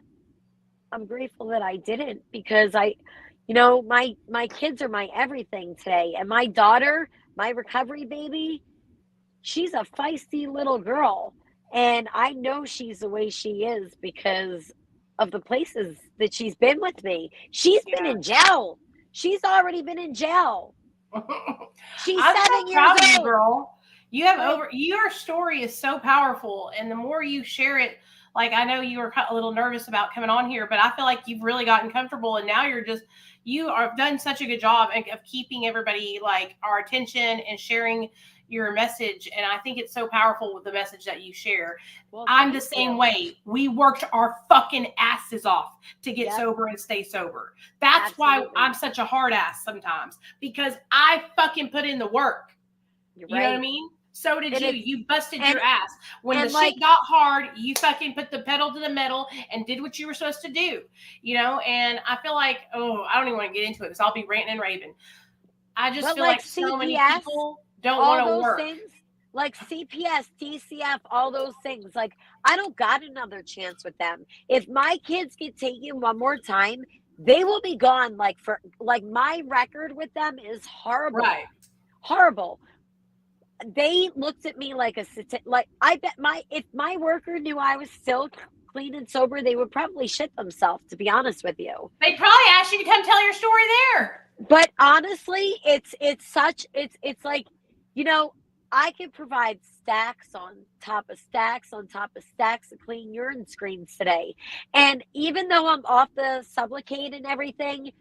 I'm grateful that I didn't because my kids are my everything today. And my daughter, my recovery baby, she's a feisty little girl. And I know she's the way she is because of the places that she's been with me. She's been in jail. She's already been in jail. She's I'm 7 so years proud of you, old. girl. You have your story is so powerful, and the more you share it, like I know you were a little nervous about coming on here, but I feel like you've really gotten comfortable, and now you are done such a good job of keeping everybody like our attention and sharing your message, and I think it's so powerful with the message that you share. Well, I'm the same way. We worked our fucking asses off to get sober and stay sober. That's why I'm such a hard ass sometimes, because I fucking put in the work. You know what I mean? So did you. You busted your ass. When the shit got hard, you fucking put the pedal to the metal and did what you were supposed to do. And I feel like, I don't even want to get into it because I'll be ranting and raving. I just feel like so many people don't want to work. Things, like CPS, DCF, all those things. Like, I don't got another chance with them. If my kids get taken one more time, they will be gone. Like my record with them is horrible. Right. Horrible. They looked at me like I bet if my worker knew I was still clean and sober, they would probably shit themselves, to be honest with you. They'd probably ask you to come tell your story there. But honestly, it's like, I can provide stacks on top of stacks on top of stacks of clean urine screens today. And even though I'm off the Sublocade and everything,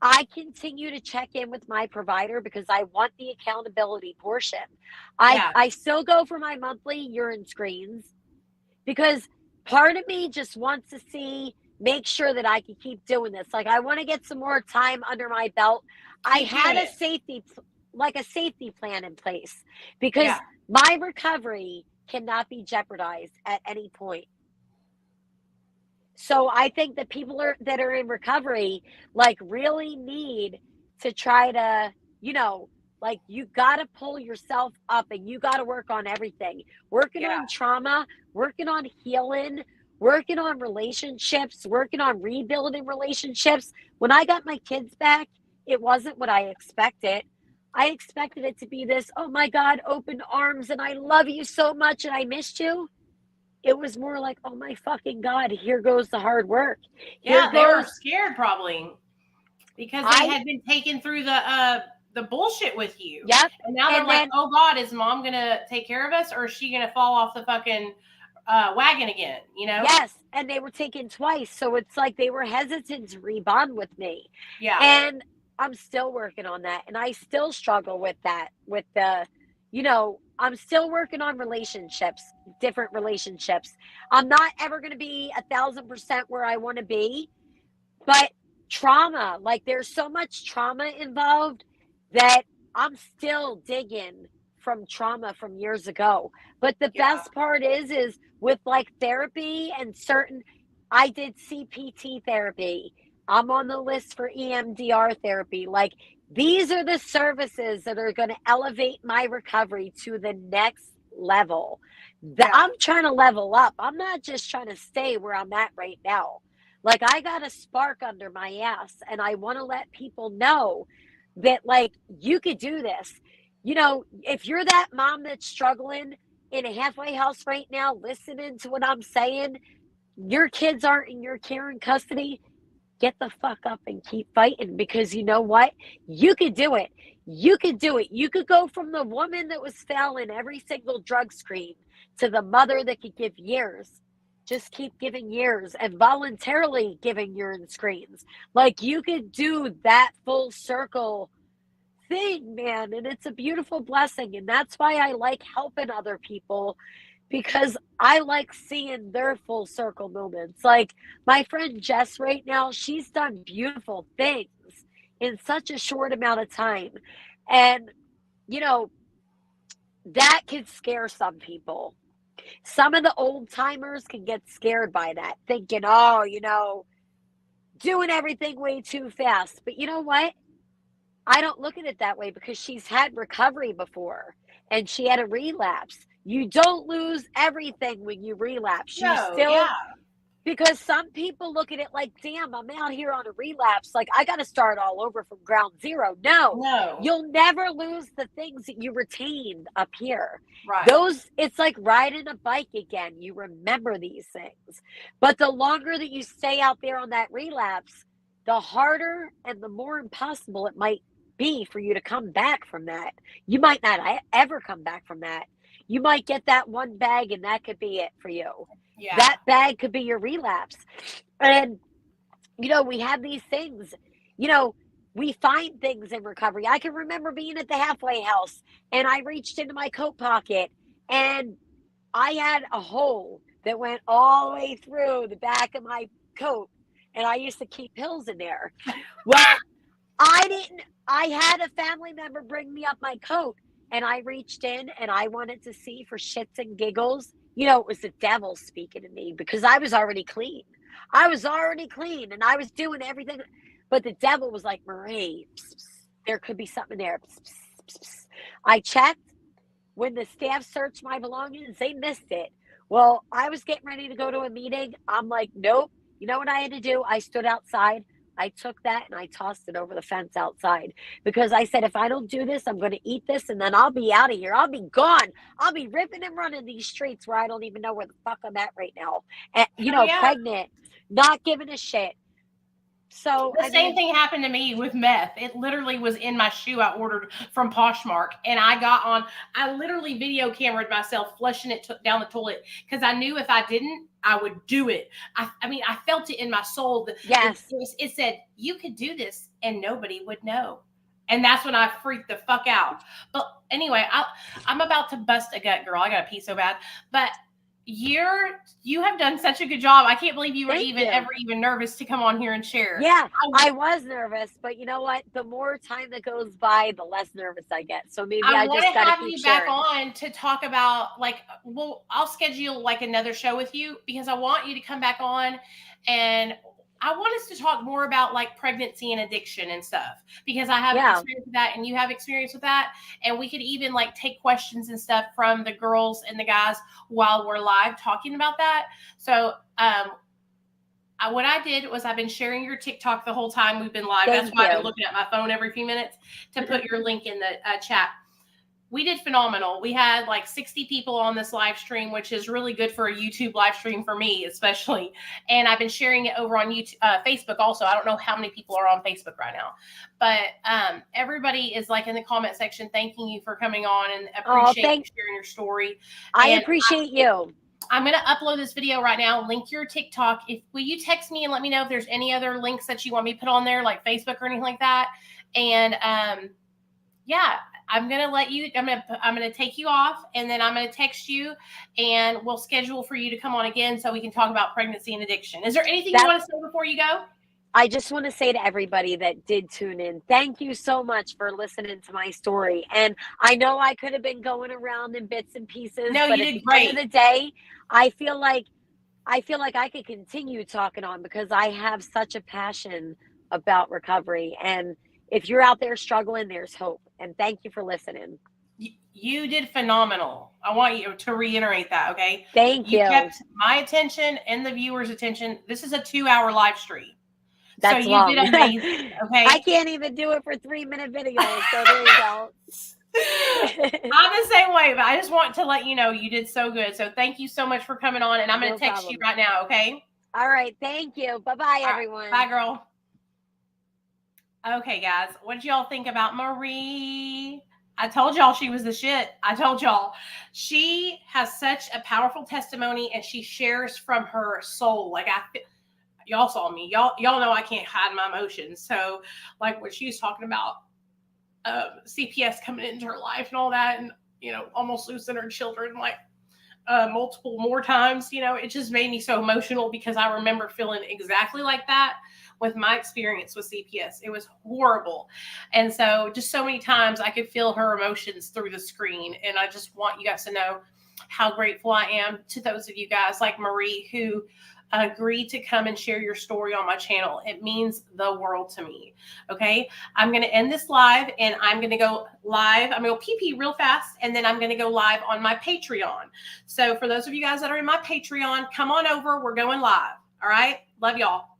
I continue to check in with my provider because I want the accountability portion. I still go for my monthly urine screens because part of me just wants to make sure that I can keep doing this. Like, I want to get some more time under my belt. I had a safety plan in place because my recovery cannot be jeopardized at any point. So I think that people that are in recovery, like, really need to try to, you got to pull yourself up and you got to work on everything. Working on trauma, working on healing, working on relationships, working on rebuilding relationships. When I got my kids back, it wasn't what I expected. I expected it to be this, oh my God, open arms and I love you so much and I missed you. It was more like, oh my fucking God, here goes the hard work. They were scared probably because they had been taken through the bullshit with you. Yep. And now they're like, oh God, is mom going to take care of us or is she going to fall off the fucking wagon again, Yes, and they were taken twice. So it's like they were hesitant to rebond with me. Yeah. And I'm still working on that. And I still struggle with that, with I'm still working on relationships, different relationships. I'm not ever going to be 1,000% where I want to be, but trauma, like there's so much trauma involved that I'm still digging from trauma from years ago. But the best part is with like therapy and I did CPT therapy. I'm on the list for EMDR therapy. Like, these are the services that are going to elevate my recovery to the next level. I'm trying to level up. I'm not just trying to stay where I'm at right now. Like, I got a spark under my ass and I want to let people know that, like, you could do this. If you're that mom that's struggling in a halfway house right now, listening to what I'm saying, your kids aren't in your care and custody, get the fuck up and keep fighting, because you know what? You could do it. You could do it. You could go from the woman that was failing every single drug screen to the mother that could give years. Just keep giving years and voluntarily giving urine screens. Like, you could do that full circle thing, man. And it's a beautiful blessing. And that's why I like helping other people, because I like seeing their full circle moments. Like my friend Jess right now, she's done beautiful things in such a short amount of time. And, that could scare some people. Some of the old timers can get scared by that, thinking, oh, doing everything way too fast. But you know what? I don't look at it that way because she's had recovery before and she had a relapse. You don't lose everything when you relapse. You No, still, yeah, because some people look at it like, damn, I'm out here on a relapse. Like, I got to start all over from ground zero. No, no, you'll never lose the things that you retained up here. right. Those, it's like riding a bike again. You remember these things. But the longer that you stay out there on that relapse, the harder and the more impossible it might be for you to come back from that. You might not ever come back from that. You might get that one bag and that could be it for you. Yeah. That bag could be your relapse. And, we have these things, we find things in recovery. I can remember being at the halfway house and I reached into my coat pocket and I had a hole that went all the way through the back of my coat. And I used to keep pills in there. Well, I had a family member bring me up my coat and I reached in and I wanted to see for shits and giggles. It was the devil speaking to me because I was already clean. I was already clean and I was doing everything. But the devil was like, Marie, psst, psst, there could be something there. Psst, psst, psst, psst. I checked. When the staff searched my belongings, they missed it. Well, I was getting ready to go to a meeting. I'm like, nope. You know what I had to do? I stood outside. I took that and I tossed it over the fence outside because I said, if I don't do this, I'm going to eat this and then I'll be out of here. I'll be gone. I'll be ripping and running these streets where I don't even know where the fuck I'm at right now. And, Yeah. pregnant, not giving a shit. So the same thing happened to me with meth. It literally was in my shoe I ordered from Poshmark. And I literally video cameraed myself flushing it down the toilet because I knew if I didn't, I would do it. I felt it in my soul. Yes. It said, you could do this and nobody would know. And that's when I freaked the fuck out. But anyway, I'm about to bust a gut, girl. I got to pee so bad. But you have done such a good job. I can't believe you were ever nervous to come on here and share. Yeah, I was nervous, but you know what? The more time that goes by, the less nervous I get. So maybe I just got to keep sharing. back on to talk about I'll schedule another show with you because I want you to come back on and I want us to talk more about pregnancy and addiction and stuff because I have experience with that and you have experience with that. And we could even take questions and stuff from the girls and the guys while we're live talking about that. So, what I did was I've been sharing your TikTok the whole time we've been live. That's why I've been looking at my phone every few minutes to put your link in the chat. We did phenomenal. We had 60 people on this live stream, which is really good for a YouTube live stream for me, especially. And I've been sharing it over on YouTube, Facebook also. I don't know how many people are on Facebook right now, but everybody is in the comment section thanking you for coming on and appreciate you sharing your story. I appreciate you. I'm going to upload this video right now, link your TikTok. Will you text me and let me know if there's any other links that you want me to put on there, like Facebook or anything like that? And I'm going to let you, I'm going to take you off and then I'm going to text you and we'll schedule for you to come on again so we can talk about pregnancy and addiction. Is there anything you want to say before you go? I just want to say to everybody that did tune in, thank you so much for listening to my story. And I know I could have been going around in bits and pieces. No, but you did at the great. end of the day, I feel like I could continue talking on because I have such a passion about recovery. And if you're out there struggling, there's hope. And thank you for listening. You did phenomenal. I want you to reiterate that, okay? Thank you. You kept my attention and the viewers' attention. This is a 2-hour live stream. That's so long. You did amazing, okay? I can't even do it for 3-minute videos, so there you go. I'm the same way, but I just want to let you know you did so good. So thank you so much for coming on, and I'm going to text you right now, okay? All right. Thank you. Bye-bye, everyone. Bye, girl. Okay, guys. What did y'all think about Marie? I told y'all she was the shit. I told y'all. She has such a powerful testimony, and she shares from her soul. Y'all saw me. Y'all know I can't hide my emotions. So, when she was talking about CPS coming into her life and all that, and almost losing her children multiple more times, it just made me so emotional because I remember feeling exactly like that with my experience with CPS. It was horrible. And so just so many times I could feel her emotions through the screen. And I just want you guys to know how grateful I am to those of you guys like Marie who agree to come and share your story on my channel. It means the world to me. Okay. I'm going to end this live and I'm going to go live. I'm going to go pee real fast and then I'm going to go live on my Patreon. So for those of you guys that are in my Patreon, come on over. We're going live. All right. Love y'all.